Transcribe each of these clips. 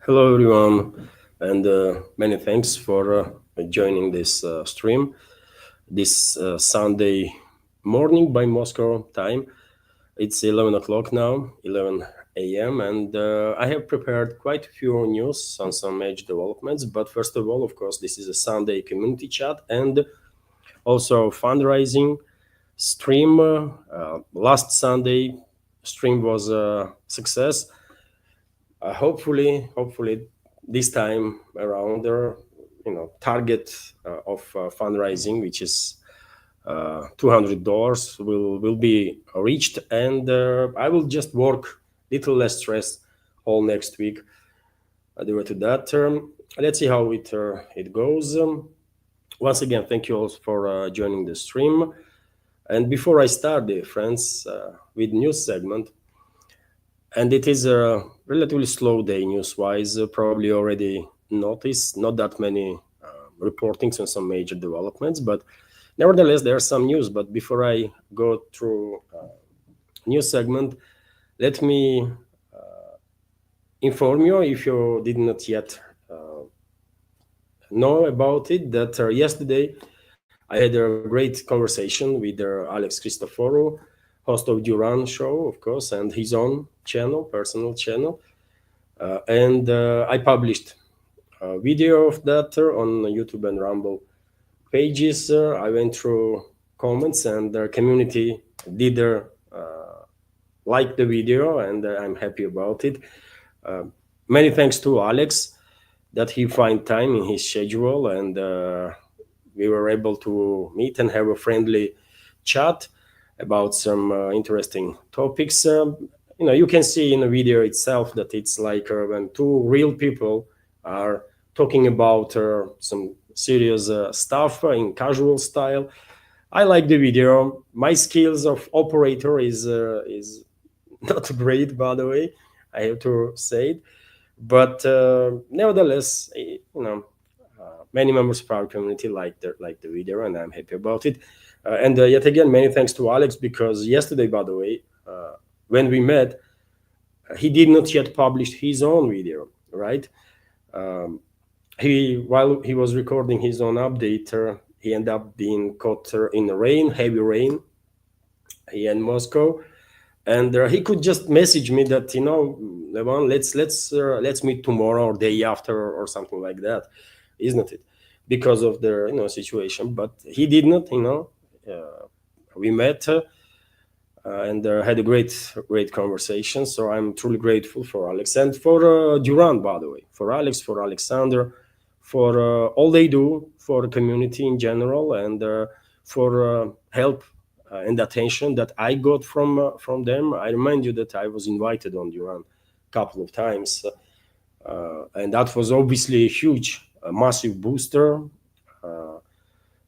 Hello, everyone, and many thanks for joining this stream this Sunday morning by Moscow time. It's 11 o'clock now, 11 a.m., and I have prepared quite a few news on some major developments. But first of all, of course, this is a Sunday community chat and also fundraising stream. Last Sunday stream was a success. Hopefully, this time around, target of fundraising, which is $200, will be reached, and I will just work little less stress all next week due to that. Let's see how it goes. Once again, thank you all for joining the stream. And before I start, dear friends, with news segment, and it is a relatively slow day news-wise, probably already noticed, not that many reportings on some major developments, but nevertheless, there are some news. But before I go through news segment, let me inform you, if you did not yet know about it, that yesterday I had a great conversation with Alex Christoforou, host of Duran show, of course, and his own channel, personal channel. And I published a video of that on YouTube and Rumble pages. I went through comments, and the community did like the video, and I'm happy about it. Many thanks to Alex that he find time in his schedule, and we were able to meet and have a friendly chat about some interesting topics. You can see in the video itself that it's like when two real people are talking about some serious stuff in casual style. I like the video. My skills of operator is not great, by the way, I have to say it. But nevertheless, many members of our community like the video, and I'm happy about it. And yet again, many thanks to Alex, because yesterday, by the way, when we met, he did not yet publish his own video, right? While he was recording his own update, he ended up being caught in the rain, heavy rain, here in Moscow, and he could just message me that Levan, let's meet tomorrow or day after or something like that, isn't it? Because of the situation, but he did not. We met and had a great conversation. So I'm truly grateful for Alex and for Duran, by the way, for Alex, for Alexander, for all they do for the community in general, and for help and attention that I got from them. I remind you that I was invited on Duran a couple of times, and that was obviously a huge, massive booster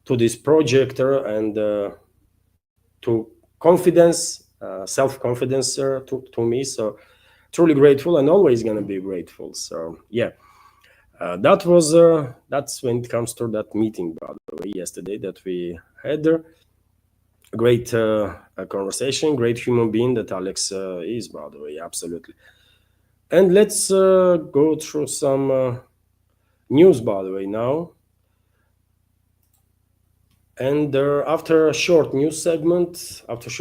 to this project and to confidence, self-confidence to me. So truly grateful, and always gonna be grateful. So yeah, that's when it comes to that meeting, by the way, yesterday that we had. A great conversation, great human being that Alex is, by the way, absolutely. And let's go through some news, by the way, now. And after a short news segment, let's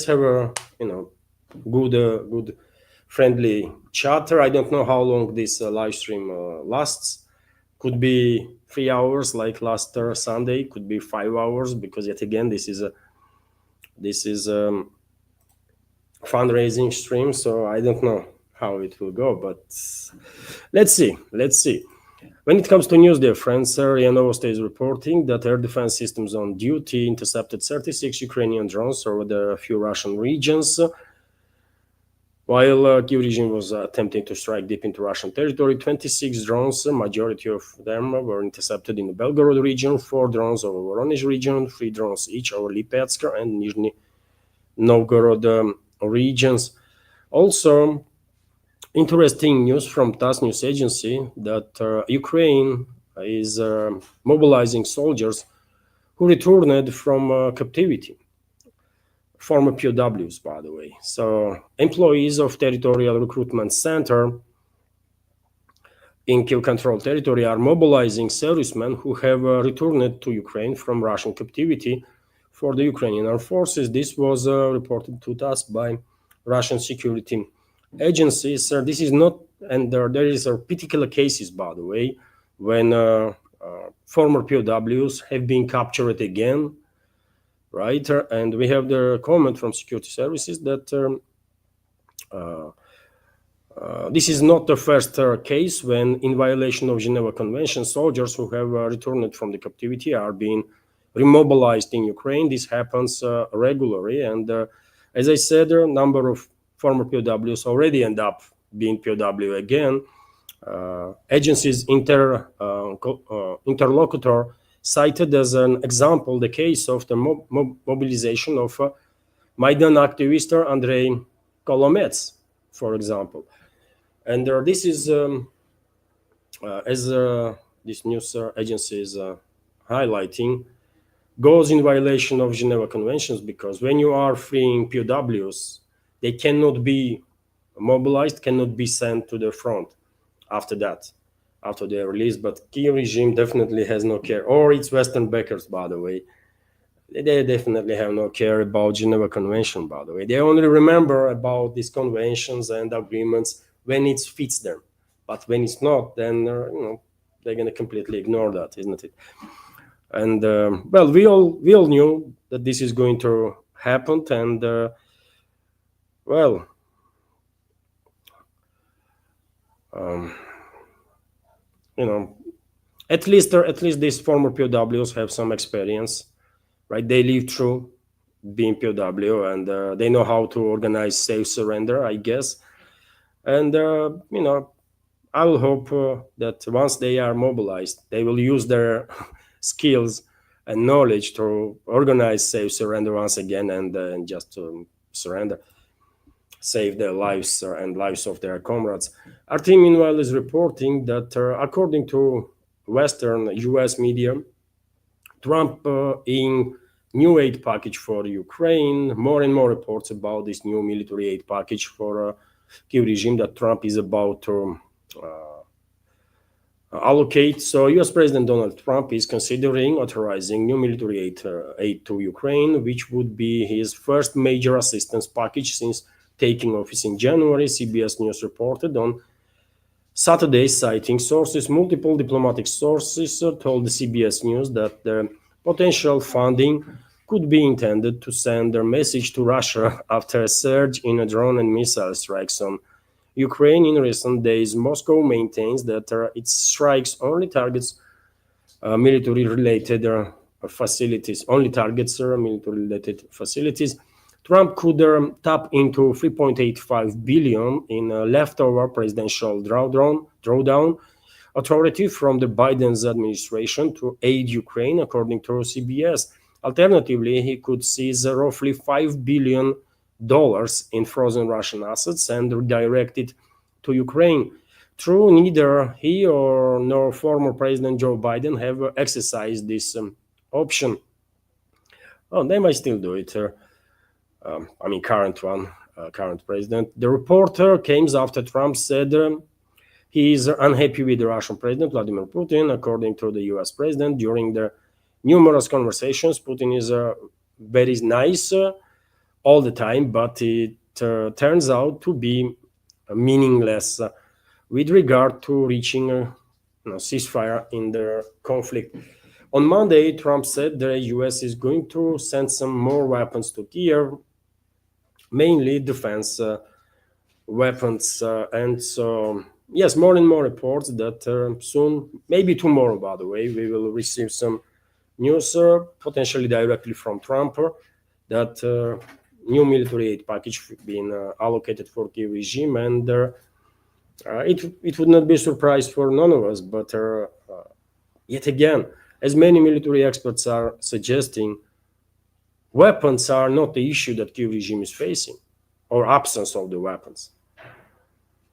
have a good friendly chatter. I don't know how long this live stream lasts. Could be 3 hours like last Sunday. Could be 5 hours, because yet again this is fundraising stream. So I don't know how it will go, but let's see. When it comes to news, dear friends, RIA Novosti is reporting that air defense systems on duty intercepted 36 Ukrainian drones over the few Russian regions. While Kyiv regime was attempting to strike deep into Russian territory, 26 drones, majority of them were intercepted in the Belgorod region, 4 drones over Voronezh region, 3 drones each over Lipetsk and Nizhny Novgorod regions. Also, interesting news from TASS news agency that Ukraine is mobilizing soldiers who returned from captivity. former POWs, by the way. So employees of Territorial Recruitment Center in Kiev-controlled territory are mobilizing servicemen who have returned to Ukraine from Russian captivity for the Ukrainian armed forces. This was reported to us by Russian security agencies. This is not, and there is particular cases, by the way, when former POWs have been captured again, right? And we have the comment from security services that this is not the first case when, in violation of Geneva Convention, soldiers who have returned from the captivity are being remobilized in Ukraine. This happens regularly, and as I said, a number of former POWs already end up being POW again. Agencies interlocutor cited as an example the case of the mobilization of Maidan activist Andrei Kolomets, for example. And this is, as this news agency is highlighting, goes in violation of Geneva Conventions, because when you are freeing POWs, they cannot be mobilized, cannot be sent to the front after that, after their release. But Kiev regime definitely has no care, or its Western backers, by the way. They definitely have no care about Geneva Convention, by the way. They only remember about these conventions and agreements when it fits them. But when it's not, then they're going to completely ignore that, isn't it? And well, we all knew that this is going to happen, and well, at least these former POWs have some experience, right? They lived through being POW, and they know how to organize safe surrender, I guess. And I will hope that once they are mobilized, they will use their skills and knowledge to organize safe surrender once again, and just to surrender, save their lives and lives of their comrades. Our team, meanwhile, is reporting that according to Western US media, Trump in new aid package for Ukraine, more and more reports about this new military aid package for Kiev regime that Trump is about to allocate. So US President Donald Trump is considering authorizing new military aid to Ukraine, which would be his first major assistance package since taking office in January. CBS News reported on Saturday, citing sources. Multiple diplomatic sources told the CBS News that the potential funding could be intended to send a message to Russia after a surge in drone and missile strikes on Ukraine in recent days. Moscow maintains that its strikes only targets military-related facilities. Trump could tap into $3.85 billion in leftover presidential drawdown authority from the Biden's administration to aid Ukraine, according to CBS. Alternatively, he could seize roughly $5 billion in frozen Russian assets and redirect it to Ukraine. True, neither he nor former President Joe Biden have exercised this option. Oh, they might still do it. Current president. The reporter came after Trump said he is unhappy with the Russian president, Vladimir Putin. According to the US president, during the numerous conversations, Putin is very nice all the time, but it turns out to be meaningless with regard to reaching a ceasefire in the conflict. On Monday, Trump said the US is going to send some more weapons to Kiev, mainly defense weapons. And so, yes, more and more reports that soon, maybe tomorrow, by the way, we will receive some news, potentially directly from Trump, that new military aid package being allocated for Kiev regime. And it would not be a surprise for none of us, but yet again, as many military experts are suggesting, weapons are not the issue that Kiev regime is facing, or absence of the weapons.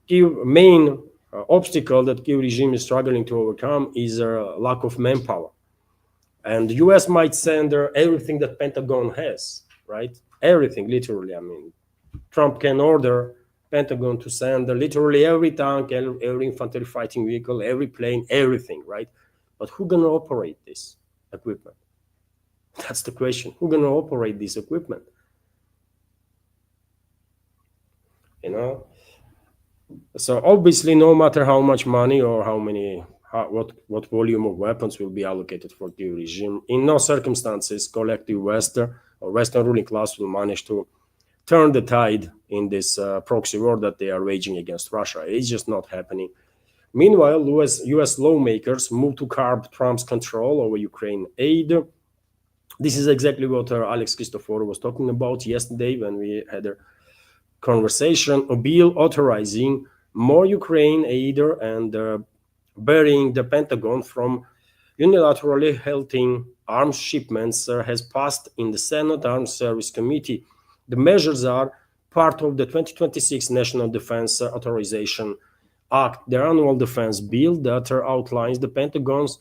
Main obstacle that Kiev regime is struggling to overcome is a lack of manpower. And the US might send everything that Pentagon has, right? everything, literally. I mean, Trump can order Pentagon to send literally every tank, every infantry fighting vehicle, every plane, everything, right? But who's gonna operate this equipment? That's the question. Who's gonna operate this equipment? You know. So obviously, no matter how much money or what volume of weapons will be allocated for the regime, in no circumstances collective Western or Western ruling class will manage to turn the tide in this proxy war that they are waging against Russia. It's just not happening. Meanwhile, US lawmakers move to curb Trump's control over Ukraine aid. This is exactly what Alex Christoforou was talking about yesterday when we had a conversation. A bill authorizing more Ukraine aid and burying the Pentagon from unilaterally halting arms shipments has passed in the Senate Armed Service Committee. The measures are part of the 2026 National Defense Authorization Act, the annual defense bill that outlines the Pentagon's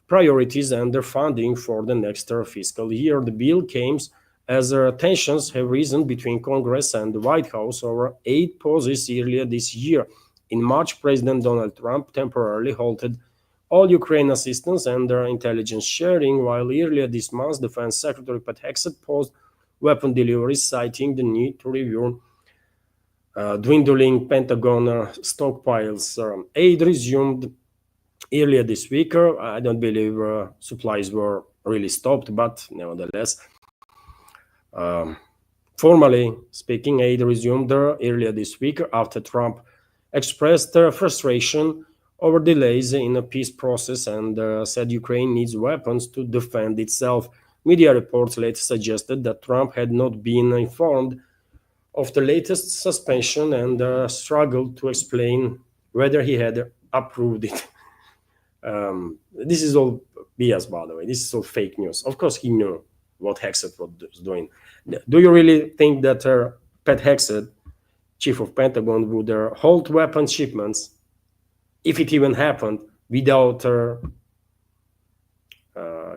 priorities and their funding for the next fiscal year. The bill comes as tensions have risen between Congress and the White House over aid pauses earlier this year. In March, President Donald Trump temporarily halted all Ukraine assistance and intelligence sharing, while earlier this month, Defense Secretary Pat Hexet paused weapon deliveries, citing the need to review dwindling Pentagon stockpiles. Aid resumed earlier this week. I don't believe supplies were really stopped, but nevertheless, formally speaking, aid resumed earlier this week after Trump expressed frustration over delays in a peace process and said Ukraine needs weapons to defend itself. Media reports later suggested that Trump had not been informed of the latest suspension and struggled to explain whether he had approved it. This is all BS, by the way. This is all fake news. Of course, he knew what Hexet was doing. Do you really think that Pat Hexet, chief of Pentagon, would halt weapon shipments, if it even happened, without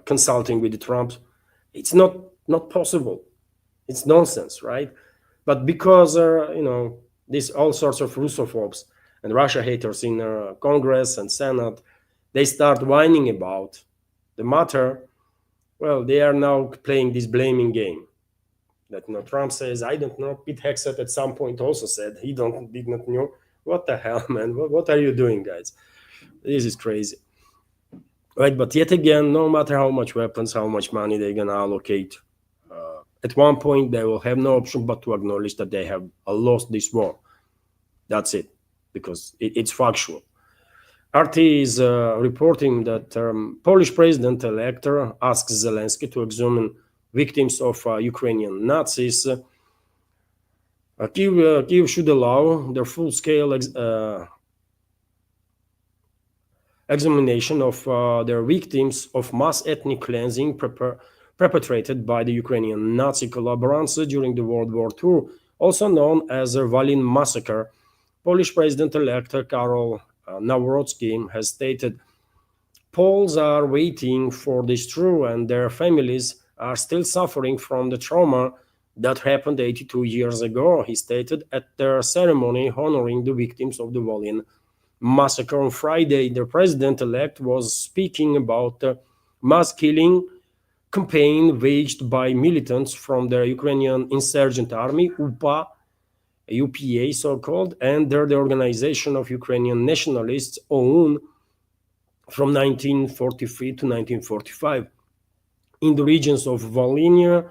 consulting with the Trumps? It's not possible. It's nonsense, right? But because these all sorts of Russophobes and Russia haters in Congress and Senate, they start whining about the matter. Well, they are now playing this blaming game. That Trump says, I don't know. Pete Hexet at some point also said he did not know. What the hell, man? What are you doing, guys? This is crazy, right? But yet again, no matter how much weapons, how much money they're gonna allocate, at one point they will have no option but to acknowledge that they have lost this war. That's it, because it's factual. RT is reporting that Polish President-elect asks Zelensky to examine victims of Ukrainian Nazis. Kyiv should allow their full-scale examination of their victims of mass ethnic cleansing perpetrated by the Ukrainian Nazi collaborators during the World War II, also known as the Volyn massacre. Polish President-elect Karol Nawrocki has stated, Poles are waiting for this truth and their families are still suffering from the trauma that happened 82 years ago, he stated at their ceremony honoring the victims of the Volyn massacre on Friday. The president-elect was speaking about the mass killing campaign waged by militants from the Ukrainian insurgent army, UPA so-called, and the organization of Ukrainian nationalists, OUN, from 1943 to 1945, in the regions of Volhynia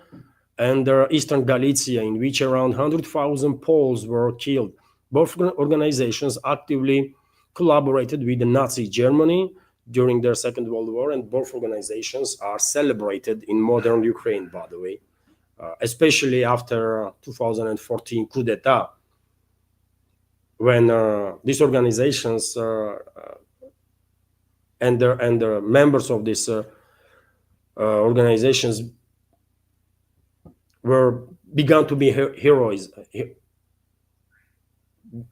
and eastern Galicia, in which around 100,000 Poles were killed. Both organizations actively collaborated with the Nazi Germany during their Second World War, and both organizations are celebrated in modern Ukraine, by the way, especially after 2014 coup d'etat, when these organizations and the members of these organizations began to be heroes,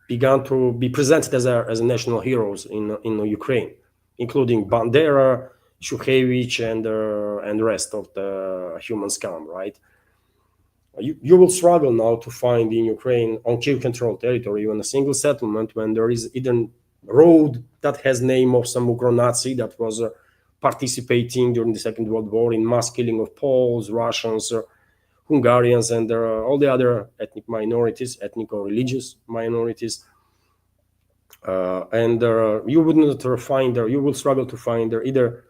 began to be presented as national heroes in Ukraine, including Bandera, Shukhevich, and the rest of the human scum, right? You will struggle now to find in Ukraine on Kiev-controlled territory even a single settlement when there is either road that has name of some Ukro-Nazi that was participating during the Second World War in mass killing of Poles, Russians, Hungarians, and all the other ethnic minorities, ethnic or religious minorities. And you would not find there, you will struggle to find there either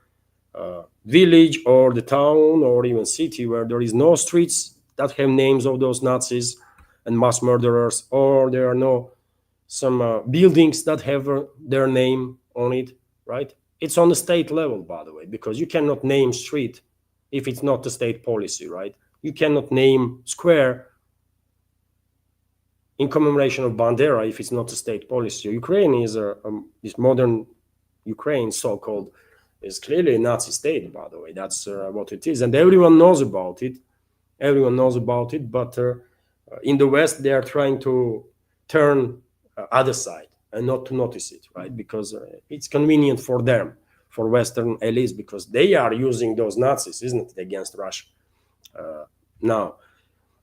village or the town or even city where there is no streets that have names of those Nazis and mass murderers, or there are no some buildings that have their name on it, right? It's on the state level, by the way, because you cannot name street if it's not the state policy, right? You cannot name square in commemoration of Bandera if it's not a state policy. Ukraine is this modern Ukraine, so-called, is clearly a Nazi state, by the way. That's what it is, and everyone knows about it. Everyone knows about it, but in the West, they are trying to turn other side and not to notice it, right? Because it's convenient for them, for Western elites, because they are using those Nazis, isn't it, against Russia now.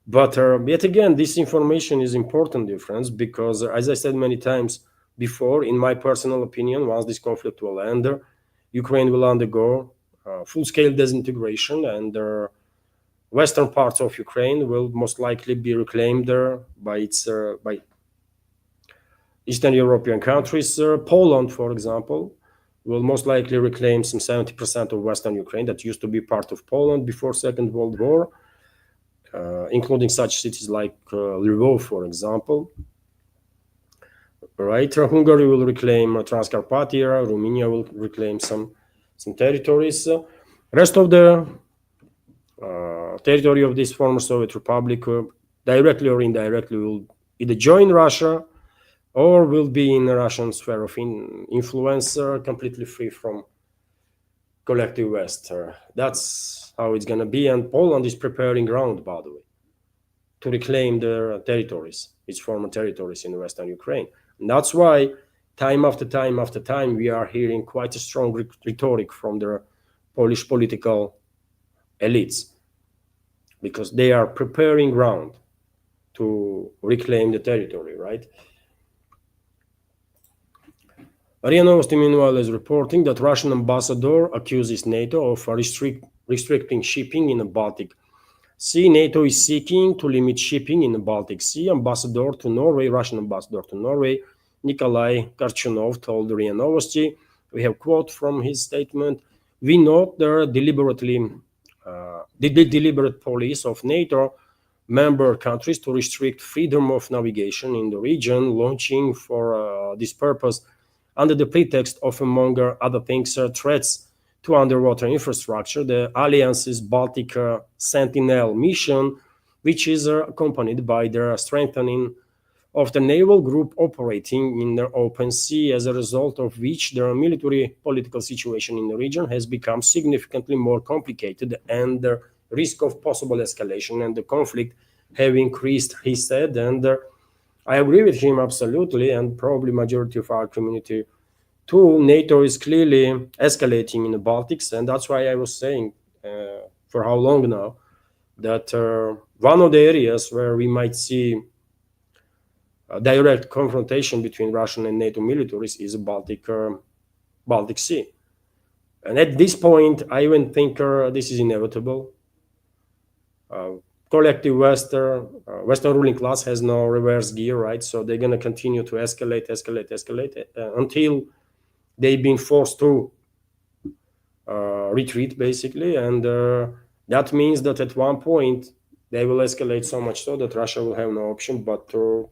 But yet again, this information is important, dear friends, because as I said many times before, in my personal opinion, once this conflict will end, Ukraine will undergo full-scale disintegration, and western parts of Ukraine will most likely be reclaimed by Eastern European countries. Poland, for example, will most likely reclaim some 70% of Western Ukraine that used to be part of Poland before Second World War, including such cities like Lvov, for example. Right, Hungary will reclaim Transcarpathia. Romania will reclaim some territories. Rest of the territory of this former Soviet Republic, directly or indirectly, will either join Russia or will be in a Russian sphere of influence, completely free from collective West. That's how it's going to be. And Poland is preparing ground, by the way, to reclaim their territories, its former territories in Western Ukraine. And that's why time after time after time, we are hearing quite a strong rhetoric from the Polish political elites, because they are preparing ground to reclaim the territory, right? RIA Novosti, meanwhile, is reporting that Russian ambassador accuses NATO of restricting shipping in the Baltic Sea. NATO is seeking to limit shipping in the Baltic Sea. Russian ambassador to Norway, Nikolai Karchunov, told RIA Novosti, we have quote from his statement, we note the deliberate policy of NATO member countries to restrict freedom of navigation in the region, launching for this purpose under the pretext of, among other things, threats to underwater infrastructure, the Alliance's Baltic Sentinel mission, which is accompanied by the strengthening of the naval group operating in the open sea, as a result of which the military political situation in the region has become significantly more complicated and the risk of possible escalation and the conflict have increased, he said. And I agree with him absolutely, and probably majority of our community too. NATO is clearly escalating in the Baltics, and that's why I was saying for how long now that one of the areas where we might see a direct confrontation between Russian and NATO militaries is the Baltic Sea. And at this point, I even think this is inevitable. Collective Western ruling class has no reverse gear, right? So they're going to continue to escalate until they've been forced to retreat, basically. And that means that at one point, they will escalate so much so that Russia will have no option but to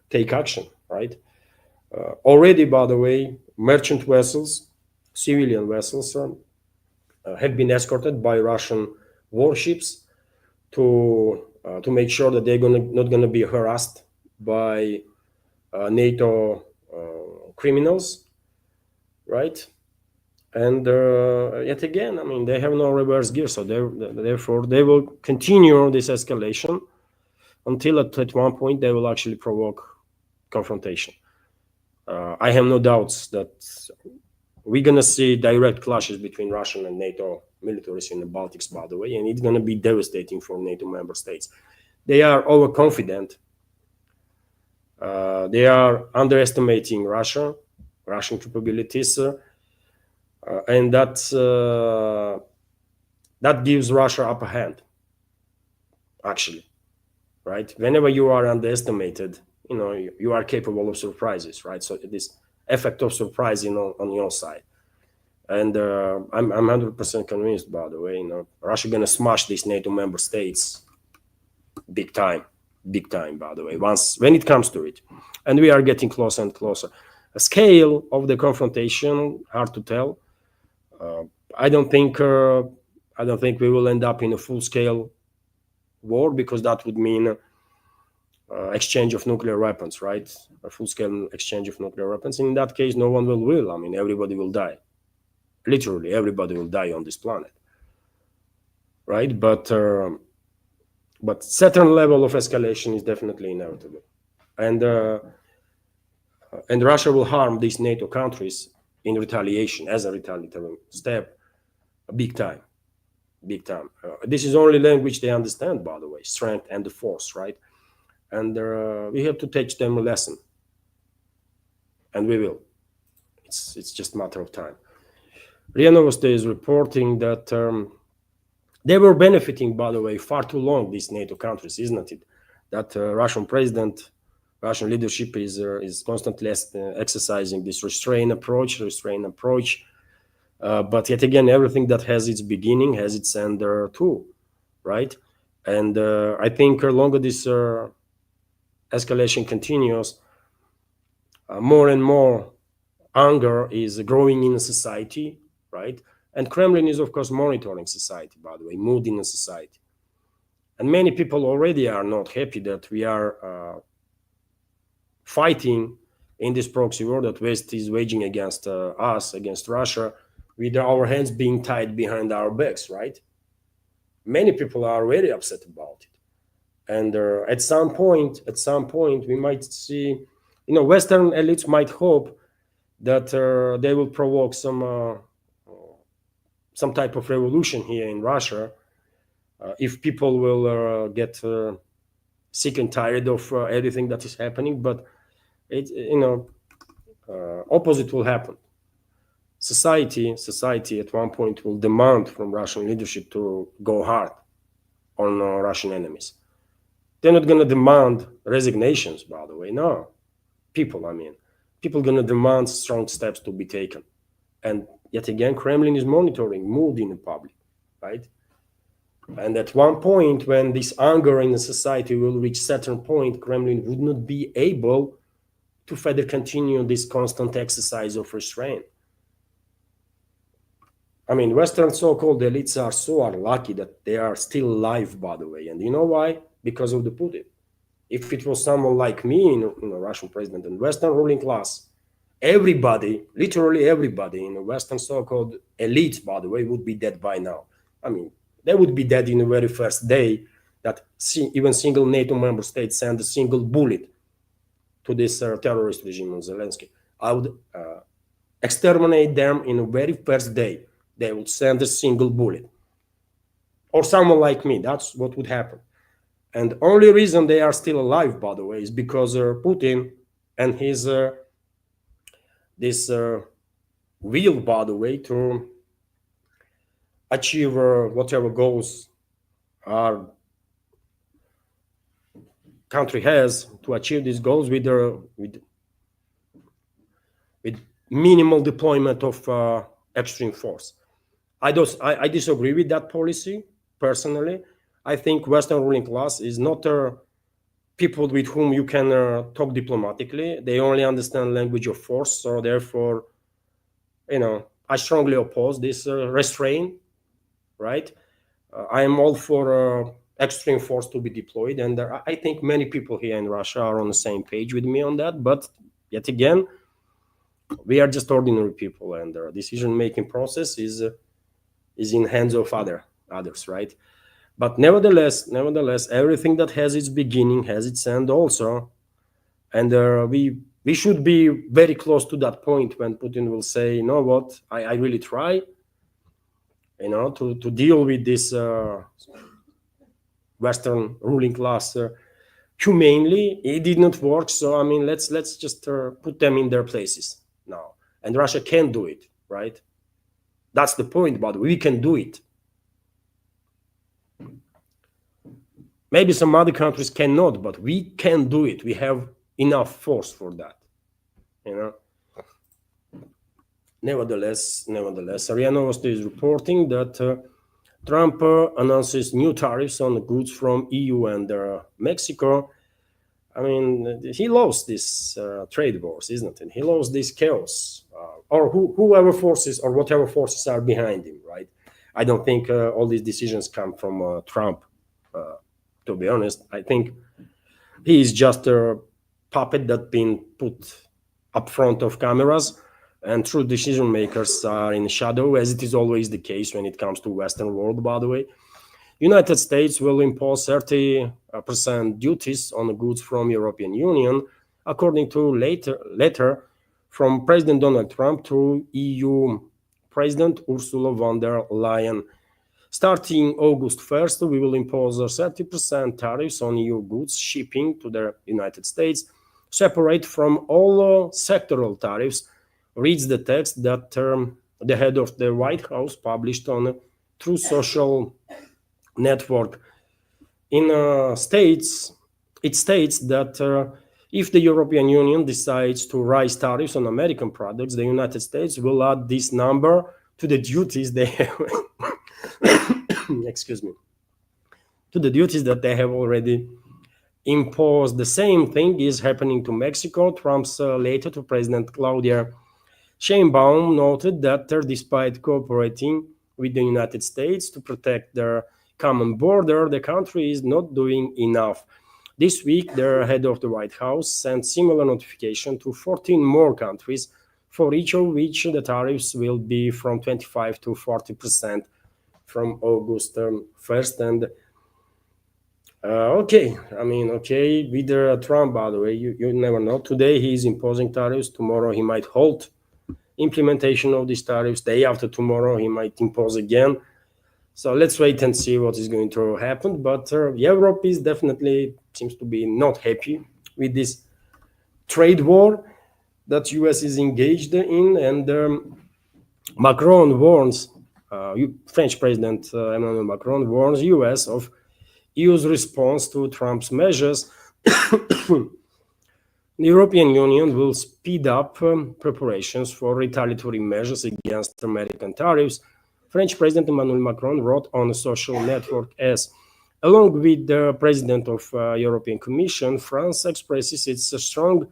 take action, right? Already, by the way, merchant vessels, civilian vessels, have been escorted by Russian warships to make sure that they're not going to be harassed by NATO criminals, right? And yet again, I mean, they have no reverse gear, so therefore they will continue this escalation until at one point they will actually provoke confrontation. I have no doubts that we're going to see direct clashes between Russian and NATO militaries in the Baltics, by the way, and it's going to be devastating for NATO member states. They are overconfident. They are underestimating Russian capabilities, and that gives Russia upper hand, actually, right? Whenever you are underestimated, you are capable of surprises, right? So this effect of surprise, on your side. And I'm 100% convinced, by the way, Russia gonna smash these NATO member states big time, by the way, when it comes to it. And we are getting closer and closer. A scale of the confrontation, hard to tell. I don't think we will end up in a full-scale war, because that would mean exchange of nuclear weapons, right? A full-scale exchange of nuclear weapons. In that case, no one will. I mean, everybody will die. Literally, everybody will die on this planet, right? But certain level of escalation is definitely inevitable, and Russia will harm these NATO countries in retaliation, as a retaliatory step, big time. This is only language they understand, by the way, strength and the force, right? And we have to teach them a lesson, and we will. It's just a matter of time. RIA Novosti is reporting that they were benefiting, by the way, far too long, these NATO countries, isn't it? That Russian leadership is constantly exercising this restraint approach. But yet again, everything that has its beginning has its end too, right? And I think the longer this escalation continues, more and more anger is growing in a society, right? And Kremlin is, of course, monitoring society, by the way, mood in a society. And many people already are not happy that we are fighting in this proxy war that West is waging against us, against Russia, with our hands being tied behind our backs, right? Many people are very upset about it. And at some point, we might see, Western elites might hope that they will provoke some type of revolution here in Russia, if people will get sick and tired of everything that is happening. But opposite will happen. Society at one point will demand from Russian leadership to go hard on Russian enemies. They're not going to demand resignations, by the way. No, people going to demand strong steps to be taken. And yet again, Kremlin is monitoring mood in the public, right? And at one point, when this anger in the society will reach certain point, Kremlin would not be able to further continue this constant exercise of restraint. I mean, Western so-called elites are so unlucky that they are still alive, by the way. And you know why? Because of the Putin. If it was someone like me, Russian president and Western ruling class, everybody, literally everybody in the Western so-called elite, by the way, would be dead by now. I mean, they would be dead in the very first day that even single NATO member state send a single bullet to this terrorist regime of Zelensky. I would exterminate them in the very first day. They would send a single bullet. Or someone like me, that's what would happen. And the only reason they are still alive, by the way, is because Putin and his this will, by the way, to achieve whatever goals our country has, to achieve these goals with minimal deployment of extreme force. I disagree with that policy personally. I think Western ruling class is not people with whom you can talk diplomatically. They only understand language of force. So therefore, I strongly oppose this restraint, right? I am all for extreme force to be deployed. And I think many people here in Russia are on the same page with me on that. But yet again, we are just ordinary people, and the decision-making process is in hands of others, right? But nevertheless, everything that has its beginning has its end also, and we should be very close to that point when Putin will say, you know what, I really try, to deal with this Western ruling class humanely. It did not work. So I mean, let's just put them in their places now, and Russia can do it, right? That's the point. But we can do it. Maybe some other countries cannot, but we can do it. We have enough force for that, Nevertheless, RIA Novosti is reporting that Trump announces new tariffs on goods from EU and Mexico. I mean, he loves this trade wars, isn't it? He loves this chaos, or whoever forces or whatever forces are behind him, right? I don't think all these decisions come from Trump. To be honest, I think he is just a puppet that's been put up front of cameras, and true decision makers are in shadow, as it is always the case when it comes to Western world, by the way. United States will impose 30% duties on goods from European Union, according to letter from President Donald Trump to EU President Ursula von der Leyen. Starting August 1st, we will impose 30% tariffs on EU goods shipping to the United States, separate from all sectoral tariffs, reads the text that the head of the White House published on Truth Social network. It states that if the European Union decides to raise tariffs on American products, the United States will add this number to the duties they have excuse me, to the duties that they have already imposed. The same thing is happening to Mexico. Trump's letter to President Claudia Sheinbaum noted that despite cooperating with the United States to protect their common border, the country is not doing enough. This week, the head of the White House sent similar notification to 14 more countries, for each of which the tariffs will be from 25 to 40% from August 1st. And okay, with Trump, by the way, you never know. Today he is imposing tariffs. Tomorrow he might halt implementation of these tariffs. Day after tomorrow he might impose again. So let's wait and see what is going to happen. But Europe is definitely seems to be not happy with this trade war that US is engaged in. And Macron warns, French President Emmanuel Macron warns US of EU's response to Trump's measures. The European Union will speed up preparations for retaliatory measures against American tariffs, French President Emmanuel Macron wrote on a social network as, along with the President of European Commission, France expresses its strong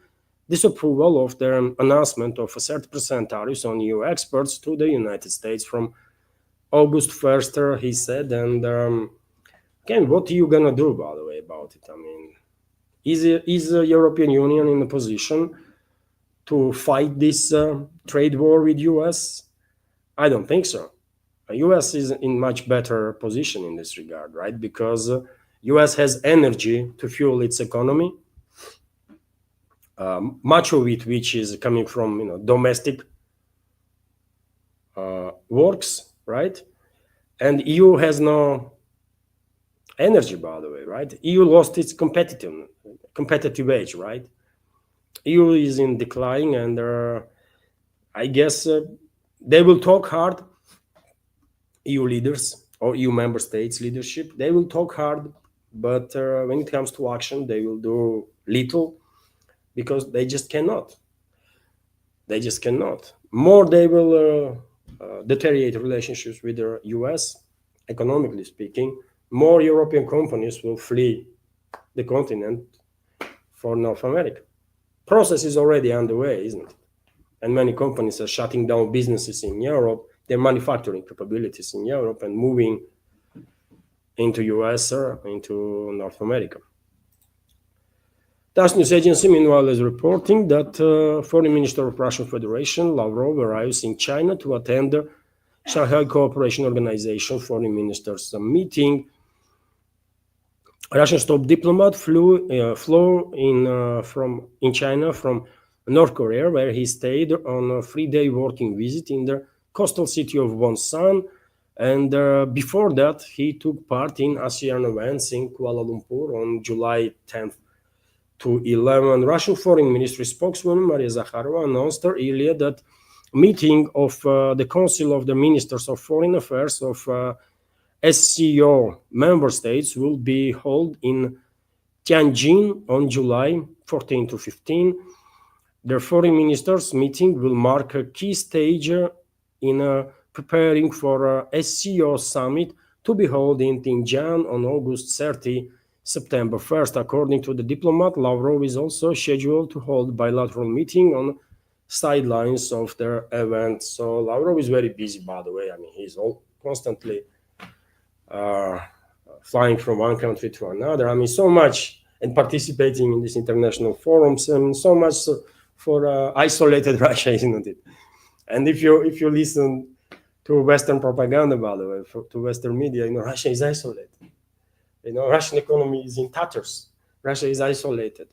disapproval of the announcement of a 30% tariffs on EU exports to the United States from August 1st, he said. And again, what are you going to do, by the way, about it? I mean, is the European Union in a position to fight this trade war with US? I don't think so. US is in much better position in this regard, right? Because US has energy to fuel its economy, much of it which is coming from domestic works, right? And EU has no energy, by the way, right? EU lost its competitive edge, right? EU is in decline, and I guess they will talk hard. EU leaders or EU member states leadership, they will talk hard, but when it comes to action, they will do little because they just cannot. They just cannot. More they will deteriorate relationships with the US, economically speaking. More European companies will flee the continent for North America. Process is already underway, isn't it? And many companies are shutting down businesses in Europe, their manufacturing capabilities in Europe, and moving into US or into North America. TASS news agency, meanwhile, is reporting that Foreign Minister of Russian Federation, Lavrov, arrives in China to attend the Shanghai Cooperation Organization Foreign Ministers meeting. A Russian top diplomat flew in China from North Korea, where he stayed on a 3-day working visit in the coastal city of Wonsan. And before that, he took part in ASEAN events in Kuala Lumpur on July 10th to 11. Russian Foreign Ministry spokeswoman Maria Zakharova announced earlier that meeting of the Council of the Ministers of Foreign Affairs of SCO member states will be held in Tianjin on July 14 to 15. The foreign ministers meeting will mark a key stage in preparing for a SCO summit to be held in Tianjin on August 30, September 1st. According to the diplomat, Lavrov is also scheduled to hold bilateral meeting on sidelines of their event. So Lavrov is very busy, by the way. I mean, he's constantly flying from one country to another. I mean, so much and participating in these international forums, and so much for isolated Russia, isn't it? And if you listen to Western propaganda, by the way, to Western media, Russia is isolated. Russian economy is in tatters. Russia is isolated.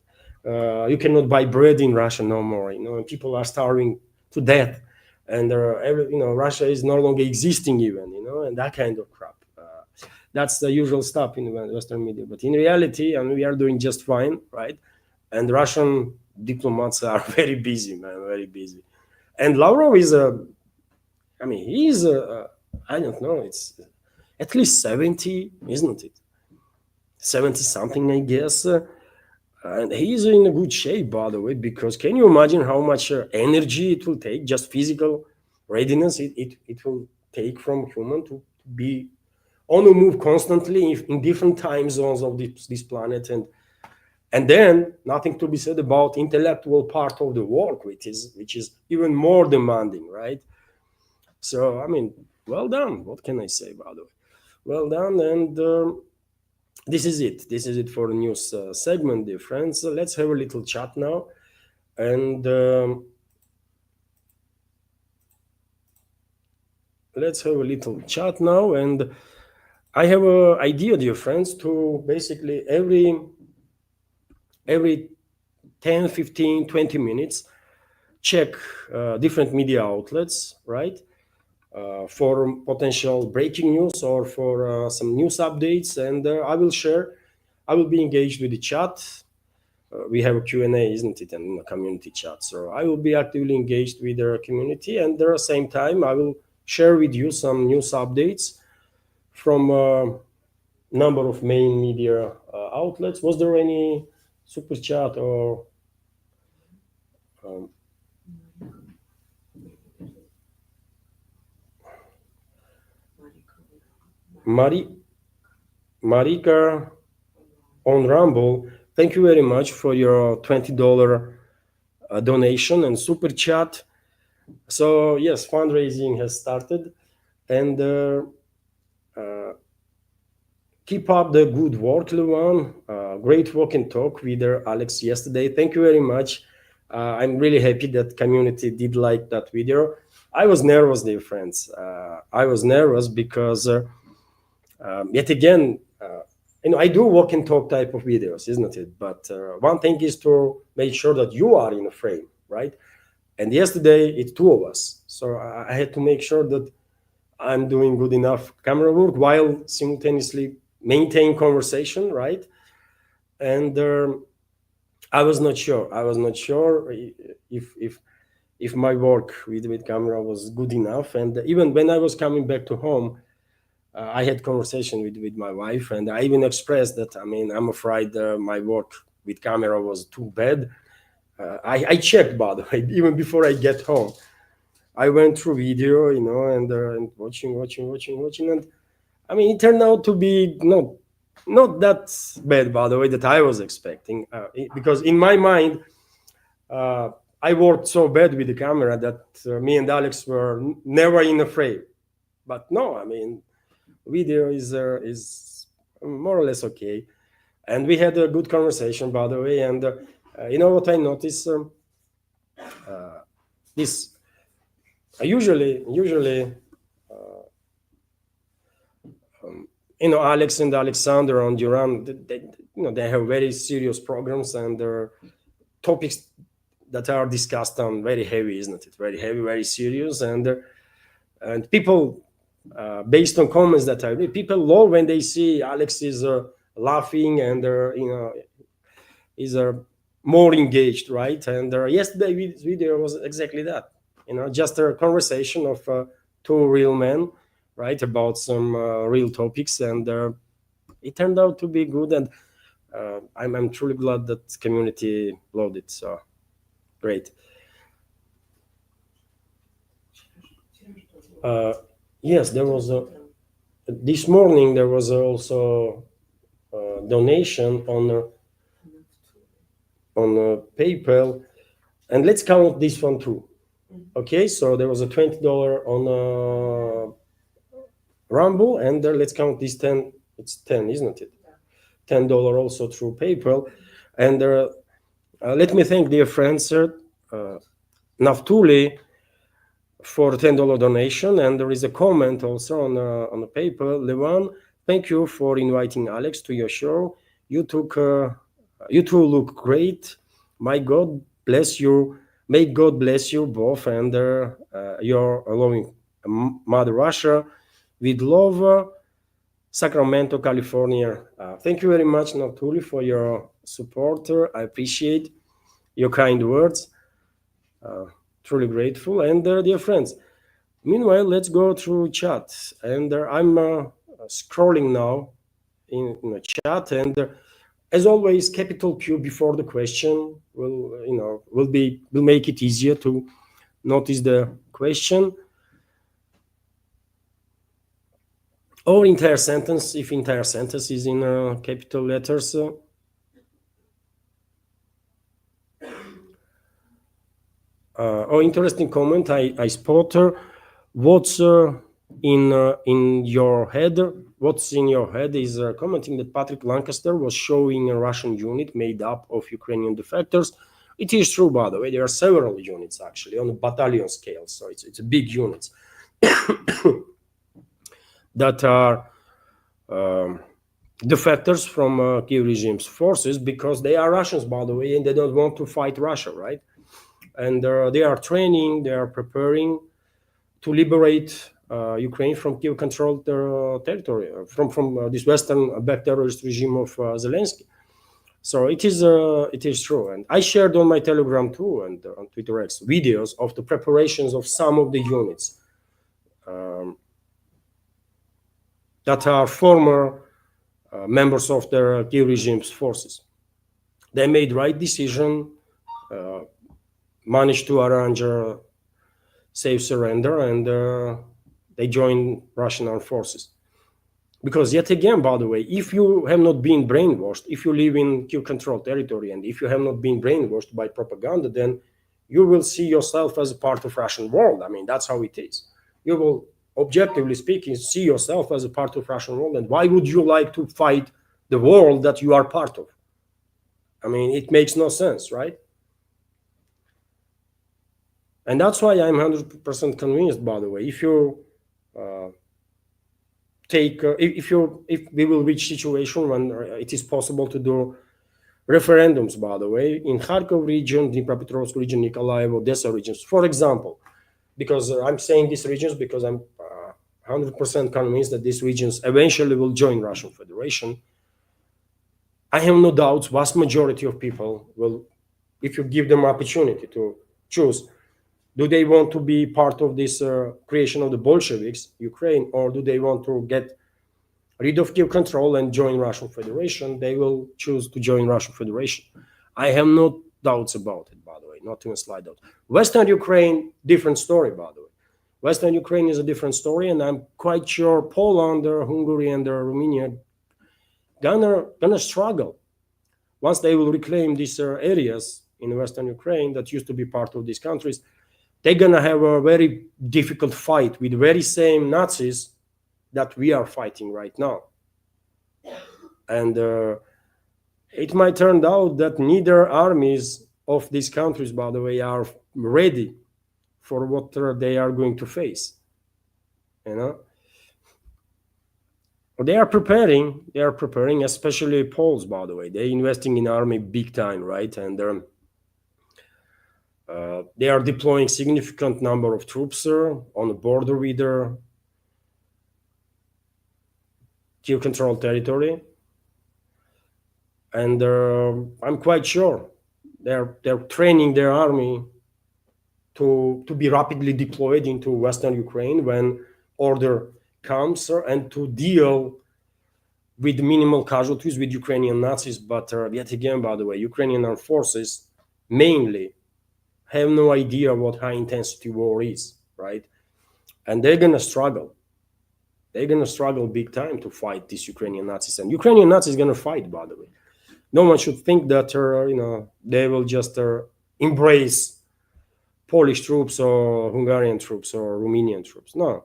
You cannot buy bread in Russia no more. People are starving to death, and Russia is no longer existing even. And that kind of crap. That's the usual stuff in Western media. But in reality, we are doing just fine, right? And Russian diplomats are very busy, man, very busy. And Lavrov is he's I don't know, it's at least 70, isn't it? 70 something, I guess. And he's in a good shape, by the way, because can you imagine how much energy it will take, just physical readiness it will take from human to be on the move constantly in different time zones of this planet, and then nothing to be said about intellectual part of the work, which is even more demanding, right? So well done. What can I say, by the way? Well done. And this is it for the news segment, dear friends. Let's have a little chat now, and I have an idea, dear friends, to basically every 10, 15, 20 minutes check different media outlets, right, for potential breaking news or for some news updates, and I will be engaged with the chat. We have a Q&A, isn't it, and a community chat, so I will be actively engaged with the community, and at the same time I will share with you some news updates from a number of main media outlets. Was there any super chat or Marika on Rumble? Thank you very much for your $20 donation and super chat. So yes, fundraising has started, and keep up the good work, Luan. Great walk and talk with Alex yesterday. Thank you very much. I'm really happy that community did like that video. I was nervous, dear friends. I was nervous because yet again, I do walk and talk type of videos, isn't it? But one thing is to make sure that you are in a frame, right? And yesterday it's two of us, so I had to make sure that I'm doing good enough camera work while simultaneously maintain conversation, right? And I was not sure if my work with camera was good enough. And even when I was coming back to home, I had conversation with my wife, and I even expressed that I'm afraid my work with camera was too bad. I checked, by the way, even before I get home. I went through video, and watching, and it turned out to be not that bad, by the way, that I was expecting. Because in my mind, I worked so bad with the camera that me and Alex were never in a frame. But no, video is more or less okay, and we had a good conversation, by the way. And you know what I noticed? This usually Alex and Alexander on Duran, they have very serious programs, and their topics that are discussed on very heavy, isn't it? Very heavy, very serious, and people based on comments that I read, people love when they see Alex is laughing and is more engaged, right? And yesterday's video was exactly that. Just a conversation of two real men, right, about some real topics, and it turned out to be good. And I'm truly glad that community loved it. So great. Yes, there was this morning. There was also a donation on PayPal, and let's count this one too. Okay, so there was a $20 on Rumble, and let's count this 10. It's 10, isn't it? $10 also through PayPal, and let me thank dear friends, Naftuli, for $10 donation, and there is a comment also on the PayPal. Levan, thank you for inviting Alex to your show. You two look great. My God bless you. May God bless you both and your loving mother Russia. With love, Sacramento, California. Thank you very much, Naftuli, for your support. I appreciate your kind words. Truly grateful. And dear friends, meanwhile, let's go through chat. And I'm scrolling now in the chat, and as always, capital Q before the question will make it easier to notice the question. Or entire sentence, if entire sentence is in capital letters. Interesting comment. I spot what's in your head. What's in your head is commenting that Patrick Lancaster was showing a Russian unit made up of Ukrainian defectors. It is true, by the way. There are several units actually on a battalion scale, so it's a big units that are defectors from Kiev regime's forces, because they are Russians, by the way, and they don't want to fight Russia, right? And they are training, they are preparing to liberate Ukraine from Kiev-controlled territory, from this Western-backed terrorist regime of Zelensky. So it is true. And I shared on my Telegram too and on Twitter X videos of the preparations of some of the units that are former members of the Kiev regime's forces. They made right decision, managed to arrange a safe surrender, and they joined Russian armed forces. Because yet again, by the way, if you have not been brainwashed, if you live in Kiev-controlled territory, and if you have not been brainwashed by propaganda, then you will see yourself as a part of Russian world. I mean, that's how it is. You will, objectively speaking, see yourself as a part of Russian world. And why would you like to fight the world that you are part of? I mean, it makes no sense, right? And that's why I'm 100% convinced, by the way, if you if we will reach situation when it is possible to do referendums, by the way, in Kharkov region, Dnipropetrovsk region, Nikolaev, Odessa regions, for example, because I'm saying these regions because I'm 100% convinced that these regions eventually will join Russian Federation. I have no doubts vast majority of people will, if you give them opportunity to choose, do they want to be part of this creation of the Bolsheviks, Ukraine, or do they want to get rid of Kiev control and join Russian Federation? They will choose to join Russian Federation. I have no doubts about it, by the way, not even a slight doubt. Western Ukraine, different story, by the way. Western Ukraine is a different story, and I'm quite sure Poland, Hungary, and Romania gonna struggle once they will reclaim these areas in Western Ukraine that used to be part of these countries. They're gonna have a very difficult fight with the very same Nazis that we are fighting right now. And it might turn out that neither armies of these countries, by the way, are ready for what they are going to face. You know, they are preparing, especially Poles, by the way. They're investing in army big time, right? And they are deploying significant number of troops on the border with Kiev-controlled territory, and I'm quite sure they're training their army to be rapidly deployed into Western Ukraine when order comes, and to deal with minimal casualties with Ukrainian Nazis. But yet again, by the way, Ukrainian armed forces mainly have no idea what high intensity war is, right? And they're gonna struggle. They're gonna struggle big time to fight these Ukrainian Nazis, and Ukrainian Nazis gonna fight. By the way, no one should think that they will just embrace Polish troops or Hungarian troops or Romanian troops. No,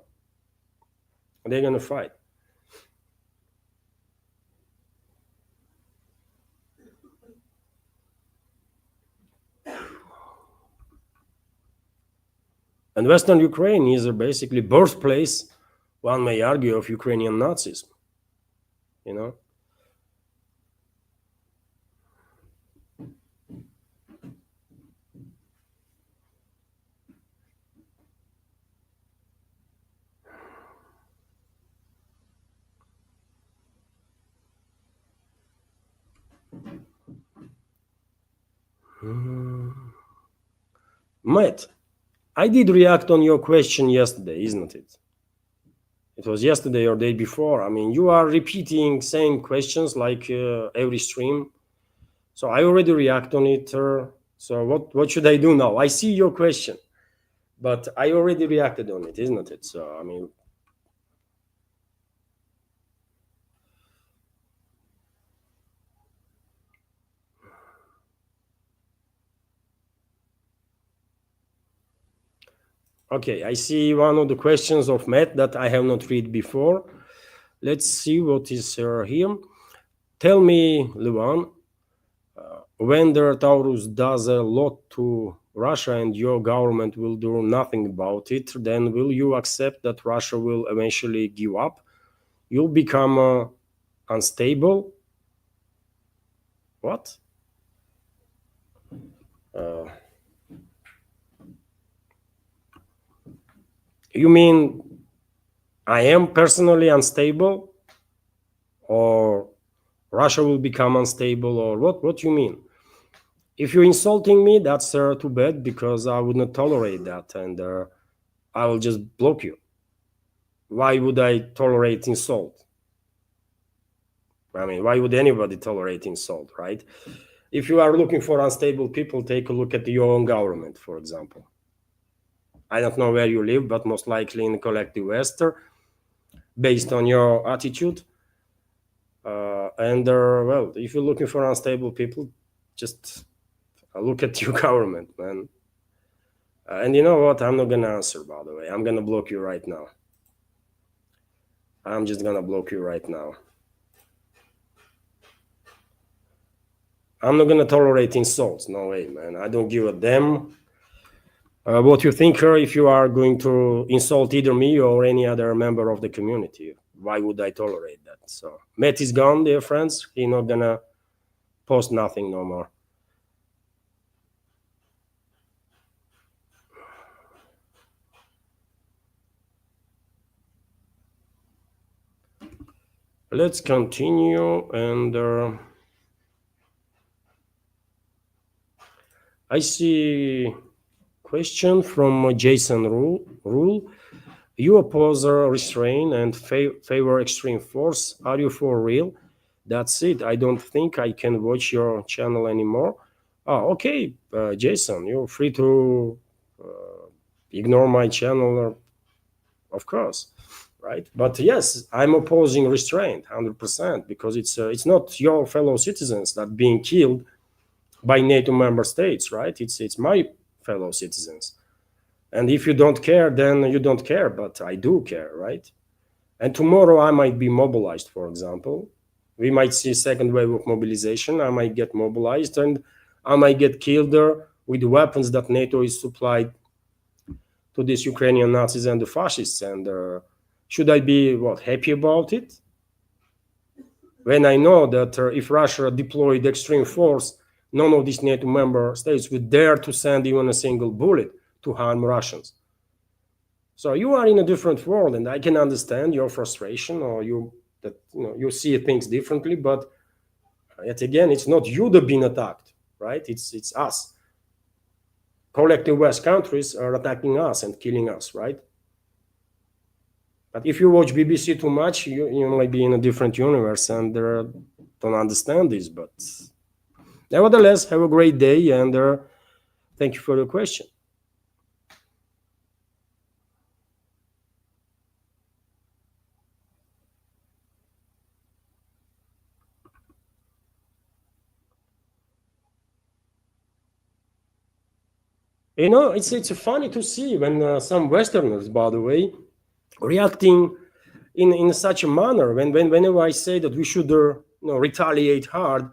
they're gonna fight. And Western Ukraine is basically birthplace, one may argue, of Ukrainian Nazism. You know. Matt, I did react on your question yesterday, isn't it? It was yesterday or day before. I mean, you are repeating same questions like every stream. So I already react on it. So what should I do now? I see your question, but I already reacted on it, isn't it? So I mean, okay, I see one of the questions of Matt that I have not read before. Let's see what is here. Tell me, Levan, when the Taurus does a lot to Russia and your government will do nothing about it, then will you accept that Russia will eventually give up? You'll become unstable? What? You mean I am personally unstable, or Russia will become unstable, or what you mean? If you're insulting me, that's too bad, because I would not tolerate that, and I will just block you. Why would I tolerate insult? I mean, why would anybody tolerate insult, right? If you are looking for unstable people, take a look at your own government, for example. I don't know where you live, but most likely in the collective West, based on your attitude. Well, if you're looking for unstable people, just look at your government, man. And you know what? I'm not gonna answer, by the way. I'm gonna block you right now. I'm just gonna block you right now. I'm not gonna tolerate insults. No way, man. I don't give a damn what you think, if you are going to insult either me or any other member of the community. Why would I tolerate that? So Matt is gone, dear friends. He's not gonna post nothing no more. Let's continue, and I see question from Jason Rule. You oppose restraint and favor extreme force. Are you for real? That's it. I don't think I can watch your channel anymore. Oh, okay, Jason, you're free to ignore my channel, of course, right? But yes, I'm opposing restraint 100%, because it's not your fellow citizens that being killed by NATO member states, right? It's my fellow citizens. And if you don't care, then you don't care, but I do care, right? And tomorrow I might be mobilized, for example. We might see a second wave of mobilization. I might get mobilized, and I might get killed there with weapons that NATO is supplied to these Ukrainian Nazis and the fascists. And should I be happy about it? When I know that if Russia deployed extreme force, none of these NATO member states would dare to send even a single bullet to harm Russians. So you are in a different world, and I can understand your frustration, or you that you see things differently, but yet again, it's not you that being attacked, right? It's us. Collective West countries are attacking us and killing us, right? But if you watch BBC too much, you might be in a different universe and don't understand this. But nevertheless, have a great day, and thank you for your question. It's funny to see when some Westerners, by the way, reacting in such a manner. Whenever I say that we should retaliate hard,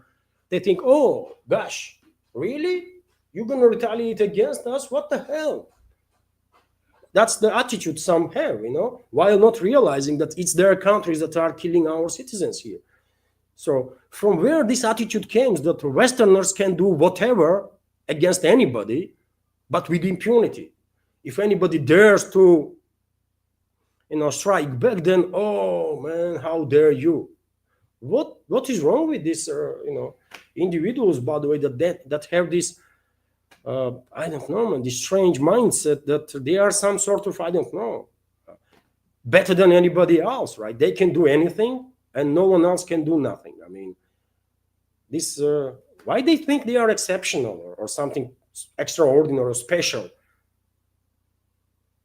they think, oh gosh, really? You're gonna retaliate against us? What the hell? That's the attitude some have, while not realizing that it's their countries that are killing our citizens here. So from where this attitude came, that Westerners can do whatever against anybody, but with impunity. If anybody dares to strike back, then, oh man, how dare you? What is wrong with this individuals, by the way, that have this I don't know, man, this strange mindset that they are some sort of, I don't know, better than anybody else, right? They can do anything and no one else can do nothing. I mean, this why they think they are exceptional or something extraordinary or special?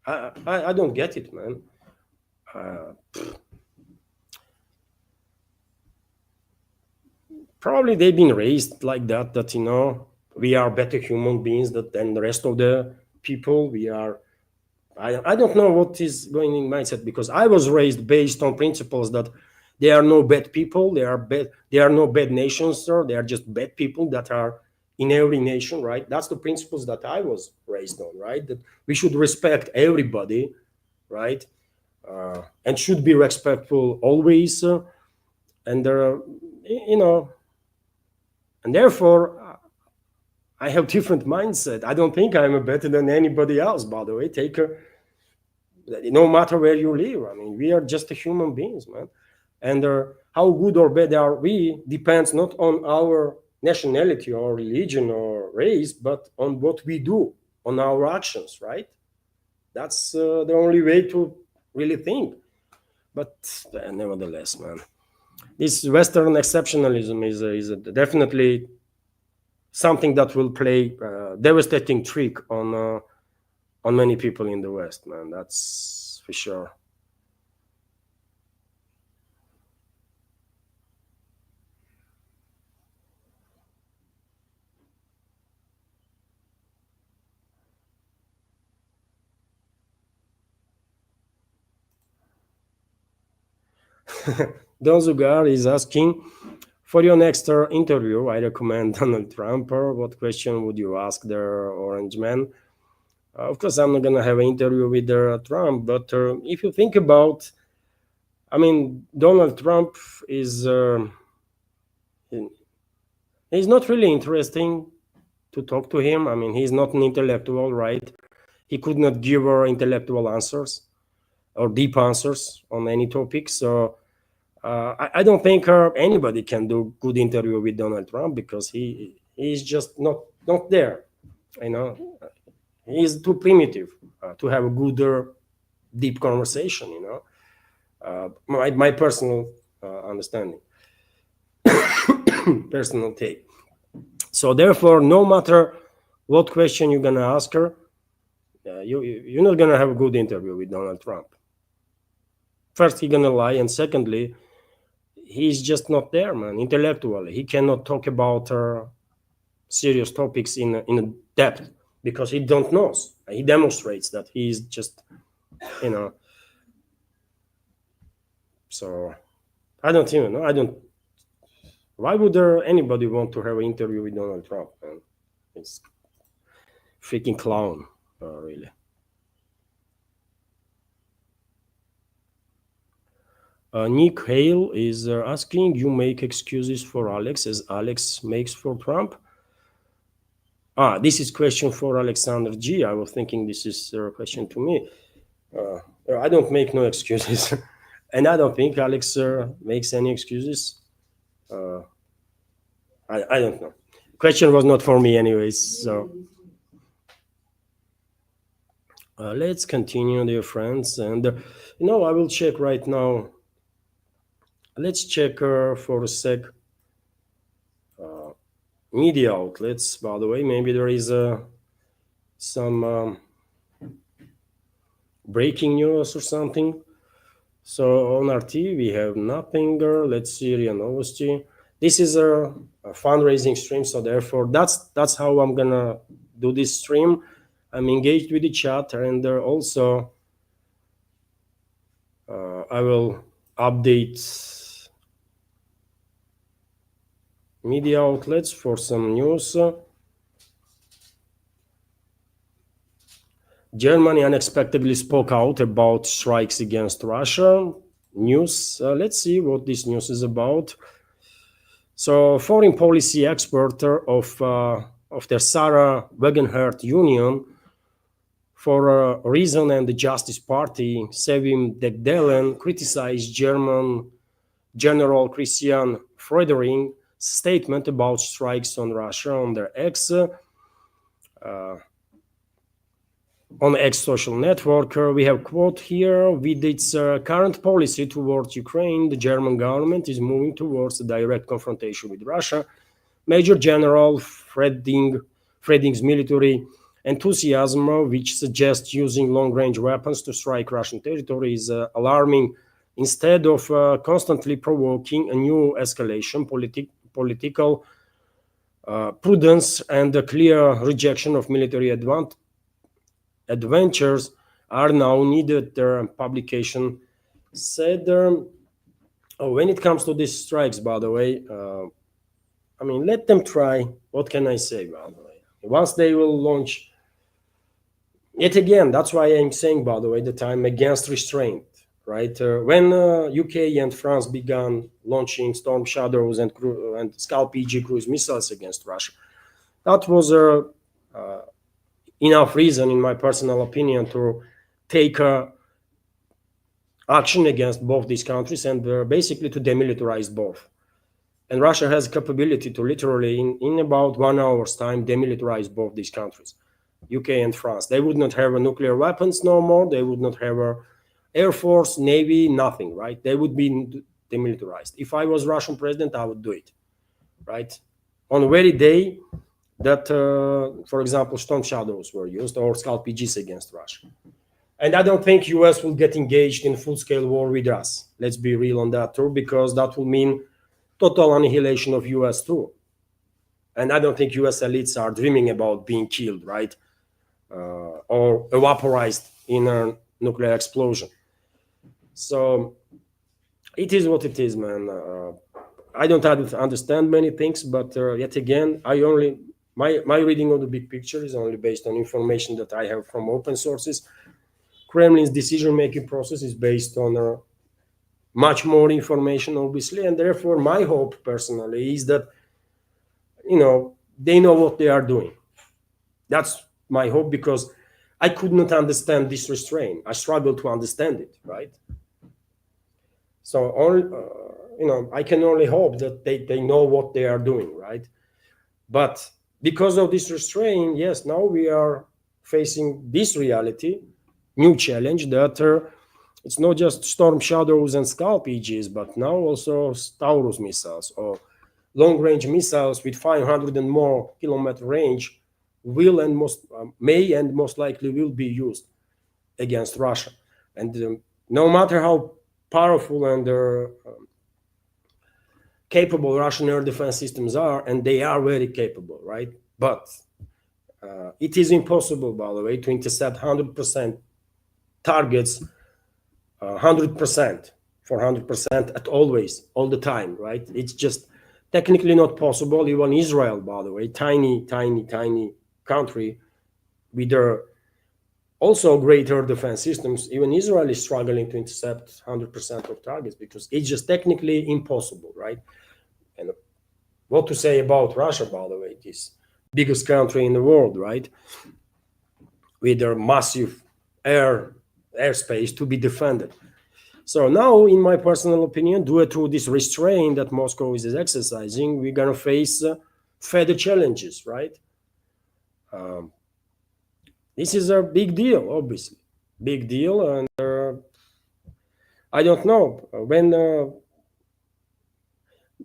I don't get it, man. Probably they've been raised like that we are better human beings than the rest of the people. We are, I don't know what is going in mindset, because I was raised based on principles that there are no bad people, there are no bad nations, sir. They are just bad people that are in every nation, right? That's the principles that I was raised on, right? That we should respect everybody, right? And should be respectful always, and and therefore I have different mindset. I don't think I'm better than anybody else, by the way. No matter where you live. I mean, we are just human beings, man. And how good or bad are we depends not on our nationality or religion or race, but on what we do, on our actions, right? That's the only way to really think. But nevertheless, man, this Western exceptionalism is definitely something that will play a devastating trick on many people in the West, man. That's for sure. Don Zugar is asking, for your next interview, I recommend Donald Trump. What question would you ask the orange man? Of course, I'm not going to have an interview with Trump, but if you think about, I mean, Donald Trump is he's not really interesting to talk to him. I mean, he's not an intellectual, right? He could not give intellectual answers or deep answers on any topic. So I don't think anybody can do good interview with Donald Trump, because he's just not there. He's too primitive to have a good deep conversation. My personal understanding, personal take. So therefore, no matter what question you're gonna ask her, you're not gonna have a good interview with Donald Trump. First, he's gonna lie, and secondly, he's just not there, man. Intellectually, he cannot talk about serious topics in depth, because he don't know. He demonstrates that he's just, So I don't even know. I don't. Why would anybody want to have an interview with Donald Trump, man? It's freaking clown, really. Nick Hale is asking, you make excuses for Alex as Alex makes for Trump? This is question for Alexander G. I was thinking this is a question to me. I don't make no excuses. And I don't think Alex makes any excuses. I don't know. Question was not for me anyways. So let's continue, dear friends. And I will check right now. Let's check for a sec media outlets. By the way, maybe there is some breaking news or something. So on RT we have nothing. Let's see RIA Novosti. This is a fundraising stream, so therefore that's how I'm gonna do this stream. I'm engaged with the chat, and also I will update media outlets for some news. Germany unexpectedly spoke out about strikes against Russia. News. Let's see what this news is about. So, foreign policy expert of the Sarah Wagenknecht Union for Reason and the Justice Party, Sevim Degdelen, criticized German General Christian Frederick's statement about strikes on Russia on their X social network. We have quote here: with its current policy towards Ukraine, the German government is moving towards a direct confrontation with Russia. Major General Freding's military enthusiasm, which suggests using long-range weapons to strike Russian territory, is alarming. Instead of constantly provoking a new escalation, political prudence and a clear rejection of military adventures are now needed. Their publication said. When it comes to these strikes, by the way, let them try. What can I say, by the way? Once they will launch, yet again, that's why I'm saying, by the way, that I'm against restraint, right? When UK and France began launching Storm Shadows and Scalp PG cruise missiles against Russia, that was enough reason, in my personal opinion, to take action against both these countries and basically to demilitarize both. And Russia has capability to literally, in about 1 hour's time, demilitarize both these countries, UK and France. They would not have nuclear weapons no more. They would not have air force, navy, nothing, right? They would be demilitarized. If I was Russian president, I would do it, right? On the very day that, for example, Storm Shadows were used or Scalp PGs against Russia. And I don't think US will get engaged in full-scale war with us. Let's be real on that too, because that will mean total annihilation of US too. And I don't think US elites are dreaming about being killed, right? Or vaporized in a nuclear explosion. So it is what it is, man. I don't understand many things, but yet again, my reading of the big picture is only based on information that I have from open sources. Kremlin's decision-making process is based on much more information, obviously, and therefore my hope personally is that, they know what they are doing. That's my hope, because I could not understand this restraint. I struggle to understand it, right? So, I can only hope that they know what they are doing, right? But because of this restraint, yes, now we are facing this reality, new challenge that it's not just Storm Shadows and Scalp EGs, but now also Taurus missiles or long-range missiles with 500 and more kilometer range will and may and most likely will be used against Russia. And no matter how powerful and capable Russian air defense systems are, and they are very capable, right? But it is impossible, by the way, to intercept 100% targets, 100% for 100% at all the time, right? It's just technically not possible. Even Israel, by the way, tiny country with their also greater defense systems, even Israel is struggling to intercept 100% of targets because it's just technically impossible, right? And what to say about Russia, by the way, this biggest country in the world, right? With their massive airspace to be defended. So now, in my personal opinion, due to this restraint that Moscow is exercising, we're going to face further challenges, right? This is a big deal, obviously. Big deal. And I don't know, when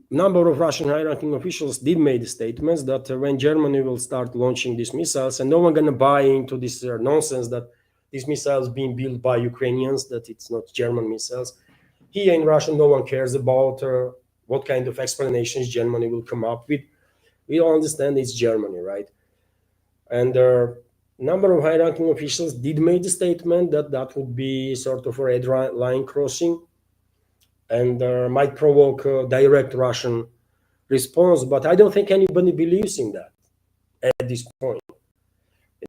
number of Russian high-ranking officials did make statements that when Germany will start launching these missiles, and no one going to buy into this nonsense that these missiles being built by Ukrainians, that it's not German missiles. Here in Russia, no one cares about what kind of explanations Germany will come up with. We all understand it's Germany, right? And number of high-ranking officials did make the statement that that would be sort of a red line crossing and might provoke a direct Russian response. But I don't think anybody believes in that at this point.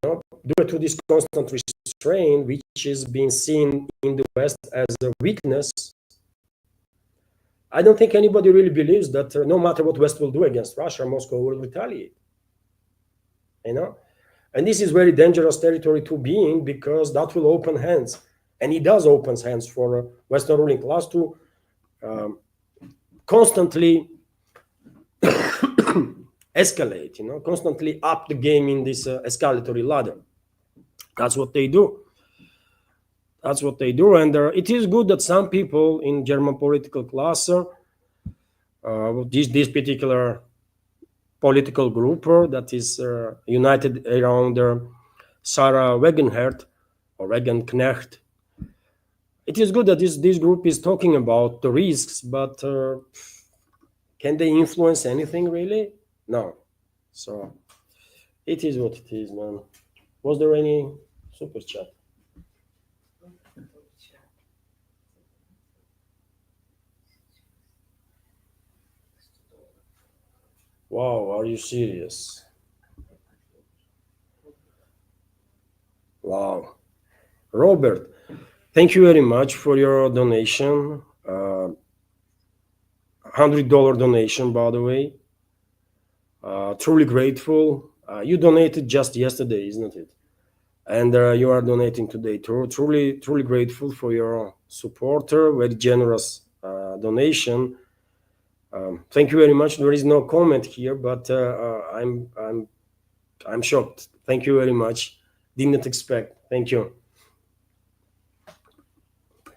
Due to this constant restraint, which is being seen in the West as a weakness, I don't think anybody really believes that no matter what West will do against Russia, Moscow will retaliate. And this is very dangerous territory to be in, because that will open hands, and it does open hands for Western ruling class to constantly escalate, constantly up the game in this escalatory ladder. That's what they do. That's what they do. And it is good that some people in German political class, this particular political group that is united around Sarah Wagenknecht, or Wagenknecht. It is good that this group is talking about the risks, but can they influence anything really? No. So it is what it is, man. Was there any super chat? Wow, are you serious? Wow. Robert, thank you very much for your donation. $100 donation, by the way. Truly grateful. You donated just yesterday, isn't it? And you are donating today too. Truly grateful for your support. Very generous donation. Thank you very much. There is no comment here, but I'm shocked. Thank you very much. Didn't expect. Thank you.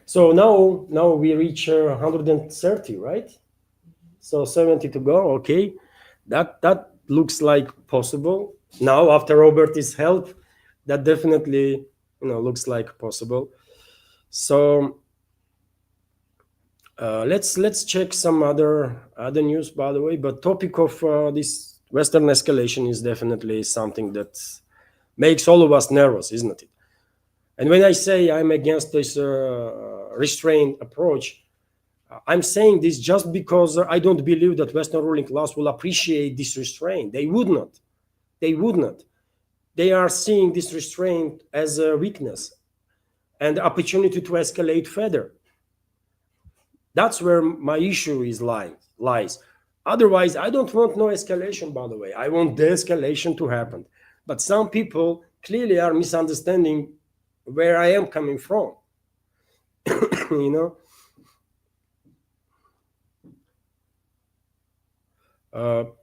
So now we reach 130, right? So 70 to go. Okay, that looks like possible. Now after Robert's help, that definitely looks like possible. So let's check some other news, by the way. But topic of this Western escalation is definitely something that makes all of us nervous, isn't it? And when I say I'm against this restrained approach, I'm saying this just because I don't believe that Western ruling class will appreciate this restraint. They would not. They would not. They are seeing this restraint as a weakness and opportunity to escalate further. That's where my issue is lies. Otherwise, I don't want no escalation, by the way. I want de-escalation to happen. But some people clearly are misunderstanding where I am coming from.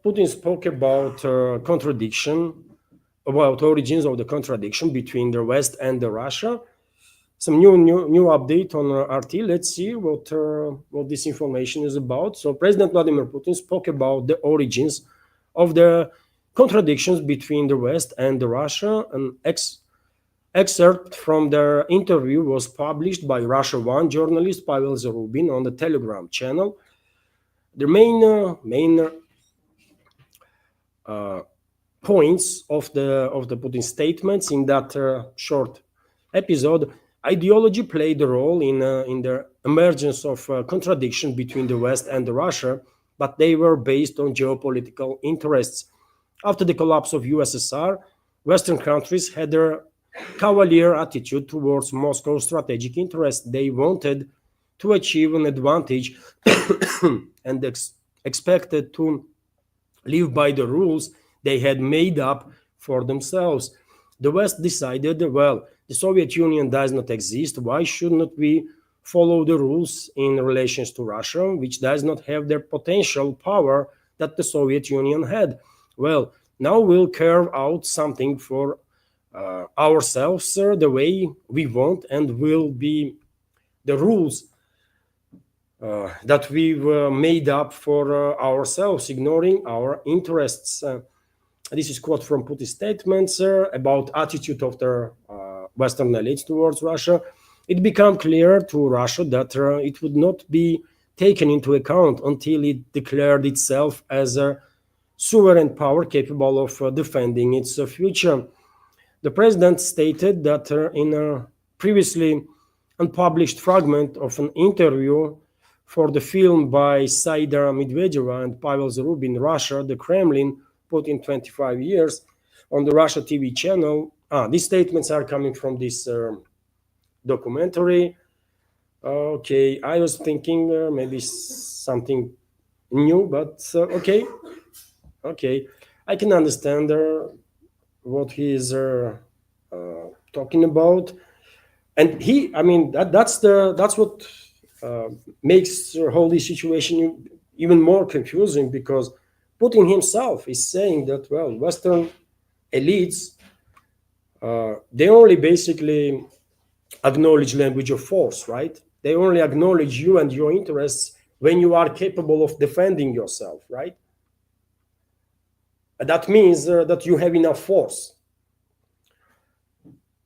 Putin spoke about about origins of the contradiction between the West and the Russia. Some new update on RT. Let's see what this information is about. So President Vladimir Putin spoke about the origins of the contradictions between the West and the Russia. An excerpt from their interview was published by Russia One journalist Pavel Zarubin on the Telegram channel. The main points of the Putin statements in that short episode: ideology played a role in the emergence of contradiction between the West and the Russia, but they were based on geopolitical interests. After the collapse of USSR, Western countries had their cavalier attitude towards Moscow's strategic interests. They wanted to achieve an advantage and expected to live by the rules they had made up for themselves. The West decided, well, the Soviet Union does not exist. Why should not we follow the rules in relations to Russia, which does not have their potential power that the Soviet Union had. Well, now we'll carve out something for ourselves the way we want, and will be the rules that we've made up for ourselves, ignoring our interests. This is quote from Putin's statements about attitude of the Western elites towards Russia. It became clear to Russia that it would not be taken into account until it declared itself as a sovereign power capable of defending its future. The president stated that in a previously unpublished fragment of an interview for the film by Saida Medvedeva and Pavel Zarubin, Russia, the Kremlin put in 25 years on the Russia TV channel. These statements are coming from this documentary. Okay, I was thinking maybe something new, but okay, I can understand what he is talking about, and that's what makes the whole this situation even more confusing, because Putin himself is saying that, well, Western elites, they only basically acknowledge language of force, right? They only acknowledge you and your interests when you are capable of defending yourself, right? That means that you have enough force.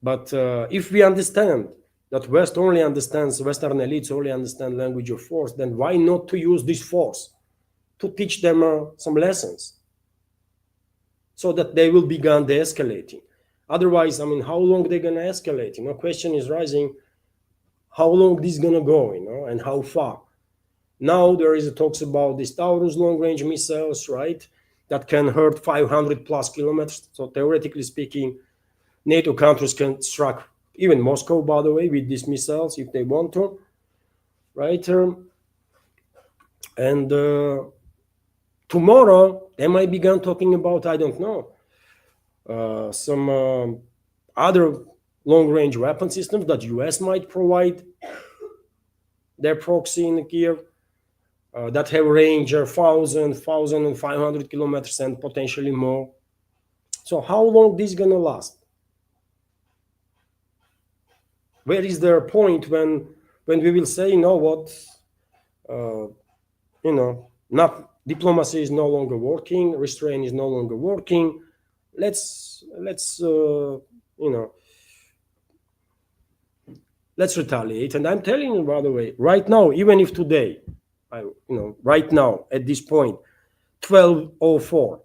But if we understand that Western elites only understand language of force, then why not to use this force to teach them some lessons so that they will begin de-escalating? Otherwise, how long they're going to escalate? Question is rising, how long this is going to go, and how far. Now there is talks about these Taurus long-range missiles, right, that can hurt 500 plus kilometers. So theoretically speaking, NATO countries can strike even Moscow, by the way, with these missiles if they want to, right? And tomorrow they might begin talking about, I don't know, some other long-range weapon systems that US might provide their proxy in Kiev, that have range 1,500 kilometers and potentially more. So how long this is gonna last? Where is there a point when we will say, you know what, not diplomacy is no longer working, restraint is no longer working. Let's retaliate. And I'm telling you, by the way, right now, even if today, right now at this point, 12:04,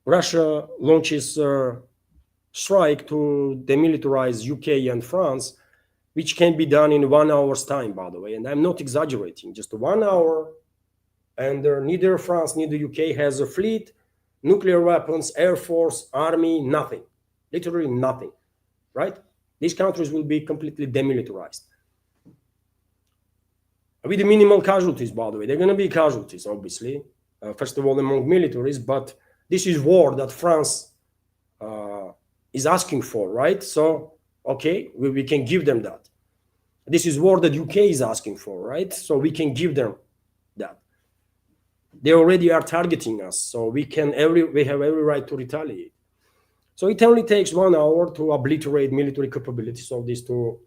Russia launches strike to demilitarize UK and France, which can be done in 1 hour's time, by the way. And I'm not exaggerating, just 1 hour. And neither France, neither UK has a fleet, nuclear weapons, air force, army, nothing, literally nothing, right? These countries will be completely demilitarized. With the minimal casualties, by the way. They're going to be casualties, obviously, first of all, among militaries, but this is war that France is asking for, right? So, okay, we can give them that. This is war that UK is asking for, right? So we can give them that. They already are targeting us, so we have every right to retaliate. So it only takes 1 hour to obliterate military capabilities of these two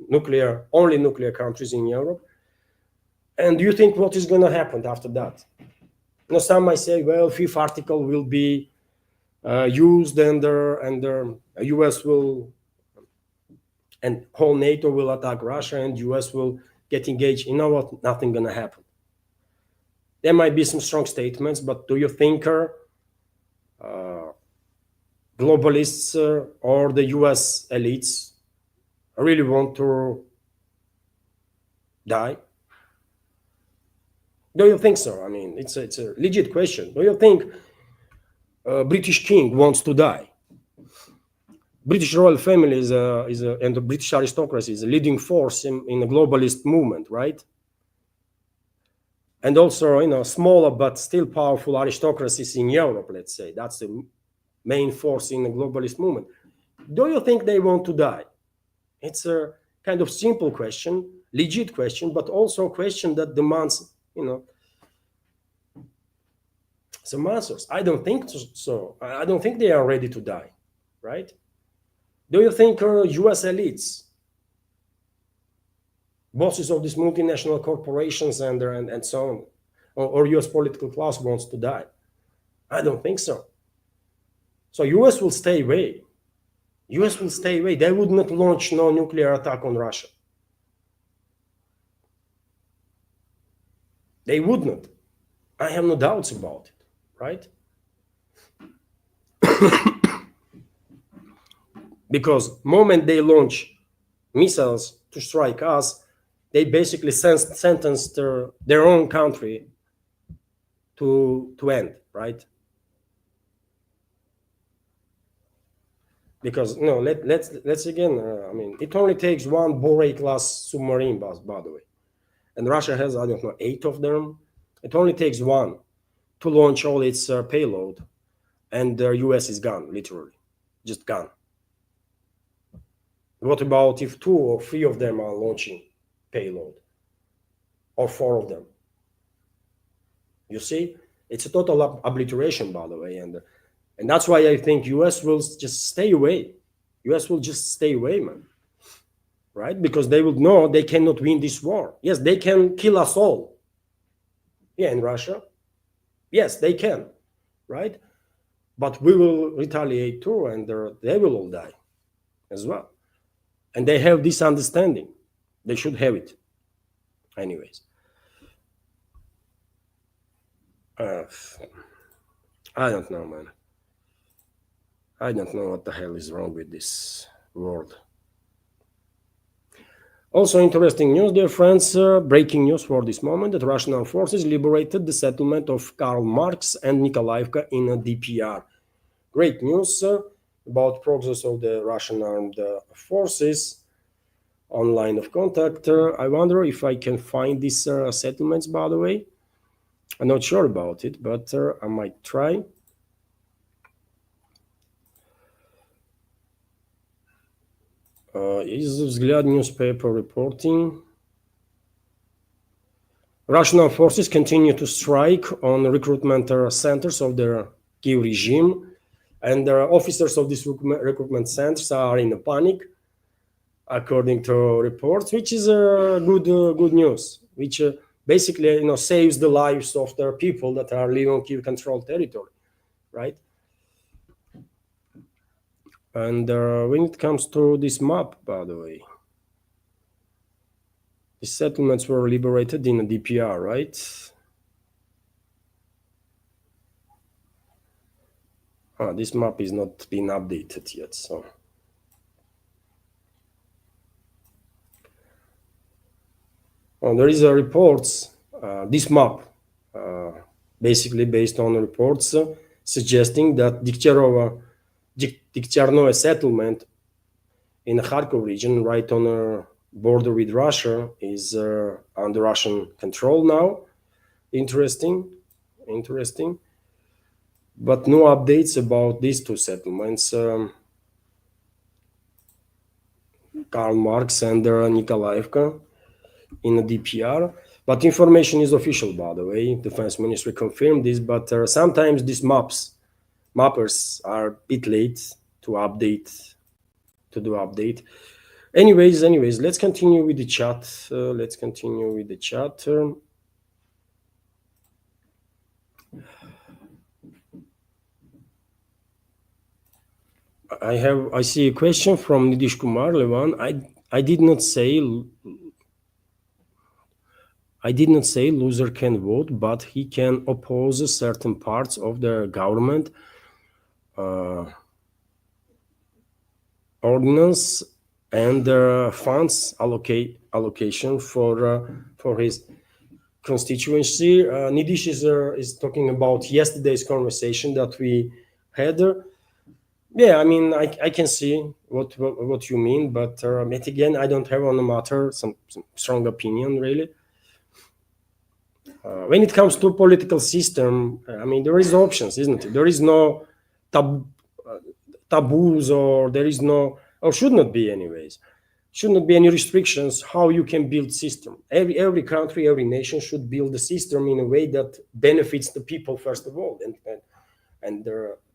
only nuclear countries in Europe. And do you think what is going to happen after that? Some might say, well, fifth article will be used, and the US will, and whole NATO will attack Russia, and US will get engaged. You know what? Nothing going to happen. There might be some strong statements, but do you think globalists or the US elites really want to die? Do you think so? It's a legit question. Do you think British king wants to die? British royal family and the British aristocracy is a leading force in the globalist movement, right? And also, smaller but still powerful aristocracies in Europe, let's say. That's the main force in the globalist movement. Do you think they want to die? It's kind of simple question, legit question, but also a question that demands, some answers. I don't think so. I don't think they are ready to die, right? Do you think US elites, bosses of these multinational corporations and so on, or US political class wants to die? I don't think so. So US will stay away. US will stay away. They would not launch no nuclear attack on Russia. They would not. I have no doubts about it, right? Because moment they launch missiles to strike us, they basically sentence their own country to end, right? Because let's again, it only takes one Borei class submarine, by the way, and Russia has, I don't know, 8 of them. It only takes one to launch all its payload, and the US is gone, literally, just gone. What about if 2 or 3 of them are launching payload, or 4 of them? You see, it's a total obliteration, by the way, and that's why I think US will just stay away. US will just stay away, man, right? Because they will know they cannot win this war. Yes, they can kill us all. Yeah, in Russia, yes, they can, right? But we will retaliate too, and they will all die as well. And they have this understanding. They should have it. Anyways. I don't know, man. I don't know what the hell is wrong with this world. Also interesting news, dear friends, breaking news for this moment, that Russian armed forces liberated the settlement of Karl Marx and Nikolaevka in a DPR. Great news about progress of the Russian armed forces on line of contact. I wonder if I can find these settlements, by the way. I'm not sure about it, but I might try. Is Взгляд newspaper reporting. Russian armed forces continue to strike on recruitment centers of the Kiev regime, and the officers of these recruitment centers are in a panic, according to reports, which is good news, which basically saves the lives of the people that are living on Kiev-controlled territory, right? And when it comes to this map, by the way, the settlements were liberated in a DPR, right? This map is not been updated yet, so. There is a reports, this map, basically based on reports suggesting that Degtyarovo settlement in the Kharkov region, right on the border with Russia, is under Russian control now. Interesting. But no updates about these 2 settlements, Karl Marx and Nikolaevka in the DPR. But information is official, by the way. Defense Ministry confirmed this, but sometimes these mappers are a bit late to do update. Anyways, let's continue with the chat. I see a question from Nidish Kumar Levan. I did not say loser can vote, but he can oppose certain parts of the government ordinance and funds allocation for his constituency. Nidish is talking about yesterday's conversation that we had. Yeah, I can see what you mean, but again, I don't have on the matter some strong opinion, really. When it comes to political system, there is options, isn't it? There is no taboos, or there is no, or should not be anyways. should not be any restrictions how you can build system. Every country, every nation should build a system in a way that benefits the people first of all, and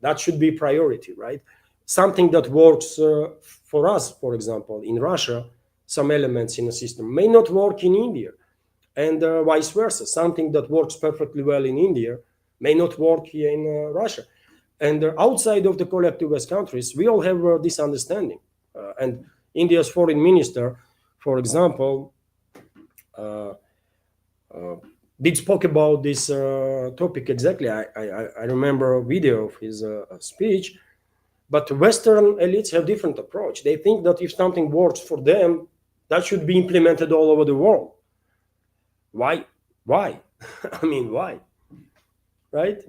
that should be priority, right? Something that works for us, for example, in Russia, some elements in a system may not work in India, and vice versa. Something that works perfectly well in India may not work here in Russia. And outside of the collectivist countries, we all have this understanding. And India's foreign minister, for example, did spoke about this topic exactly. I remember a video of his speech. But Western elites have different approach. They think that if something works for them, that should be implemented all over the world. Why? I mean, why? Right?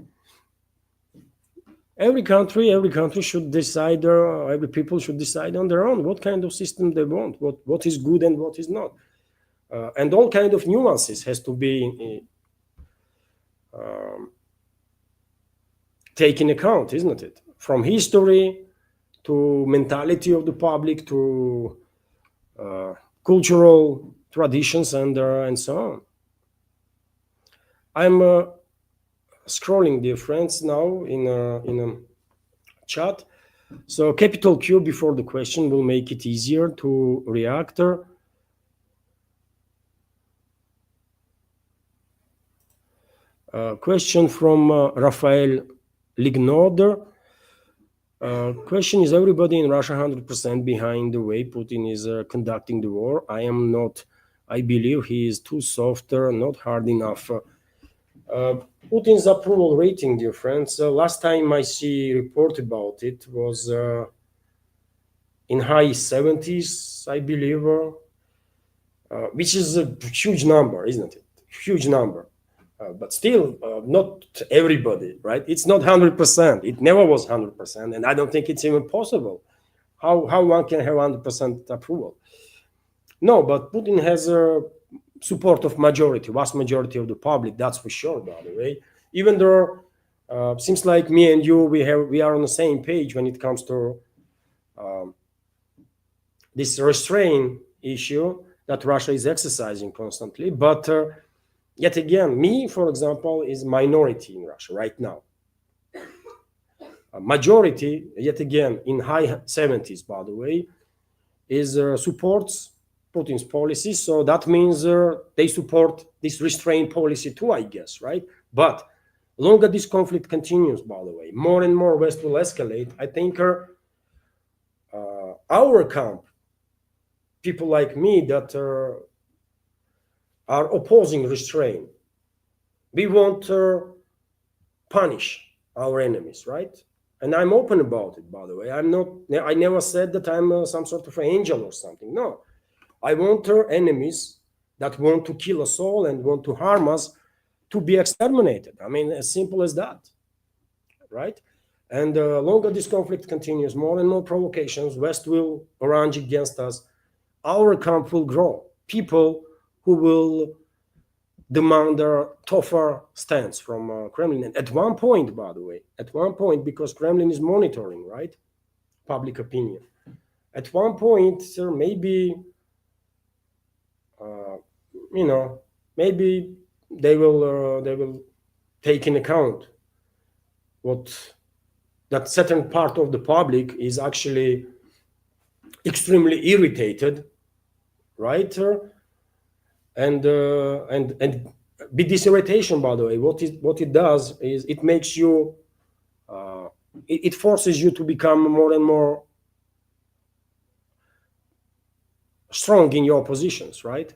Every country should decide, every people should decide on their own what kind of system they want, what is good and what is not. And all kind of nuances has to be taken account, isn't it? From history to mentality of the public to cultural traditions and so on. I'm scrolling, dear friends, now in a chat. So capital Q before the question will make it easier to react. Question from Rafael Lignoder. Question: is everybody in Russia 100% behind the way Putin is conducting the war? I am not. I believe he is too soft, not hard enough. Putin's approval rating, dear friends, last time I see report about it was in high 70s, I believe, which is a huge number, isn't it? Huge number. But still, not everybody, right? It's not 100%. It never was 100%, and I don't think it's even possible. How one can have 100% approval? No, but Putin has a support of vast majority of the public. That's for sure. By the way, even though seems like me and you, we are on the same page when it comes to this restraint issue that Russia is exercising constantly, but. Yet again, me, for example, is minority in Russia right now. A majority, yet again, in high 70s, by the way, is supports Putin's policy. So that means they support this restraint policy too, I guess, right? But longer this conflict continues, by the way, more and more West will escalate. I think our camp, people like me that are opposing restraint. We want to punish our enemies, right? And I'm open about it, by the way. I never said that I'm some sort of an angel or something. No, I want our enemies that want to kill us all and want to harm us to be exterminated. I mean, as simple as that, right? And longer this conflict continues, more and more provocations, West will arrange against us. Our camp will grow. People who will demand a tougher stance from Kremlin. And at one point, by the way, because Kremlin is monitoring, right, public opinion. At one point, maybe, maybe they will take in account that certain part of the public is actually extremely irritated, right? And with this irritation, by the way, what it does is it makes you, it forces you to become more and more strong in your positions, right?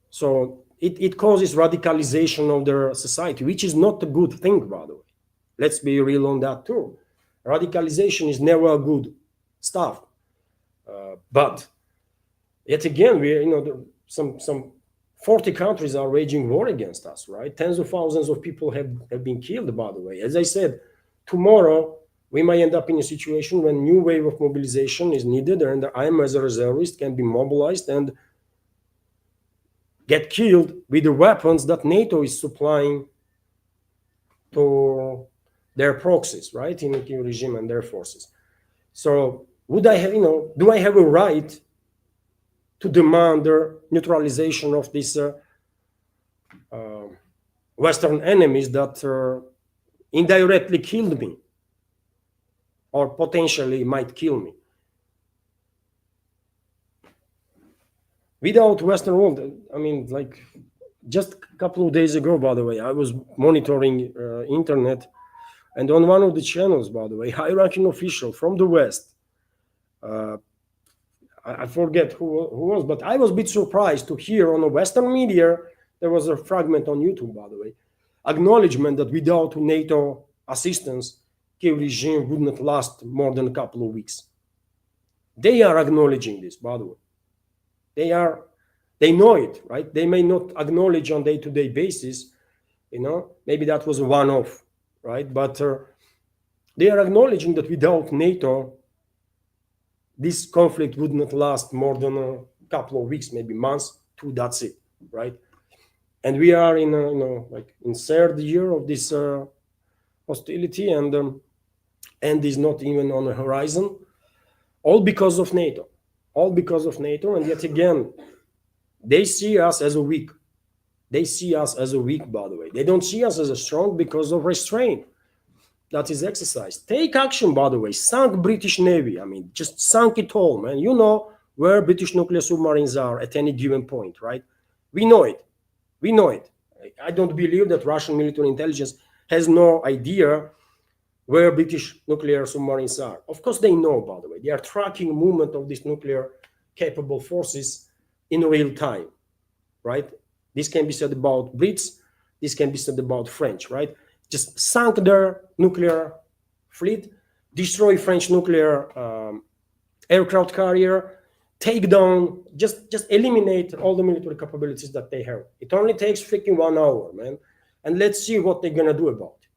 So it causes radicalization of their society, which is not a good thing, by the way. Let's be real on that too. Radicalization is never a good stuff, but yet again, some 40 countries are waging war against us, right? Tens of thousands of people have been killed, by the way. As I said, tomorrow we might end up in a situation when new wave of mobilization is needed, and I, as a reservist, can be mobilized and get killed with the weapons that NATO is supplying to their proxies, right, in the regime and their forces. So would I have, do I have a right to demand the neutralization of these Western enemies that indirectly killed me or potentially might kill me? Without Western world, I mean, like just a couple of days ago, by the way, I was monitoring internet, and on one of the channels, by the way, high-ranking official from the West, I forget who was, but I was a bit surprised to hear on the Western media, there was a fragment on YouTube, by the way, acknowledgement that without NATO assistance, Kiev regime would not last more than a couple of weeks. They are acknowledging this, by the way. They know it, right? They may not acknowledge on day-to-day basis, maybe that was a one-off, right? But they are acknowledging that without NATO, this conflict would not last more than a couple of weeks, maybe months, two, that's it, right? And we are in, like in third year of this hostility, and end is not even on the horizon, all because of NATO. All because of NATO, and yet again, they see us as a weak. They see us as a weak, by the way. They don't see us as a strong because of restraint that is exercised. Take action, by the way. Sunk British Navy. I mean, just sunk it all, man. You know where British nuclear submarines are at any given point, right? We know it. We know it. I don't believe that Russian military intelligence has no idea where British nuclear submarines are. Of course, they know, by the way. They are tracking movement of these nuclear capable forces in real time, right? This can be said about Brits. This can be said about French, right? Just sunk their nuclear fleet, destroy French nuclear aircraft carrier, take down, just eliminate all the military capabilities that they have. It only takes freaking 1 hour, man. And let's see what they're gonna do about it.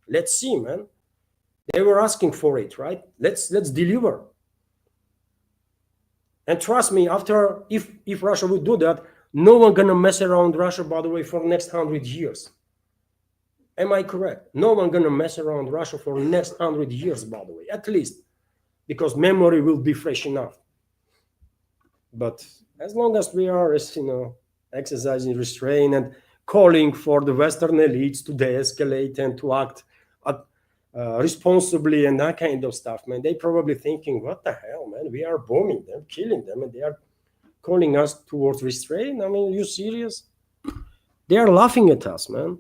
Let's see, man. They were asking for it, right? Let's deliver. And trust me, after if Russia would do that, no one gonna mess around Russia, by the way, for the next 100 years. Am I correct? No one gonna mess around Russia for the next 100 years, by the way, at least, because memory will be fresh enough. But as long as we are, exercising restraint and calling for the Western elites to de-escalate and to act responsibly and that kind of stuff, man, they probably thinking, what the hell, man? We are bombing them, killing them, and they are calling us towards restraint. I mean, are you serious? They are laughing at us, man.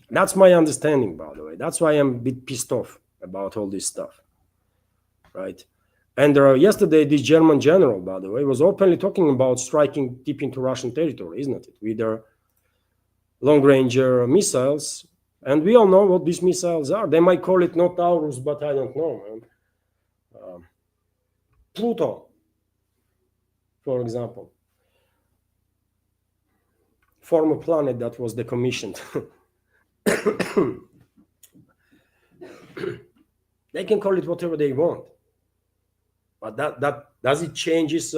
That's my understanding, by the way. That's why I'm a bit pissed off about all this stuff, right? And yesterday, this German general, by the way, was openly talking about striking deep into Russian territory, isn't it? With their long-range missiles. And we all know what these missiles are. They might call it not Taurus, but I don't know, man. Pluto, for example. Former planet that was decommissioned. They can call it whatever they want. But that does it changes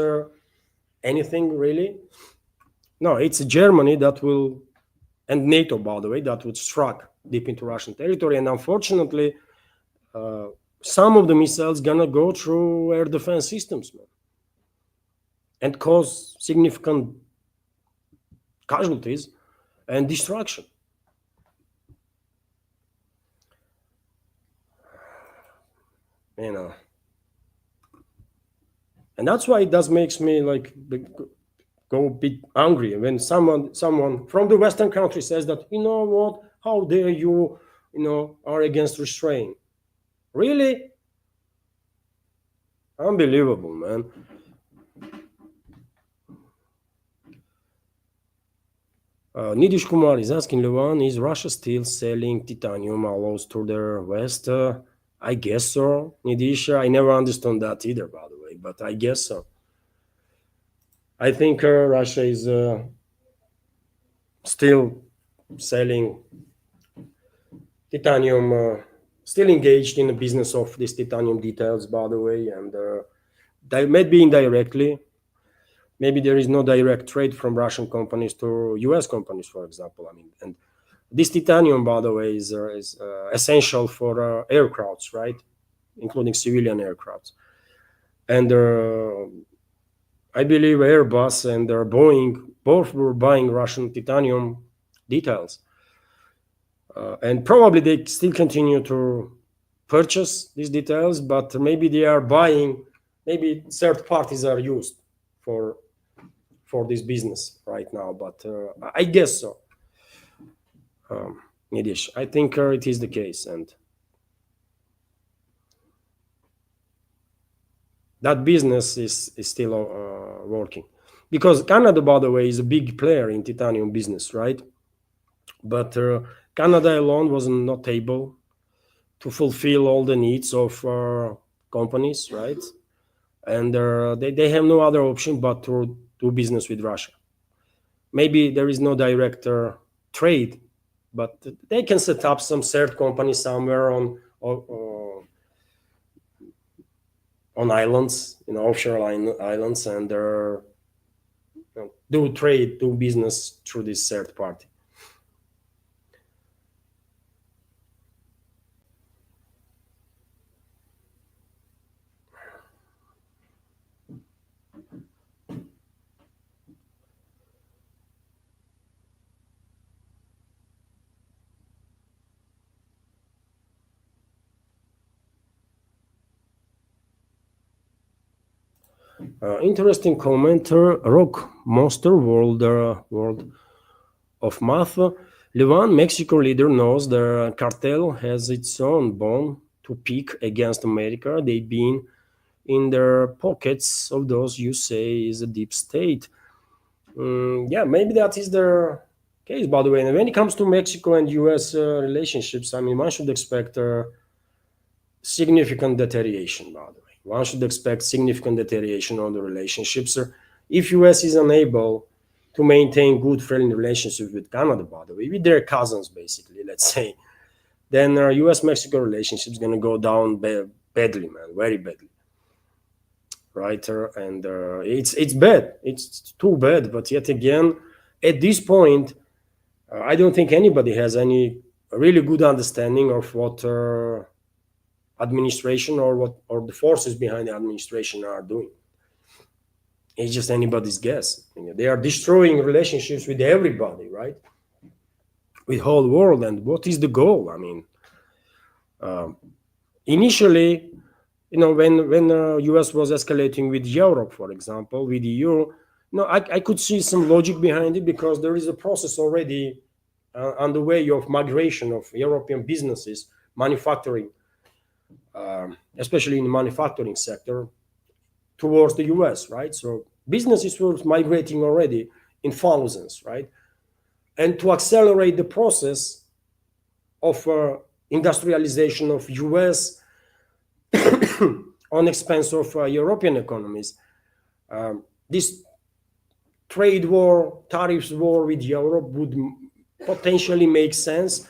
anything, really? No, it's Germany that will, and NATO, by the way, that would strike deep into Russian territory. And unfortunately, some of the missiles gonna go through air defense systems, man, and cause significant casualties and destruction. And that's why it does makes me like go a bit angry when someone from the Western country says that, you know what, how dare you, are against restraint. Really? Unbelievable, man. Nidish Kumar is asking, Levan, is Russia still selling titanium alloys to the West? I guess so, Nidish. I never understood that either, by the way, but I guess so. I think Russia is still selling titanium, still engaged in the business of these titanium details, by the way, and they may be indirectly. Maybe there is no direct trade from Russian companies to US companies, for example. I mean, and this titanium, by the way, is essential for aircrafts, right? including civilian aircraft. And I believe Airbus and Boeing both were buying Russian titanium details. And probably they still continue to purchase these details, but maybe they are buying, maybe third parties are used for this business right now. But I guess so. Nidish, I think it is the case, and that business is still working, because Canada, by the way, is a big player in titanium business, right? But Canada alone was not able to fulfill all the needs of companies, right? And they have no other option but to do business with Russia. Maybe there is no direct trade, but they can set up some third company somewhere on islands, offshore islands, and do trade, do business through this third party. Interesting commenter, Rock Monster World of Math. Levan, Mexico leader, knows the cartel has its own bone to pick against America. They've been in their pockets of those you say is a deep state. Yeah, maybe that is the case, by the way. And when it comes to Mexico and US relationships, I mean, one should expect significant deterioration, by the way. One should expect significant deterioration on the relationships. If US is unable to maintain good friendly relationships with Canada, by the way, with their cousins, basically, let's say, then US-Mexico relationship is going to go down badly, man, very badly, right? And it's bad. It's too bad. But yet again, at this point, I don't think anybody has any really good understanding of what administration or the forces behind the administration are doing. It's just anybody's guess. They are destroying relationships with everybody, right? With whole world. And what is the goal? I mean, initially, when US was escalating with Europe, for example, with EU, I could see some logic behind it, because there is a process already on the way of migration of European businesses, manufacturing, especially in the manufacturing sector, towards the US, right? So businesses were migrating already in thousands, right? And to accelerate the process of industrialization of US on expense of European economies, this trade war, tariffs war with Europe would potentially make sense.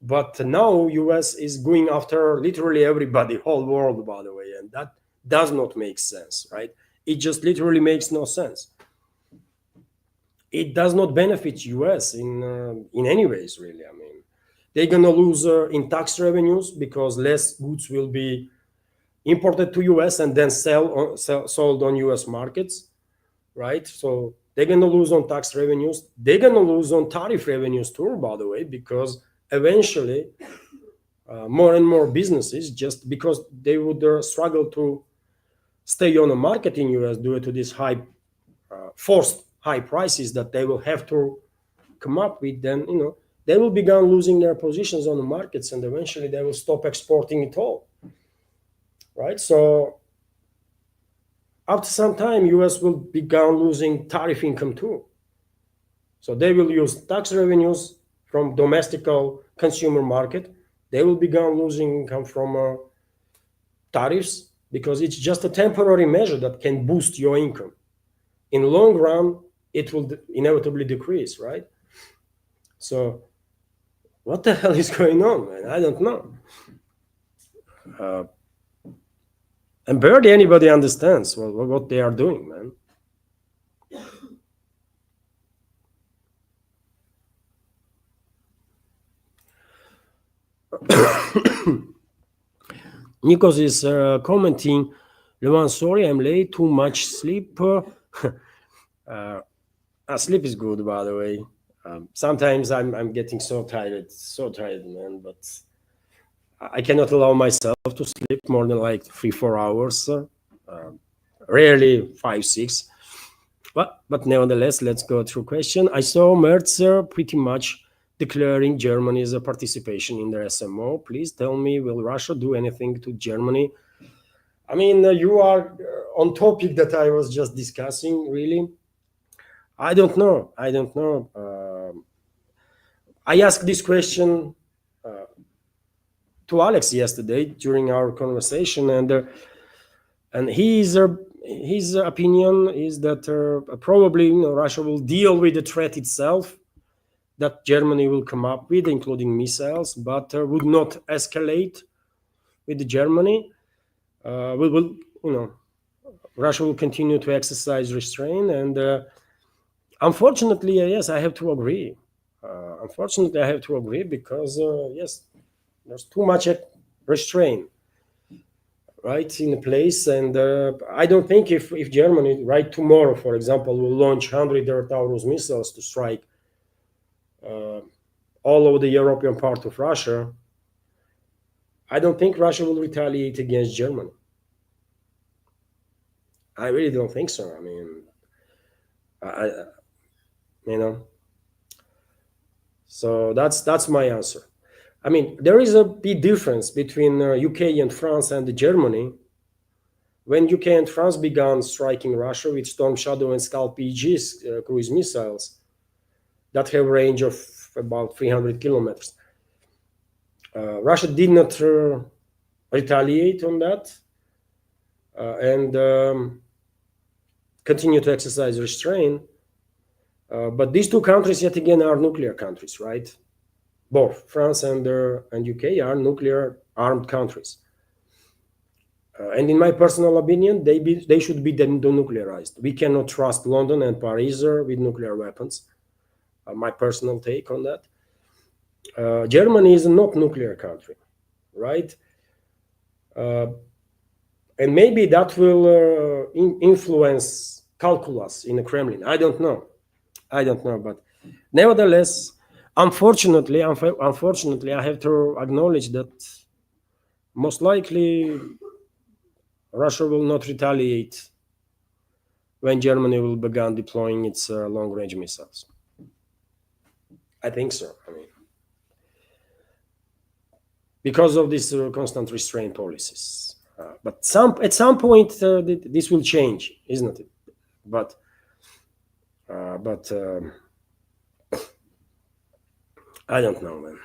But now US is going after literally everybody, whole world, by the way, and that does not make sense, right? It just literally makes no sense. It does not benefit US in any ways, really. I mean, they're gonna lose in tax revenues, because less goods will be imported to US and then sold on US markets, right? So they're gonna lose on tax revenues. They're gonna lose on tariff revenues too, by the way, because eventually more and more businesses, just because they would struggle to stay on the market in US due to these forced high prices that they will have to come up with, then they will begin losing their positions on the markets, and eventually they will stop exporting it all, right? So after some time, US will begin losing tariff income too. So they will use tax revenues from domestic consumer market. They will begin losing income from tariffs, because it's just a temporary measure that can boost your income. In the long run, it will inevitably decrease, right? So what the hell is going on, man? I don't know. And barely anybody understands what they are doing, man. Nikos is commenting, Levan, sorry, I'm late, too much sleep. Sleep is good, by the way. Sometimes I'm getting so tired, man, but I cannot allow myself to sleep more than like 3-4 hours. Rarely 5-6. But nevertheless, let's go through question. I saw Merzer pretty much declaring Germany's participation in the SMO. Please tell me, will Russia do anything to Germany? I mean, you are on topic that I was just discussing, really. I don't know. I asked this question to Alex yesterday during our conversation, and his opinion is that probably Russia will deal with the threat itself that Germany will come up with, including missiles, but would not escalate with Germany. Russia will continue to exercise restraint, and unfortunately, yes, I have to agree. Because yes, there's too much restraint, right, in place, and I don't think if Germany right tomorrow, for example, will launch 100 Taurus missiles to strike all over the European part of Russia, I don't think Russia will retaliate against Germany. I really don't think so. I mean, so that's my answer. I mean, there is a big difference between UK and France and Germany. When UK and France began striking Russia with Storm Shadow and Scalp EGs cruise missiles that have a range of about 300 kilometers, Russia did not retaliate on that and continue to exercise restraint. But these two countries, yet again, are nuclear countries, right? Both France and UK are nuclear armed countries. And in my personal opinion, they should be denuclearized. We cannot trust London and Paris with nuclear weapons. My personal take on that. Germany is not a nuclear country, right? And maybe that will influence calculus in the Kremlin. I don't know, but nevertheless, unfortunately, I have to acknowledge that most likely Russia will not retaliate when Germany will begin deploying its long-range missiles. I think so. I mean, because of these constant restraint policies. But at some point, this will change, isn't it? But I don't know, man.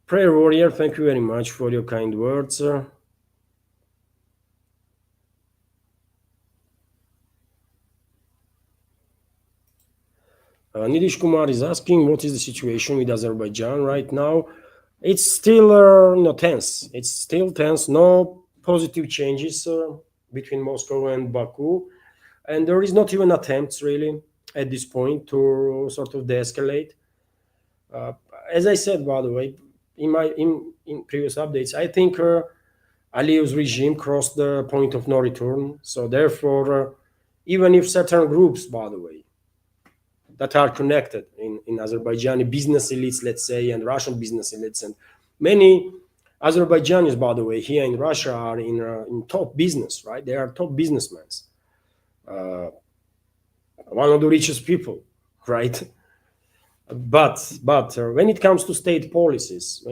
Prayer Warrior, thank you very much for your kind words. Nidish Kumar is asking, what is the situation with Azerbaijan right now? It's still tense. It's still tense. No positive changes between Moscow and Baku. And there is not even attempts, really, at this point to sort of de-escalate. As I said, by the way, in previous updates, I think Aliyev's regime crossed the point of no return. So therefore, even if certain groups, by the way, that are connected in Azerbaijani business elites, let's say, and Russian business elites, and many Azerbaijanis, by the way, here in Russia are in top business, right? They are top businessmen, one of the richest people, right? But when it comes to state policies,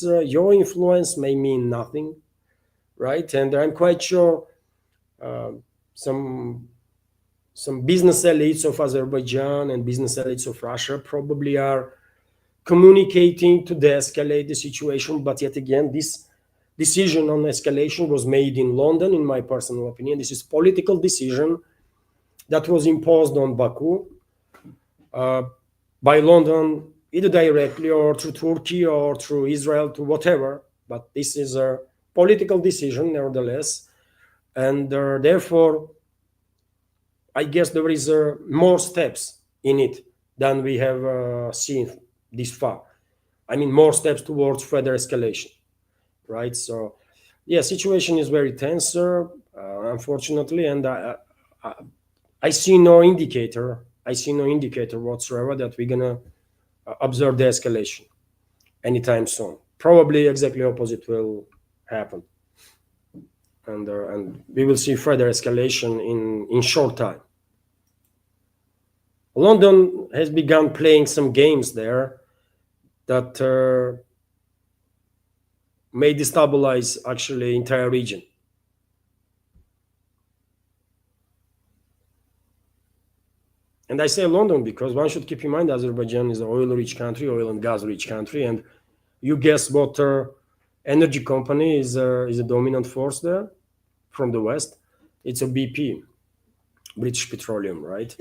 your influence may mean nothing, right? And I'm quite sure some business elites of Azerbaijan and business elites of Russia probably are communicating to de-escalate the situation. But yet again, this decision on escalation was made in London, in my personal opinion. This is a political decision that was imposed on Baku by London, either directly or through Turkey or through Israel, to whatever. But this is a political decision, nevertheless. And therefore, I guess there is more steps in it than we have seen this far. I mean, more steps towards further escalation, right? So, yeah, situation is very tense, unfortunately, and I see no indicator. I see no indicator whatsoever that we're gonna observe the escalation anytime soon. Probably exactly opposite will happen, and we will see further escalation in short time. London has begun playing some games there that may destabilize actually entire region. And I say London because one should keep in mind Azerbaijan is an oil-rich country, oil and gas-rich country, and you guess what energy company is a dominant force there from the West? It's a BP, British Petroleum, right?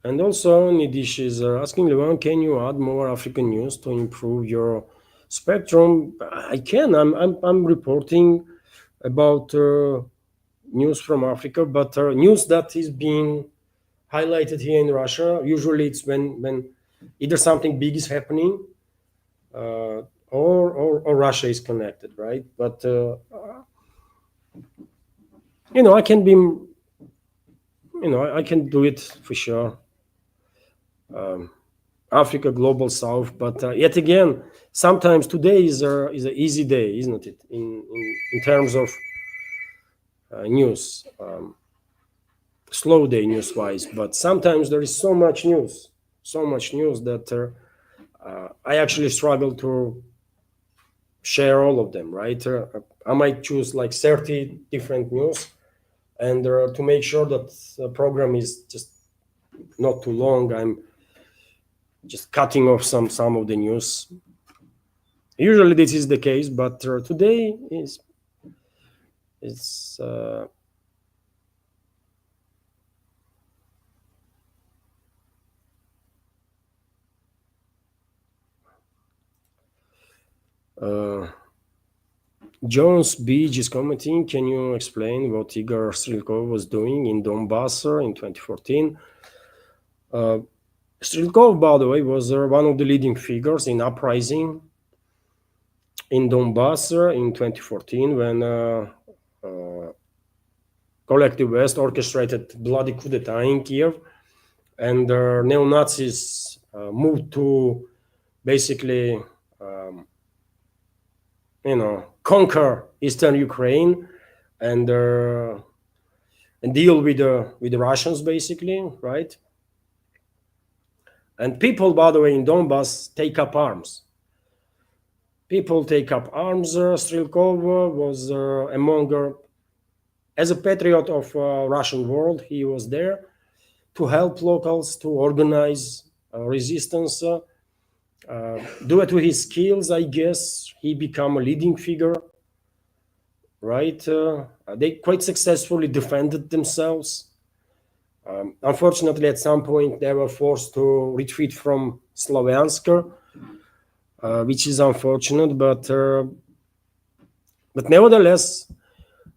And also, Nidish is asking Levan, can you add more African news to improve your spectrum? I can. I'm reporting about news from Africa, but news that is being highlighted here in Russia. Usually, it's when either something big is happening, or Russia is connected, right? But I can be, I can do it for sure. Africa, global south, but yet again, sometimes today is an easy day, isn't it? In terms of news, slow day news wise, but sometimes there is so much news that I actually struggle to share all of them, right? I might choose like 30 different news, and to make sure that the program is just not too long, I'm just cutting off some of the news. Usually this is the case, but today it's Jones Beach is commenting, can you explain what Igor Strelkov was doing in Donbass in 2014? Strelkov, by the way, was one of the leading figures in uprising in Donbass in 2014 when Collective West orchestrated bloody coup d'etat in Kiev, and neo-Nazis moved to basically conquer eastern Ukraine and deal with the Russians, basically, right? And people, by the way, in Donbass take up arms. People take up arms. Strelkov was among, as a patriot of Russian world, he was there to help locals to organize resistance. Due to his skills, I guess, he became a leading figure, right? They quite successfully defended themselves. Unfortunately, at some point, they were forced to retreat from Slavyansk, which is unfortunate, but nevertheless,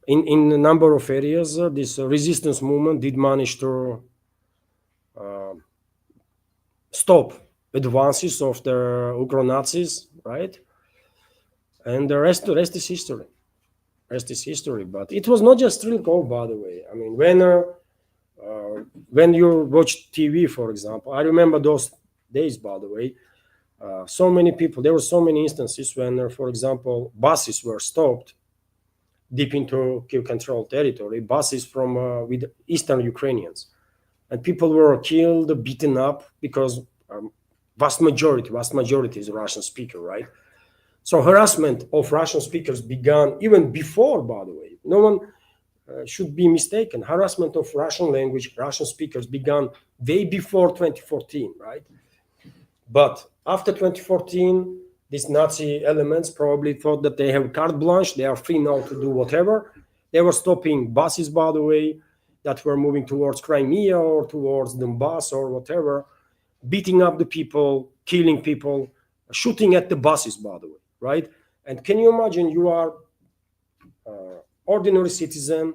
in a number of areas, this resistance movement did manage to stop advances of the Ukro-Nazis, right? And the rest is history. Rest is history. But it was not just Strelkov, by the way. I mean, when you watch TV, for example, I remember those days, by the way. So many people, there were so many instances when, for example, buses were stopped deep into Kiev-controlled territory, buses from with Eastern Ukrainians. And people were killed, beaten up, because vast majority is Russian speaker, right? So harassment of Russian speakers began even before, by the way. No one should be mistaken. Harassment of Russian language, Russian speakers began way before 2014, right? But after 2014, these Nazi elements probably thought that they have carte blanche, they are free now to do whatever. They were stopping buses, by the way, that were moving towards Crimea or towards Donbass or whatever, beating up the people, killing people, shooting at the buses, by the way, right? And can you imagine you are ordinary citizen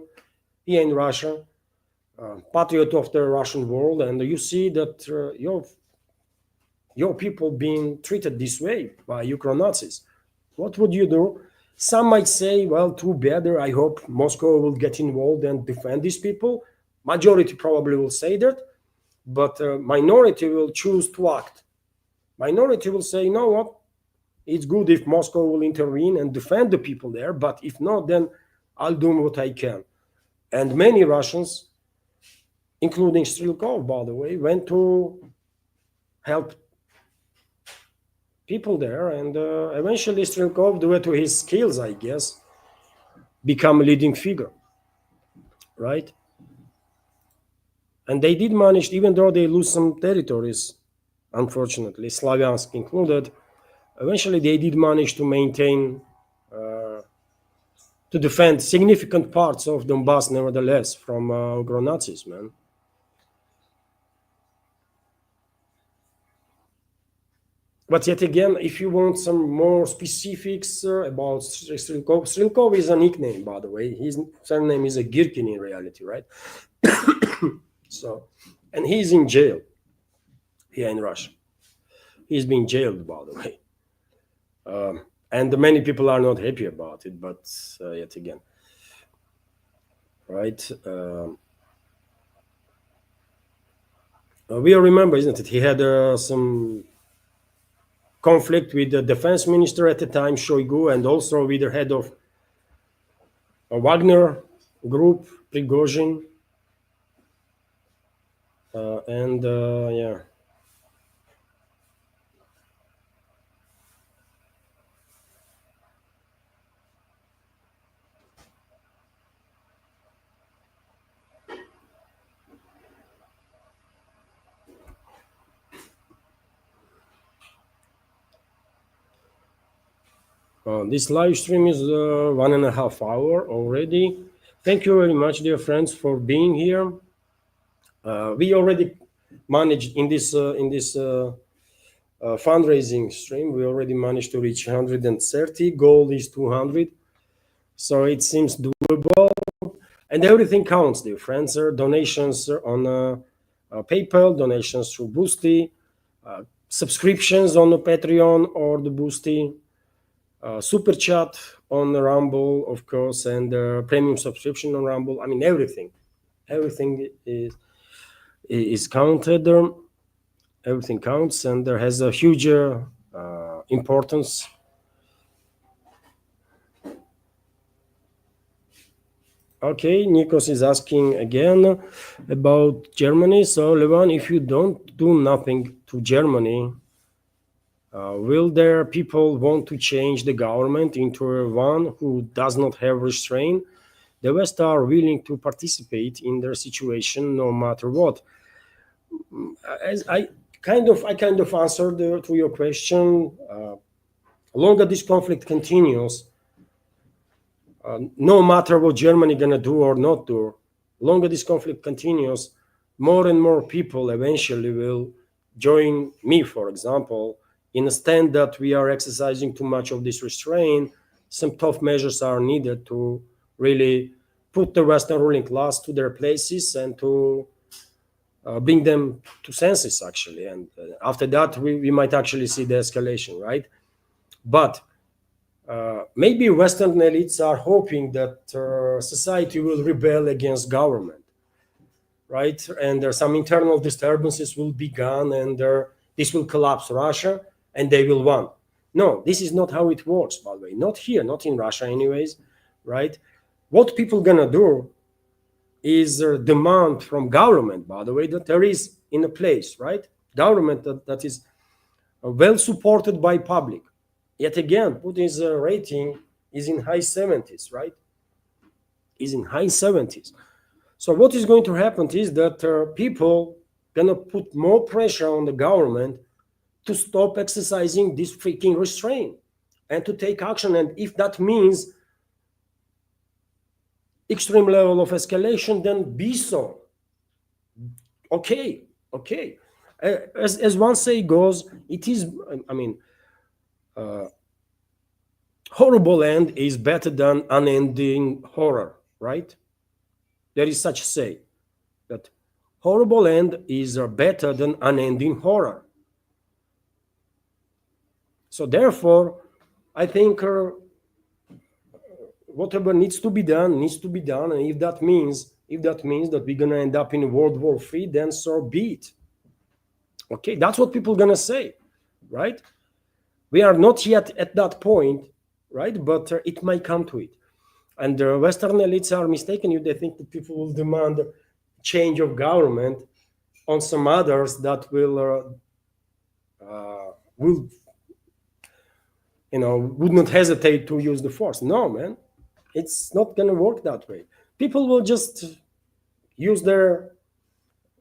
here in Russia, patriot of the Russian world, and you see that your people being treated this way by Ukraine Nazis. What would you do? Some might say, well, too bad. I hope Moscow will get involved and defend these people. Majority probably will say that, but minority will choose to act. Minority will say, you know what? It's good if Moscow will intervene and defend the people there, but if not, then I'll do what I can. And many Russians, including Strelkov, by the way, went to help people there, and eventually Strelkov, due to his skills, I guess, become a leading figure, right? And they did manage, even though they lose some territories, unfortunately, Slavyansk included, eventually they did manage to maintain, to defend significant parts of Donbass, nevertheless, from Ukraine Nazis, man. But yet again, if you want some more specifics about Strelkov is a nickname, by the way. His surname is a Girkin in reality, right? So, and he's in jail here in Russia. He's being jailed, by the way. And many people are not happy about it, but yet again, right? We all remember, isn't it? He had some conflict with the defense minister at the time, Shoigu, and also with the head of a Wagner group, Prigozhin. And yeah. This live stream is 1.5 hours already. Thank you very much, dear friends, for being here. We already managed in this fundraising stream. We already managed to reach 130. Goal is 200, so it seems doable. And everything counts, dear friends. Donations on PayPal, donations through Boosty, subscriptions on the Patreon or the Boosty. Super chat on Rumble, of course, and premium subscription on Rumble. I mean, everything is counted. Everything counts, and there has a huge importance. Okay, Nikos is asking again about Germany. So, Levan, if you don't do nothing to Germany, will their people want to change the government into one who does not have restraint? The West are willing to participate in their situation no matter what. As I kind of answered to your question. Longer this conflict continues, no matter what Germany gonna do or not do, longer this conflict continues, more and more people eventually will join me, for example, in a stand that we are exercising too much of this restraint. Some tough measures are needed to really put the Western ruling class to their places and to bring them to senses, actually. And after that, we might actually see the escalation, right? But maybe Western elites are hoping that society will rebel against government, right? And there some internal disturbances will be gone, and this will collapse Russia, and they will win. No, this is not how it works, by the way. Not here, not in Russia, anyways, right? What people gonna do is demand from government, by the way, that there is in a place, right? Government that is well supported by public. Yet again, Putin's rating is in high 70s, right? Is in high 70s. So what is going to happen is that people gonna put more pressure on the government to stop exercising this freaking restraint and to take action. And if that means extreme level of escalation, then be so. Okay. As one say goes, it is, I mean, horrible end is better than unending horror, right? There is such a say that horrible end is better than unending horror. So therefore, I think whatever needs to be done needs to be done, and if that means that we're gonna end up in World War III, then so be it. Okay, that's what people are gonna say, right? We are not yet at that point, right? But it might come to it. And the Western elites are mistaken. They think that people will demand change of government on some others that will would not hesitate to use the force. No, man, it's not going to work that way. People will just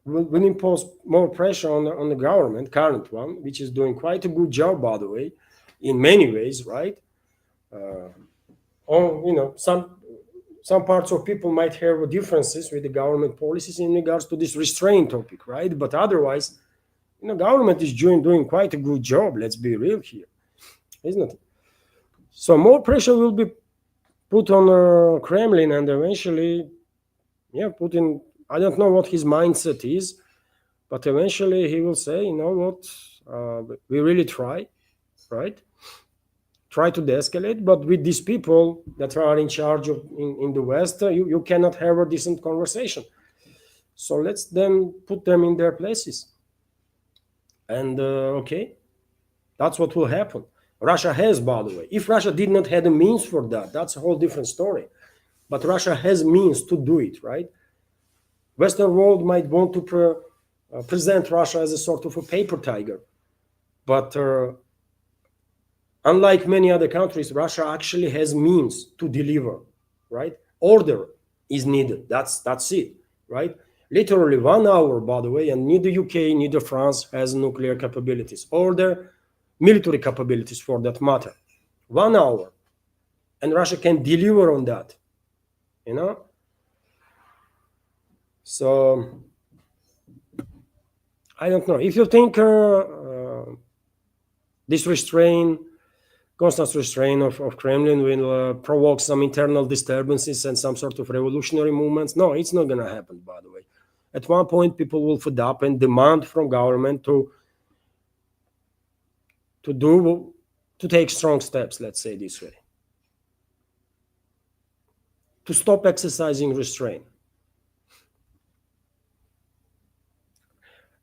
will impose more pressure on the government, current one, which is doing quite a good job, by the way, in many ways, right? Some parts of people might have differences with the government policies in regards to this restraint topic, right? But otherwise, government is doing quite a good job. Let's be real here, isn't it? So more pressure will be put on Kremlin, and eventually, Putin. I don't know what his mindset is, but eventually he will say, you know what, we really try, right? Try to de-escalate, but with these people that are in charge of in the West, you cannot have a decent conversation. So let's then put them in their places. And okay, that's what will happen. Russia has, by the way. If Russia did not have the means for that, that's a whole different story. But Russia has means to do it, right? Western world might want to present Russia as a sort of a paper tiger. But unlike many other countries, Russia actually has means to deliver, right? Order is needed. That's it, right? Literally 1 hour, by the way, and neither UK, neither France has nuclear capabilities or their military capabilities for that matter. 1 hour. And Russia can deliver on that, So, I don't know. If you think this constant restraint of Kremlin will provoke some internal disturbances and some sort of revolutionary movements, no, it's not going to happen, by the way. At one point, people will fed up and demand from government to take strong steps, let's say this way, to stop exercising restraint.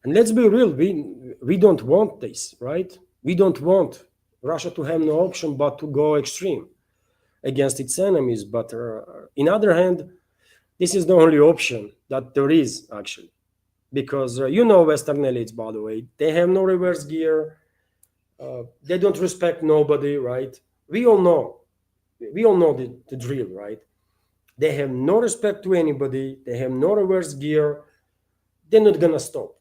And let's be real, we don't want this, right? We don't want Russia to have no option but to go extreme against its enemies. But in other hand, this is the only option that there is, actually. Because Western elites, by the way, they have no reverse gear. They don't respect nobody, right? We all know the drill, right? They have no respect to anybody. They have no reverse gear. They're not going to stop.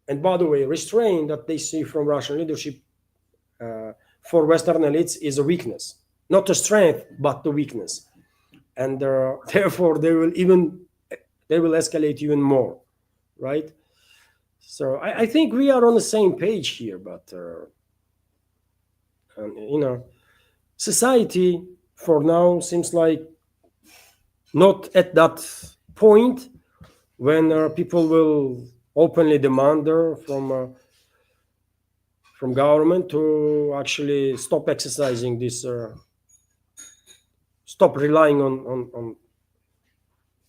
And by the way, restraint that they see from Russian leadership for Western elites is a weakness, not a strength, but the weakness. And therefore, they will escalate even more, right? So I think we are on the same page here, but society for now seems like not at that point when people will openly demand from government to actually stop exercising this, stop relying on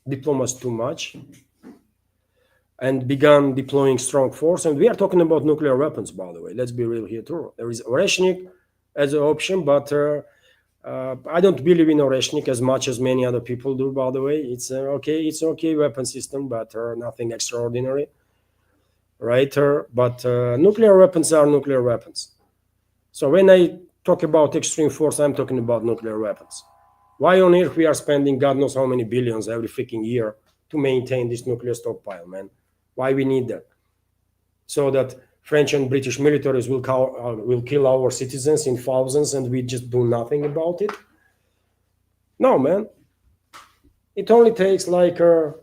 diplomacy too much, and began deploying strong force. And we are talking about nuclear weapons, by the way. Let's be real here too. There is Oreshnik as an option, but I don't believe in Oreshnik as much as many other people do, by the way. It's okay weapon system, but nothing extraordinary, right? But nuclear weapons are nuclear weapons. So when I talk about extreme force, I'm talking about nuclear weapons. Why on earth we are spending God knows how many billions every freaking year to maintain this nuclear stockpile, man? Why we need that? So that French and British militaries will kill our citizens in thousands and we just do nothing about it? No, man. It only takes like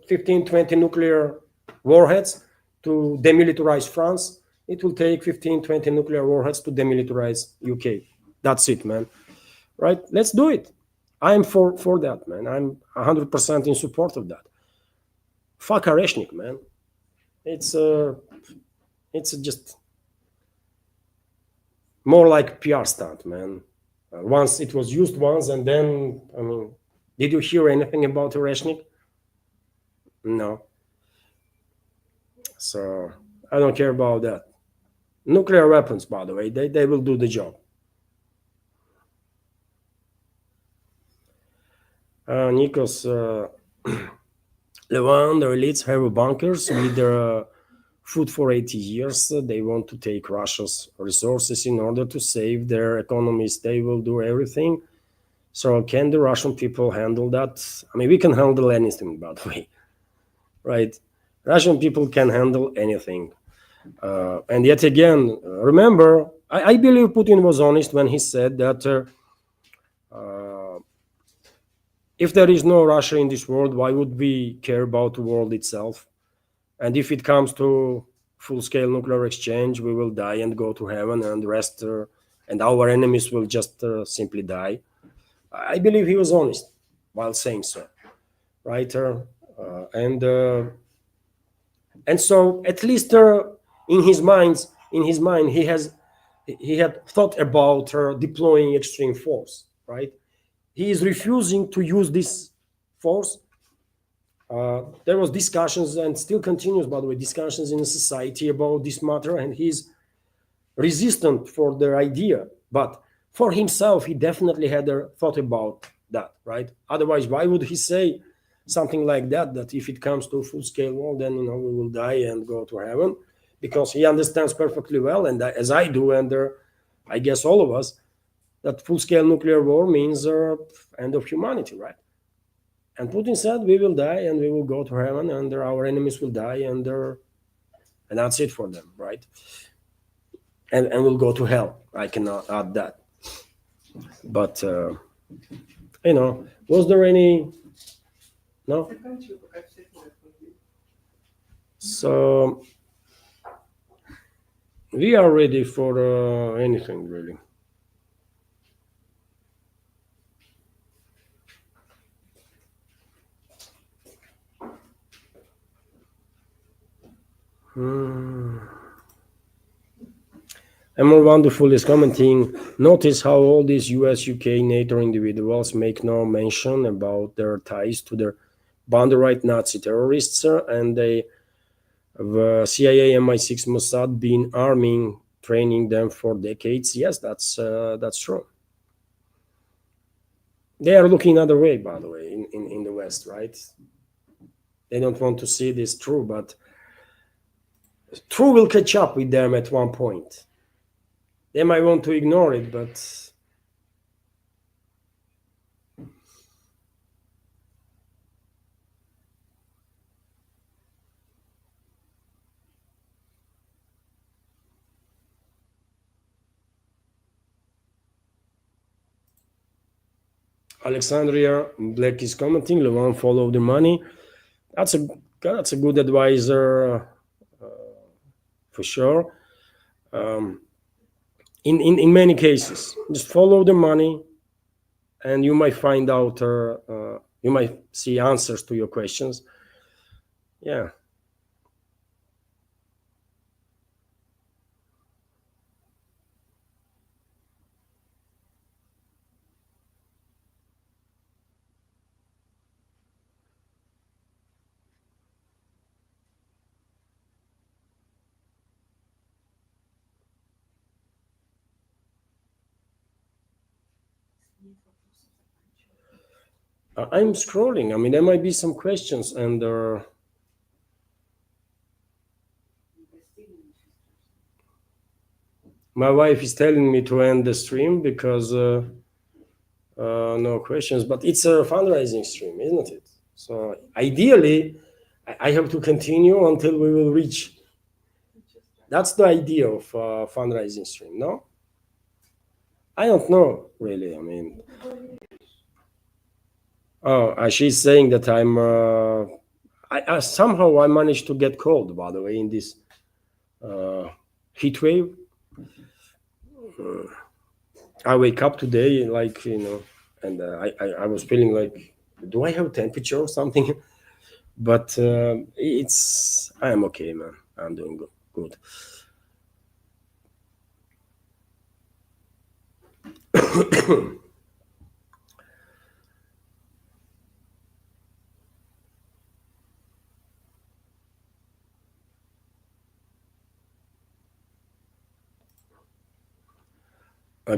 15, 20 nuclear warheads to demilitarize France. It will take 15, 20 nuclear warheads to demilitarize UK. That's it, man. right? Let's do it. I'm for that, man. I'm 100% in support of that. Fuck Areshnik, man. It's just more like PR stunt, man. Once it was used once, and then, I mean, did you hear anything about Areshnik? No. So I don't care about that. Nuclear weapons, by the way, they will do the job. Nikos, Levan, the elites have bunkers with their food for 80 years. They want to take Russia's resources in order to save their economies. They will do everything. So can the Russian people handle that? I mean, we can handle anything, by the way, right? Russian people can handle anything. And yet again, remember, I believe Putin was honest when he said that if there is no Russia in this world, why would we care about the world itself? And if it comes to full-scale nuclear exchange, we will die and go to heaven, and the rest, and our enemies will just simply die. I believe he was honest while saying so, right? And so at least in his mind, he had thought about deploying extreme force, right? He is refusing to use this force. There was discussions, and still continues, by the way, discussions in the society about this matter, and he's resistant for their idea. But for himself, he definitely had a thought about that, right? Otherwise, why would he say something like that, that if it comes to full-scale war, then, we will die and go to heaven? Because he understands perfectly well, and as I do, and I guess all of us, that full-scale nuclear war means end of humanity, right? And Putin said, we will die and we will go to heaven, and our enemies will die, and that's it for them, right? And we'll go to hell. I cannot add that. But, was there any... No? So, we are ready for anything, really. Emma Wonderful is commenting, notice how all these US, UK, NATO individuals make no mention about their ties to their Banderite Nazi terrorists, and they have CIA, MI6, Mossad been arming, training them for decades. Yes, that's true. They are looking other way, by the way, in the West, right? They don't want to see this true, but true will catch up with them at one point. They might want to ignore it, but Alexandria Black is commenting, Levan, follow the money. That's a good advisor for sure. In many cases, just follow the money, and you might find out, you might see answers to your questions. Yeah. I'm scrolling. I mean, there might be some questions, and my wife is telling me to end the stream because no questions, but it's a fundraising stream, isn't it? So ideally, I have to continue until we will reach. That's the idea of fundraising stream, no? I don't know, really. I mean, she's saying that I'm. I somehow I managed to get cold, by the way, in this heat wave. I wake up today, like, and I was feeling like, do I have temperature or something? But I am okay, man. I'm doing good.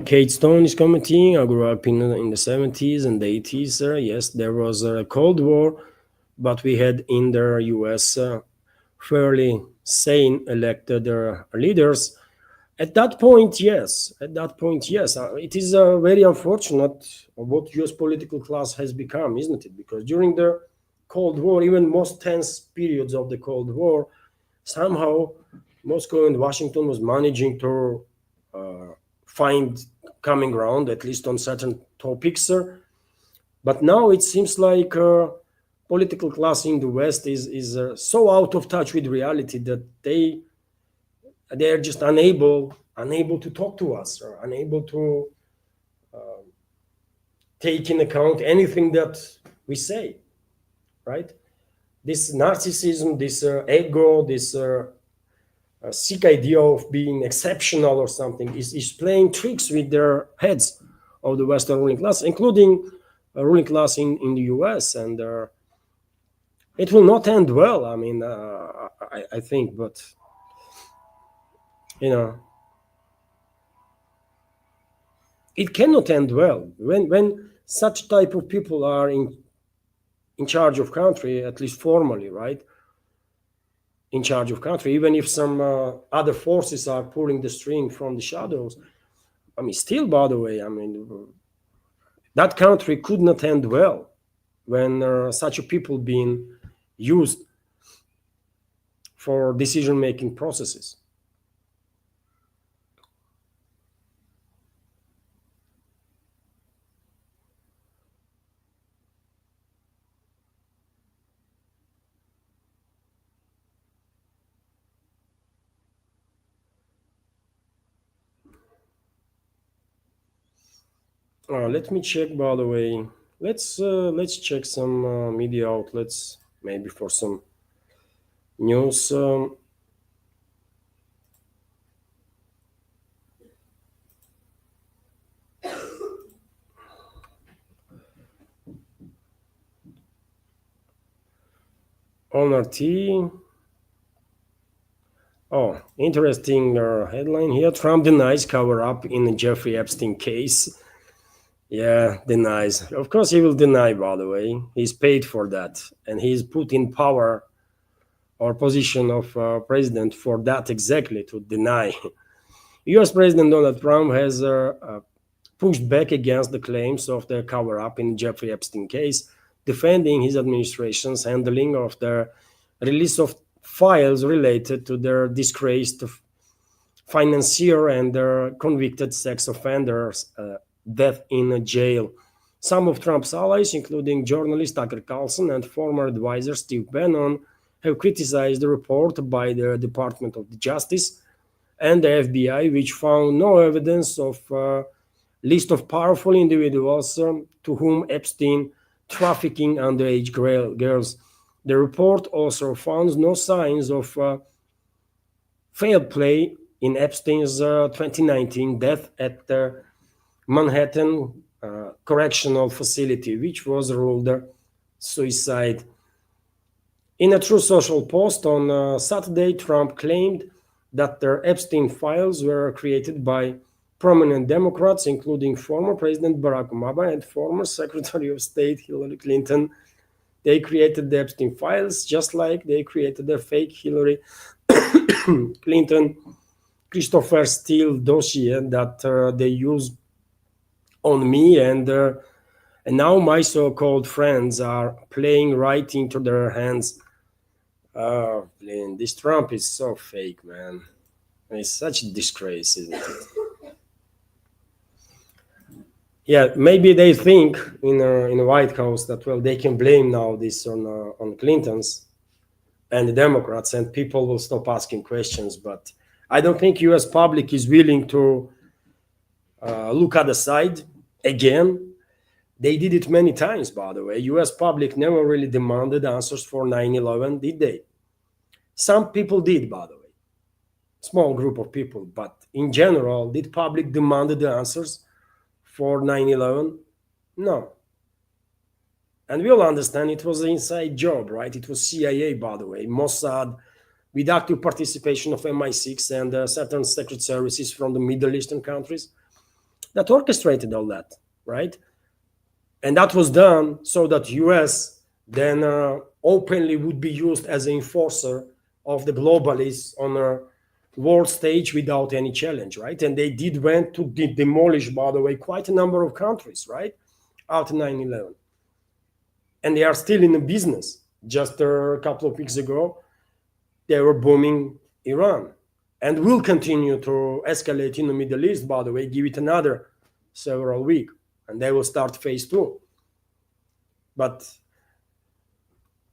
Kate Stone is commenting. I grew up in the 70s and the 80s. Yes, there was a Cold War, but we had in the US fairly sane elected leaders. At that point, yes. At that point, yes. It is very unfortunate what US political class has become, isn't it? Because during the Cold War, even most tense periods of the Cold War, somehow Moscow and Washington was managing to find common ground, at least on certain topics. But now it seems like political class in the West is so out of touch with reality that they are just unable to talk to us, or unable to take in account anything that we say, right? This narcissism, this ego, this sick idea of being exceptional or something is playing tricks with their heads of the Western ruling class, including ruling class in the US. And it will not end well. I mean, I think, but you know, it cannot end well when such type of people are in charge of country, at least formally, right? In charge of country, even if some other forces are pulling the string from the shadows. I mean, still, by the way, I mean, that country could not end well when such a people being used for decision-making processes. Let me check, by the way. Let's check some media outlets, maybe for some news. Honor T. Oh, interesting headline here. Trump denies cover up in the Jeffrey Epstein case. Yeah, denies. Of course, he will deny, by the way. He's paid for that. And he's put in power or position of president for that exactly, to deny. US President Donald Trump has pushed back against the claims of the cover up in Jeffrey Epstein case, defending his administration's handling of the release of files related to their disgraced financier and their convicted sex offenders' death in jail. Some of Trump's allies, including journalist Tucker Carlson and former advisor Steve Bannon, have criticized the report by the Department of Justice and the FBI, which found no evidence of list of powerful individuals to whom Epstein trafficking underage girls. The report also found no signs of failed play in Epstein's 2019 death at the Manhattan Correctional Facility, which was ruled suicide. In a True Social post on Saturday, Trump claimed that the Epstein files were created by prominent Democrats, including former President Barack Obama and former Secretary of State Hillary Clinton. They created the Epstein files just like they created the fake Hillary Clinton Christopher Steele dossier that they used on me, and now my so-called friends are playing right into their hands. This Trump is so fake, man. It's such a disgrace, isn't it? Yeah, maybe they think in the White House that, well, they can blame now this on Clintons and the Democrats, and people will stop asking questions. But I don't think U.S. public is willing to look at the side again. They did it many times, by the way. US public never really demanded answers for 9/11, did they? Some people did, by the way. Small group of people, but in general, did public demanded the answers for 9/11? No. And we all understand it was an inside job, right? It was CIA, by the way, Mossad, with active participation of MI6 and certain secret services from the Middle Eastern countries that orchestrated all that, right? And that was done so that US then openly would be used as an enforcer of the globalists on a world stage without any challenge, right? And they did went to demolish, by the way, quite a number of countries, right? After 9/11. And they are still in the business. Just a couple of weeks ago, they were bombing Iran and will continue to escalate in the Middle East, by the way, give it another several weeks, and they will start phase 2. But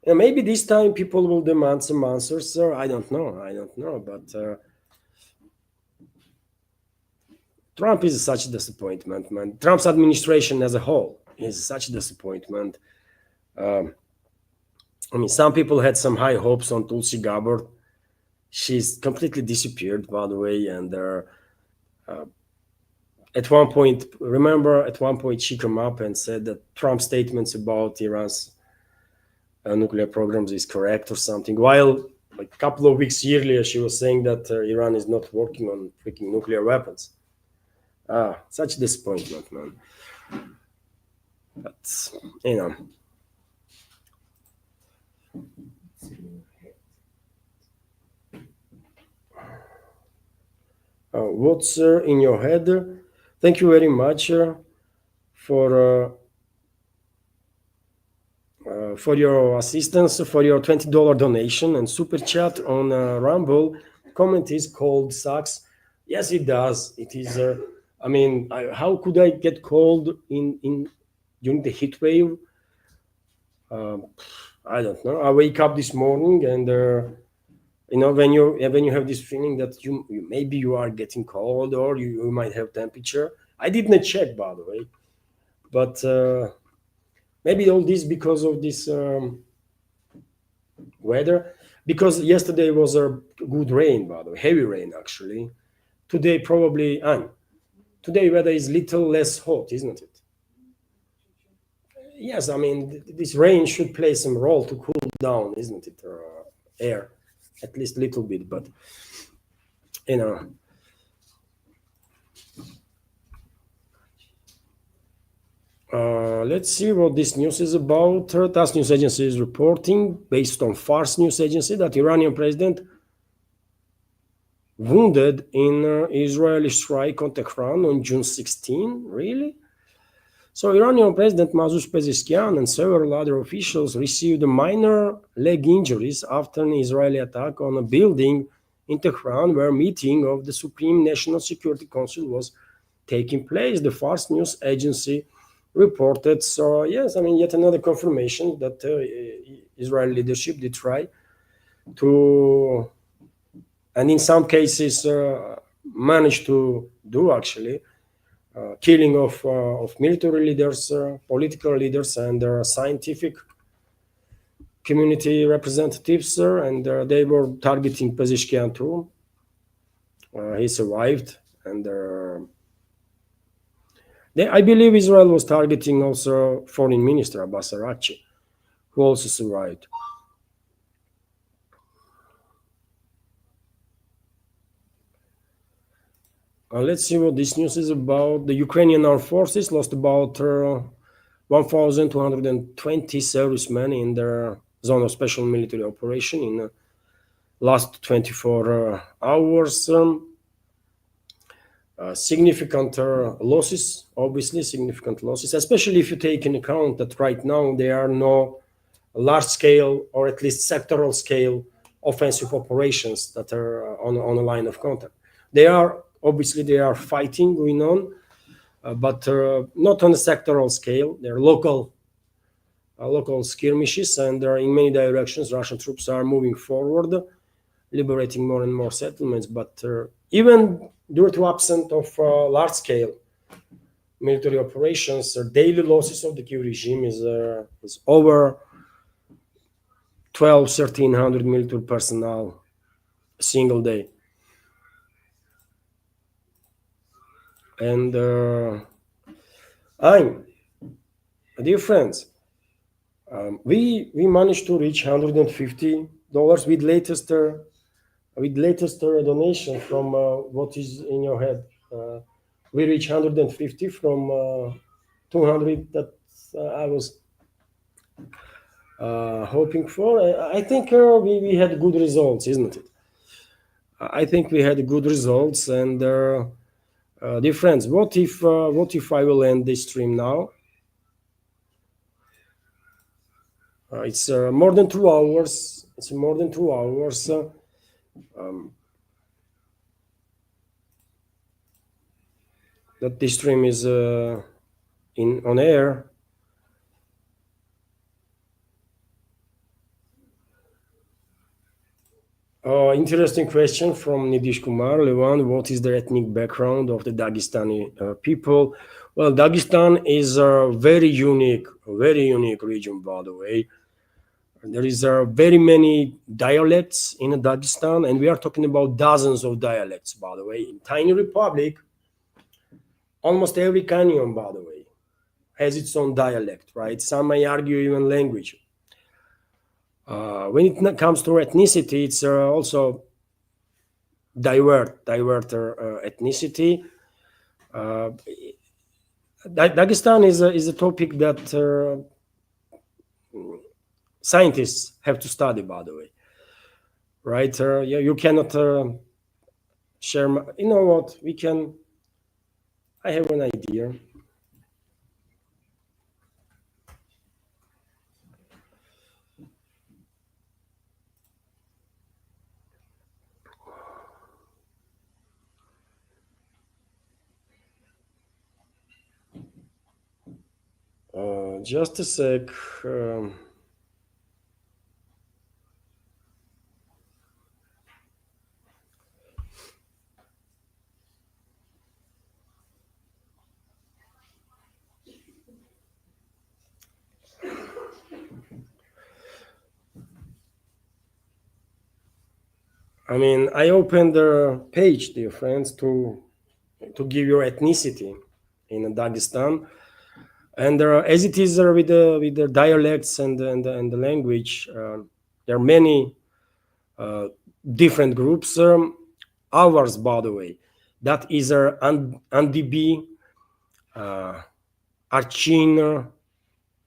maybe this time people will demand some answers, sir. I don't know. But Trump is such a disappointment, man. Trump's administration as a whole is such a disappointment. I mean, some people had some high hopes on Tulsi Gabbard. She's completely disappeared, by the way. And at one point, remember, at one point she came up and said that Trump's statements about Iran's nuclear programs is correct or something. While like a couple of weeks earlier, she was saying that Iran is not working on freaking nuclear weapons. Such disappointment, man. But, you know. What's in your head? Thank you very much for your assistance, for your $20 donation and super chat on Rumble. Comment is cold sucks. Yes, it does. It is. I mean, how could I get cold in during the heat wave? I don't know. I wake up this morning and you know, when you have this feeling that you maybe you are getting cold or you might have temperature. I didn't check, by the way, but maybe all this because of this weather. Because yesterday was a good rain, by the way, heavy rain actually. Today probably, today weather is little less hot, isn't it? Yes, I mean this rain should play some role to cool down, isn't it? Air, at least a little bit, but you know. Let's see what this news is about. TASS news agency is reporting, based on Fars news agency, that Iranian president wounded in Israeli strike on Tehran on June 16. Really? So Iranian President Masoud Pezeshkian and several other officials received minor leg injuries after an Israeli attack on a building in Tehran where a meeting of the Supreme National Security Council was taking place, the Fars news agency reported. So yes, I mean, yet another confirmation that Israeli leadership did try to, and in some cases managed to do actually, killing of military leaders, political leaders, and scientific community representatives, and they were targeting Pezeshkian too. He survived, and I believe Israel was targeting also Foreign Minister Abbas Araghchi, who also survived. Let's see what this news is about. The Ukrainian armed forces lost about 1,220 servicemen in their zone of special military operation in the last 24 hours. Significant losses, obviously significant losses, especially if you take into account that right now there are no large-scale or at least sectoral scale offensive operations that are on a line of contact. They are fighting going on, but not on a sectoral scale. They're local skirmishes, and in many directions Russian troops are moving forward, liberating more and more settlements. But even due to absence of large-scale military operations. Daily losses of the Kyiv regime is over 1,300 military personnel a single day. And dear friends, we managed to reach $150 with latest donation from what is in your head. We reached 150 from 200 that I was hoping for. I think we had good results, isn't it? I think we had good results. And dear friends, what if I will end this stream now? It's more than 2 hours. It's more than 2 hours. That this stream is on air. Interesting question from Nidish Kumar. Levan, what is the ethnic background of the Dagestani people? Well, Dagestan is a very unique region, by the way. There is very many dialects in Dagestan, and we are talking about dozens of dialects, by the way. In tiny republic, almost every canyon, by the way, has its own dialect, right? Some may argue even language. When it comes to ethnicity, it's also diverter ethnicity. Dagestan is a topic that scientists have to study, by the way, right? You cannot share. You know what? I have an idea. Just a sec. I mean, I opened the page, dear friends, to give your ethnicity in Dagestan, and as it is with the dialects and the language, there are many different groups. Ours, by the way, that is Andibi, Archin,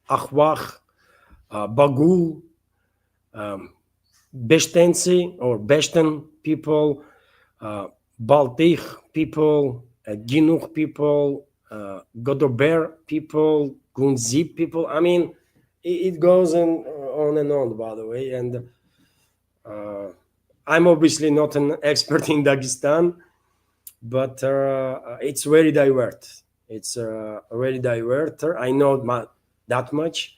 Akhwakh, Bagul, Beshtensi or Beshten people, Baltic people, Ginuk people, Godober people, Gunzi people. I mean, it goes on and on, by the way. And I'm obviously not an expert in Dagestan, but it's very diverse. It's very diverse. I know that much,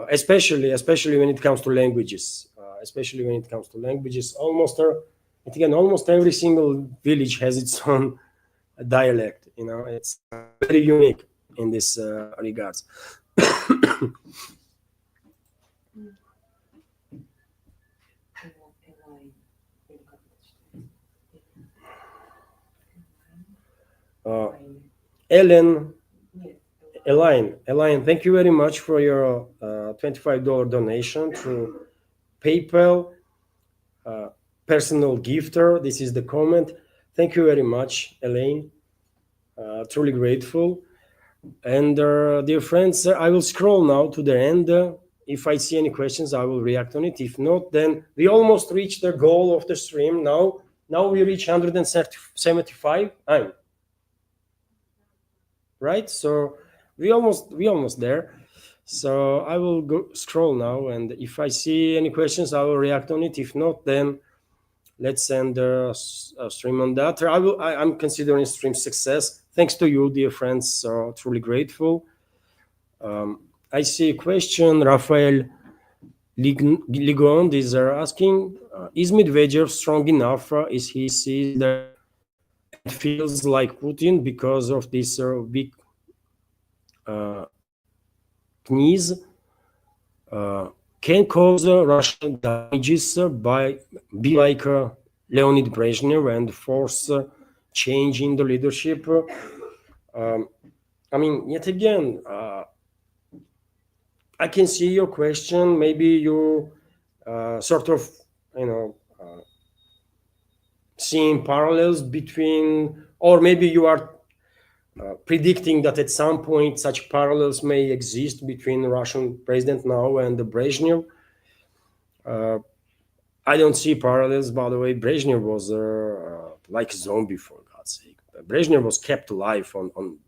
especially when it comes to languages. Almost every single village has its own dialect. You know, it's very unique in this regards. Elaine, thank you very much for your $25 donation through PayPal. Personal gifter. This is the comment. Thank you very much, Elaine. Truly grateful. And dear friends, I will scroll now to the end. If I see any questions, I will react on it. If not, then we almost reached the goal of the stream. Now we reach 175. Right? So we almost there. So I will go scroll now, and if I see any questions, I will react on it. If not, then let's end a stream on that. I'm considering stream success. Thanks to you, dear friends. So truly grateful. I see a question. Rafael Ligond is asking: is Medvedev strong enough? Is he sees the and feels like Putin because of this weak knees can cause Russian damages by be like Leonid Brezhnev and force change in the leadership. I mean, yet again, I can see your question. Maybe you sort of, seeing parallels between, or maybe you are predicting that at some point such parallels may exist between the Russian president now and the Brezhnev. I don't see parallels, by the way. Brezhnev was like a zombie, for God's sake. Brezhnev was kept alive on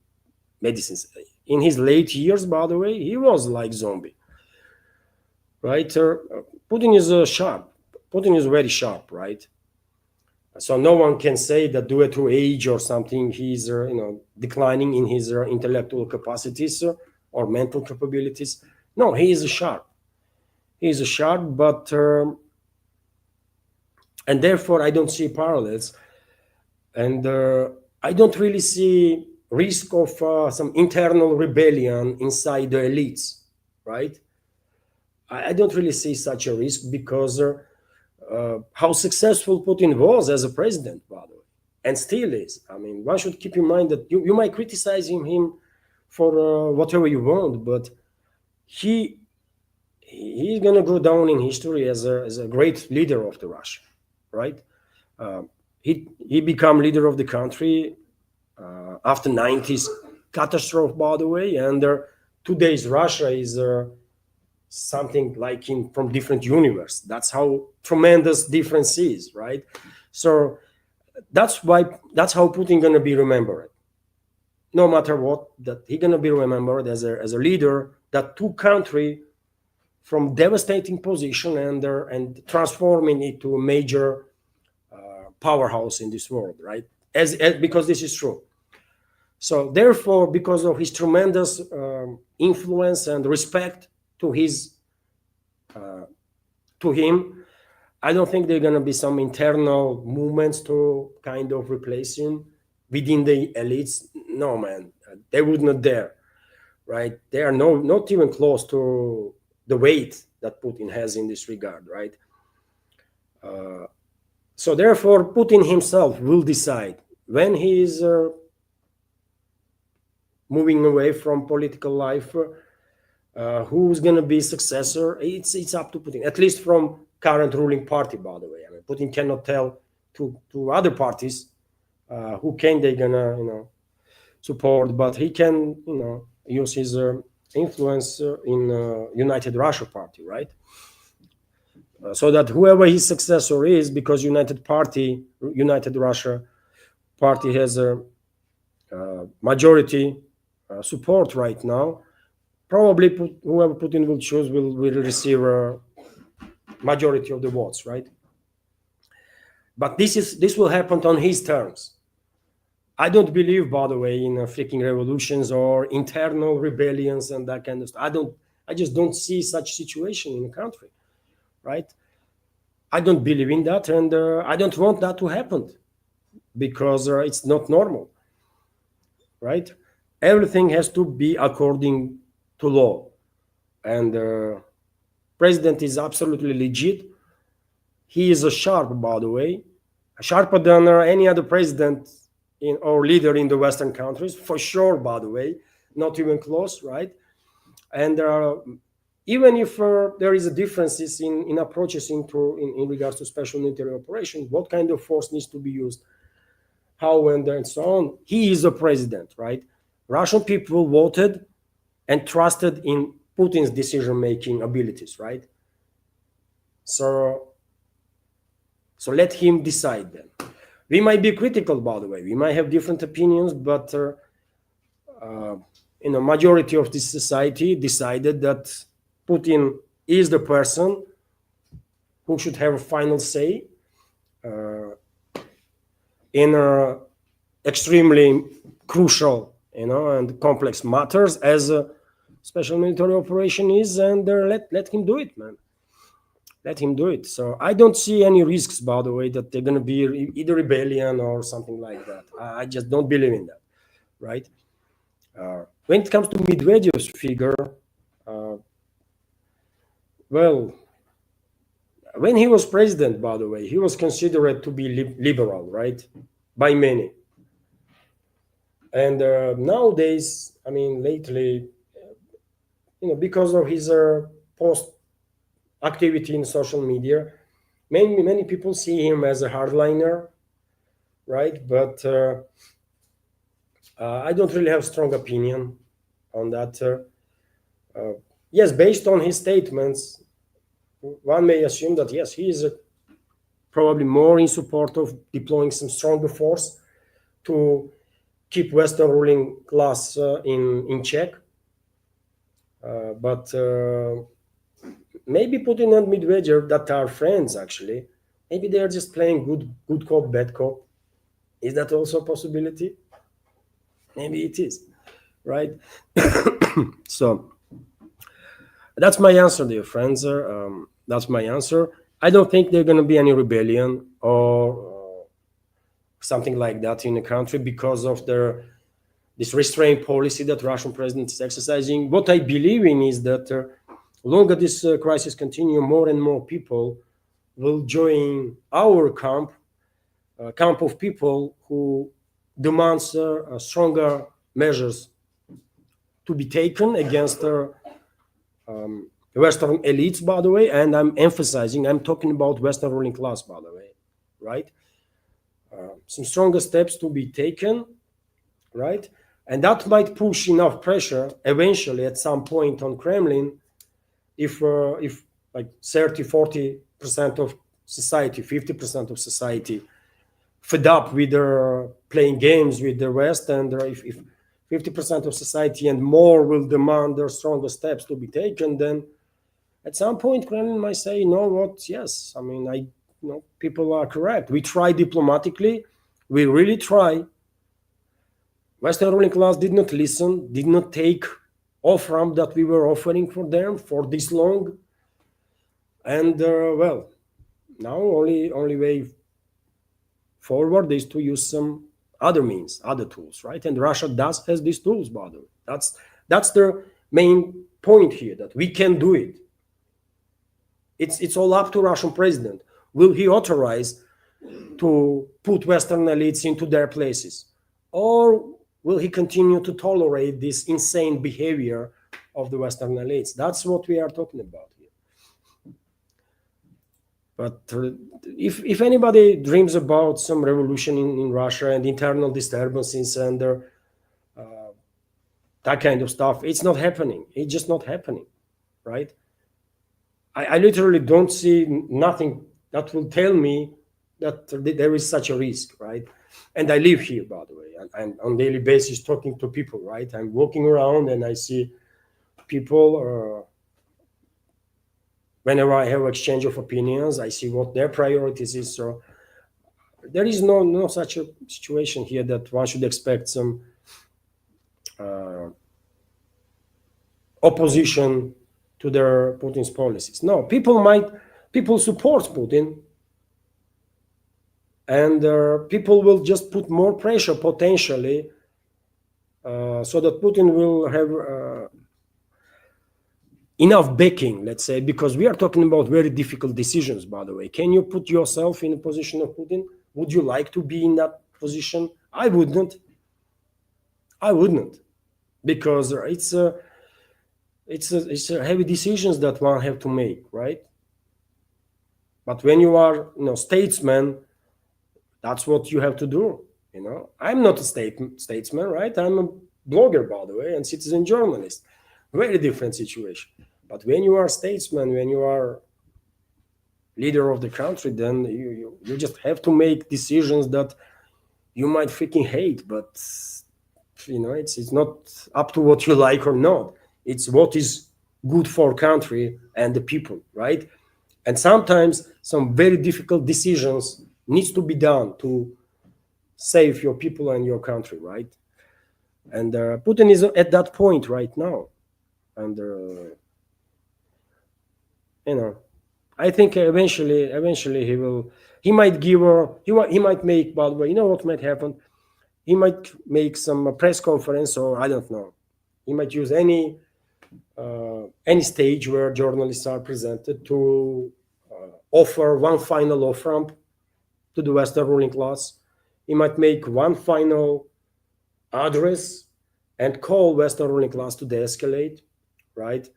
medicines. In his late years, by the way, he was like zombie, right? Putin is sharp. Putin is very sharp, right? So no one can say that due to age or something, he's declining in his intellectual capacities or mental capabilities. No, he is sharp. He is sharp, but and therefore I don't see parallels, and I don't really see risk of some internal rebellion inside the elites, right? I don't really see such a risk because how successful Putin was as a president, by the way, and still is. I mean, one should keep in mind that you might criticize him for whatever you want, but he's going to go down in history as a great leader of the Russia, right? He became leader of the country after 90s catastrophe, by the way, and today's Russia is something like from different universe. That's how tremendous difference is, right? So that's how Putin gonna be remembered. No matter what, that he gonna be remembered as a leader that took country from devastating position and transforming it to a major powerhouse in this world, right? As because this is true. So therefore, because of his tremendous influence and respect to him, I don't think there are going to be some internal movements to kind of replace him within the elites. No, man, they would not dare, right? They are not even close to the weight that Putin has in this regard, right? So therefore, Putin himself will decide when he is moving away from political life, who's going to be successor. It's up to Putin, at least from current ruling party, by the way. I mean, Putin cannot tell to other parties who they're gonna support, but he can use his influence in United Russia party, right? So that whoever his successor is, because United Russia party has a majority support right now, probably whoever Putin will choose will receive a majority of the votes, right? But this will happen on his terms. I don't believe, by the way, in freaking revolutions or internal rebellions and that kind of stuff. I just don't see such situation in the country, right? I don't believe in that, and I don't want that to happen because it's not normal, right? Everything has to be according to law, and president is absolutely legit. He is a sharp, by the way, sharper than any other president or leader in the Western countries, for sure, by the way, not even close, right? And even if there is a differences in approaches in regards to special military operation, what kind of force needs to be used, how and so on, he is a president, right? Russian people voted and trusted in Putin's decision-making abilities, right? So let him decide then. We might be critical, by the way. We might have different opinions, but majority of this society decided that Putin is the person who should have a final say in extremely crucial, and complex matters as a special military operation is, and let him do it, man. Let him do it. So I don't see any risks, by the way, that they're going to be either rebellion or something like that. I just don't believe in that, right? When it comes to Medvedev's figure, well, when he was president, by the way, he was considered to be liberal, right, by many. And nowadays, I mean, lately, because of his post activity in social media, many people see him as a hardliner, right? But I don't really have strong opinion on that. Yes, based on his statements, one may assume that yes, he is probably more in support of deploying some stronger force to keep Western ruling class in check. But maybe Putin and Medvedev, that are friends actually, maybe they are just playing good cop, bad cop. Is that also a possibility? Maybe it is, right? So that's my answer, dear friends. That's my answer. I don't think there's going to be any rebellion or something like that in the country because of this restraint policy that Russian president is exercising. What I believe in is that longer this crisis continue, more and more people will join our camp of people who demands stronger measures to be taken against Western elites, by the way, and I'm talking about Western ruling class, by the way, right? Some stronger steps to be taken, right? And that might push enough pressure eventually at some point on Kremlin if like 30-40% of society, 50% of society fed up with playing games with the West, and if 50% of society and more will demand their stronger steps to be taken, then at some point Kremlin might say, you know what, yes, I mean, people are correct. We try diplomatically, we really try. Western ruling class did not listen, did not take off-ramp that we were offering for them for this long. And well, now only way forward is to use some other means, other tools, right? And Russia has these tools, by the way. That's the main point here, that we can do it. It's all up to Russian president. Will he authorize to put Western elites into their places? Or will he continue to tolerate this insane behavior of the Western elites? That's what we are talking about here. But if anybody dreams about some revolution in Russia and internal disturbances and that kind of stuff, it's not happening. It's just not happening, right? I literally don't see nothing that will tell me that there is such a risk, right? And I live here, by the way. I'm on a daily basis talking to people, right? I'm walking around and I see people. Whenever I have exchange of opinions, I see what their priorities is. So there is no such a situation here that one should expect some opposition to their Putin's policies. No, people support Putin, and people will just put more pressure potentially, so that Putin will have enough backing, let's say, because we are talking about very difficult decisions, by the way. Can you put yourself in the position of Putin? Would you like to be in that position? I wouldn't, because it's a heavy decisions that one have to make, right? But when you are, statesman, that's what you have to do. I'm not a statesman, right? I'm a blogger, by the way, and citizen journalist. Very different situation. But when you are a statesman, when you are leader of the country, then you just have to make decisions that you might freaking hate, but it's not up to what you like or not. It's what is good for country and the people, right? And sometimes some very difficult decisions needs to be done to save your people and your country, right? And Putin is at that point right now. And I think eventually he might give her he might make, by the way, you know what might happen? He might make some press conference, or I don't know. He might use any stage where journalists are presented to offer one final off ramp to the Western ruling class. He might make one final address and call Western ruling class to de-escalate, right?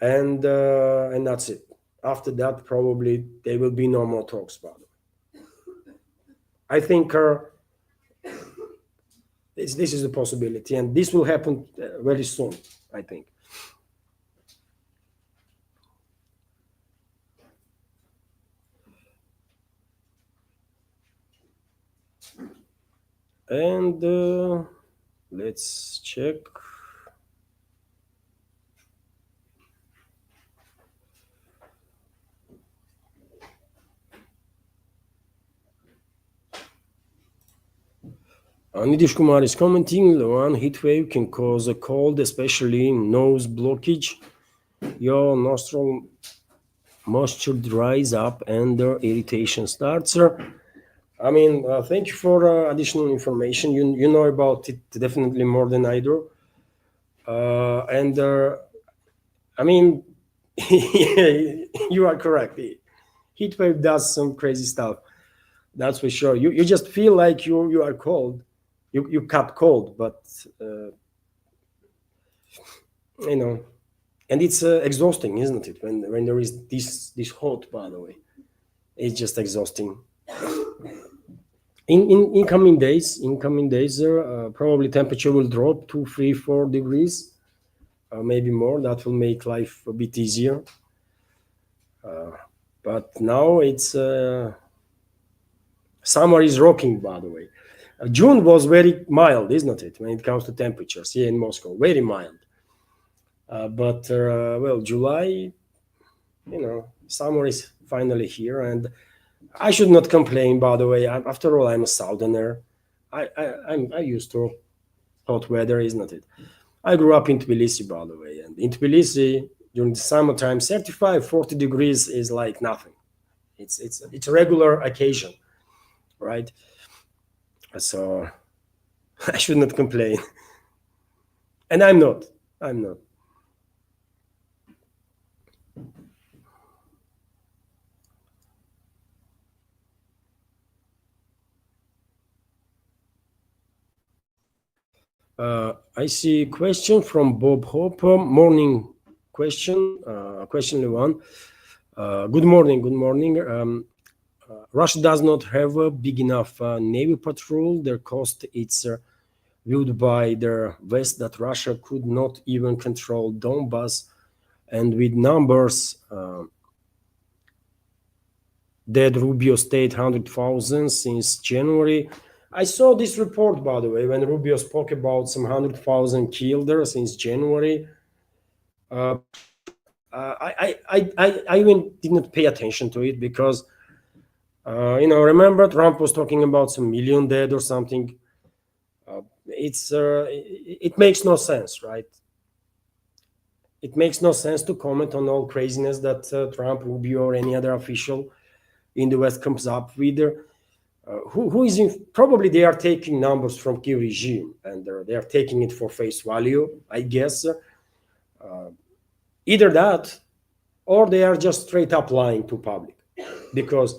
And that's it. After that, probably there will be no more talks about it. I think this is a possibility, and this will happen very soon, I think. And let's check. Nitish Kumar is commenting, one heat wave can cause a cold, especially nose blockage. Your nostril moisture dries up and the irritation starts. I mean, thank you for additional information. You know about it definitely more than I do. And I mean, you are correct. Heat wave does some crazy stuff. That's for sure. You just feel like you are cold. You cut cold, but you know, and it's exhausting, isn't it? When there is this hot, by the way, it's just exhausting. In coming days, probably temperature will drop 2, 3, 4 degrees, maybe more. That will make life a bit easier. But now it's summer is rocking, by the way. June was very mild, isn't it, when it comes to temperatures here in Moscow? Very mild. But well, July, summer is finally here, and I should not complain. By the way, after all, I'm a southerner. I'm used to hot weather, isn't it? I grew up in Tbilisi, by the way, and in Tbilisi during the summertime, 35, 40 degrees is like nothing. It's a regular occasion, right? So I should not complain, and I'm not. I see a question from Bob Hopper. Morning question. Question one. Good morning. Russia does not have a big enough navy patrol. Their cost it's viewed by the West that Russia could not even control Donbass, and with numbers that Rubio state 100,000 since January. I saw this report, by the way, when Rubio spoke about some 100,000 killed there since January. I even didn't pay attention to it because, remember Trump was talking about some million dead or something. It makes no sense, right? It makes no sense to comment on all craziness that Trump, Rubio, or any other official in the West comes up with. Who is probably they are taking numbers from Kiev regime and they are taking it for face value, I guess. Either that, or they are just straight up lying to public, because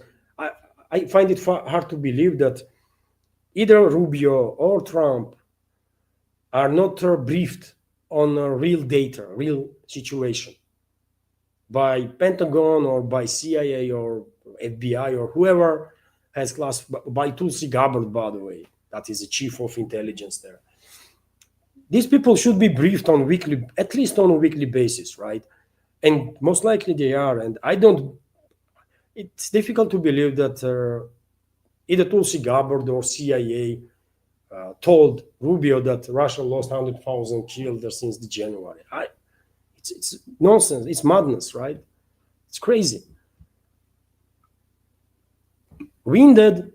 I find it hard to believe that either Rubio or Trump are not briefed on real data, real situation by Pentagon or by CIA or FBI or whoever has by Tulsi Gabbard, by the way, that is the chief of intelligence there. These people should be briefed on at least on a weekly basis, right? And most likely they are. And it's difficult to believe that either Tulsi Gabbard or CIA told Rubio that Russia lost 100,000 killed since the January. It's nonsense. It's madness, right? It's crazy. Wounded,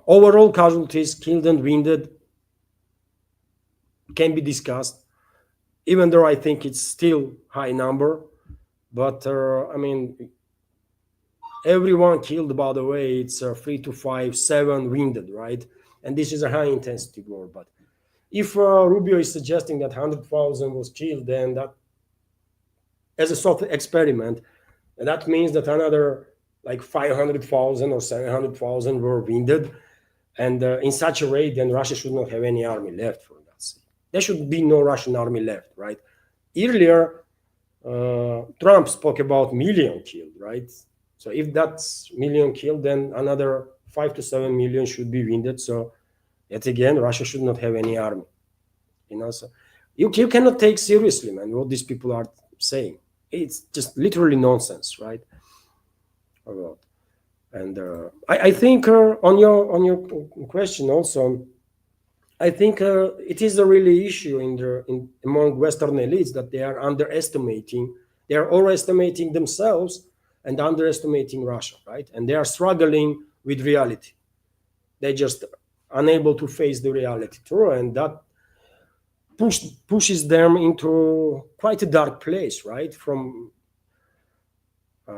overall casualties, killed and wounded, can be discussed, even though I think it's still high number. But I mean, everyone killed, by the way, it's 3 to 5, 7 wounded, right? And this is a high intensity war. But if Rubio is suggesting that 100,000 was killed, then that, as a sort of experiment, that means that another like 500,000 or 700,000 were wounded. And in such a way, then Russia should not have any army left for that. There should be no Russian army left, right? Earlier, Trump spoke about million killed, right? So if that's million killed, then another 5 to 7 million should be wounded. So yet again, Russia should not have any army. So you cannot take seriously, man, what these people are saying. It's just literally nonsense, right? And I think on your question also, I think it is a really issue among Western elites that they are underestimating. They are overestimating themselves and underestimating Russia, right? And they are struggling with reality. They're just unable to face the reality through, and that pushes them into quite a dark place, right? From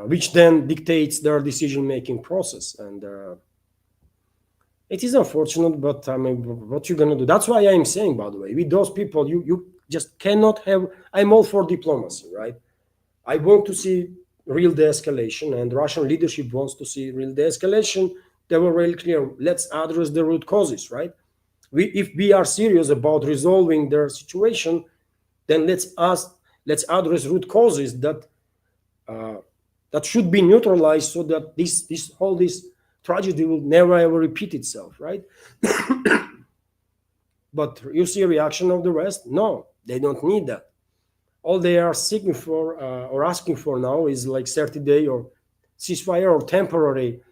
which then dictates their decision-making process. And it is unfortunate, but I mean, what you're gonna do? That's why I'm saying, by the way, with those people, you just cannot have. I'm all for diplomacy, right? I want to see real de-escalation, and Russian leadership wants to see real de-escalation. They were really clear. Let's address the root causes, right? If we are serious about resolving their situation, then let's address root causes that should be neutralized, so that this tragedy will never ever repeat itself, right? But you see a reaction of the West? No, they don't need that. All they are seeking for or asking for now is like 30-day or ceasefire or temporary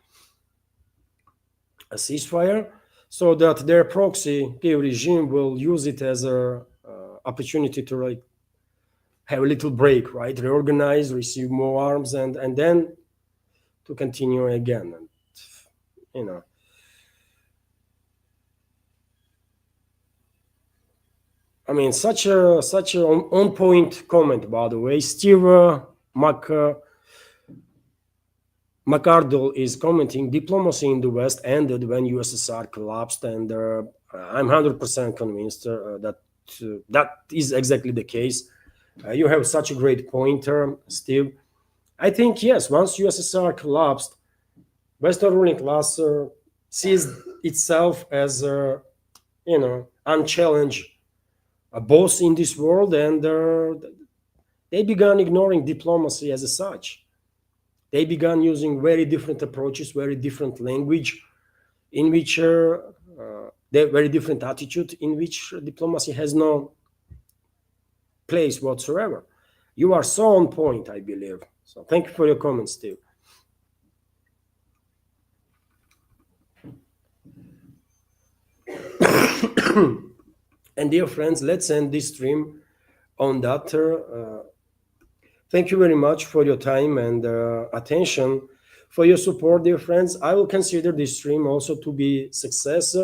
ceasefire, so that their proxy Kiev regime will use it as a opportunity to like have a little break, right? Reorganize, receive more arms, and then to continue again. And I mean, such a on point comment, by the way. Steve McArdle is commenting: diplomacy in the West ended when USSR collapsed, and I'm 100% convinced that is exactly the case. You have such a great pointer, Steve. I think yes, once USSR collapsed, Western ruling class sees itself as unchallenged boss in this world, and they began ignoring diplomacy as such. They began using very different approaches, very different language, in which very different attitude, in which diplomacy has no place whatsoever. You are so on point, I believe. So thank you for your comments, Steve. And dear friends, let's end this stream on that. Thank you very much for your time and attention, for your support, dear friends. I will consider this stream also to be success.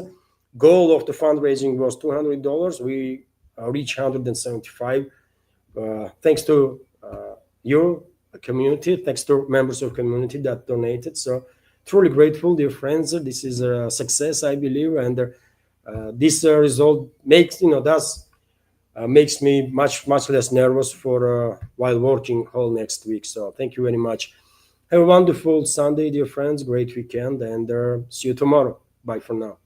Goal of the fundraising was $200. We reached 175. Thanks to your community, thanks to members of community that donated. So truly grateful, dear friends. This is a success, I believe, and this result makes makes me much less nervous for while working whole next week. So thank you very much. Have a wonderful Sunday, dear friends. Great weekend, and see you tomorrow. Bye for now.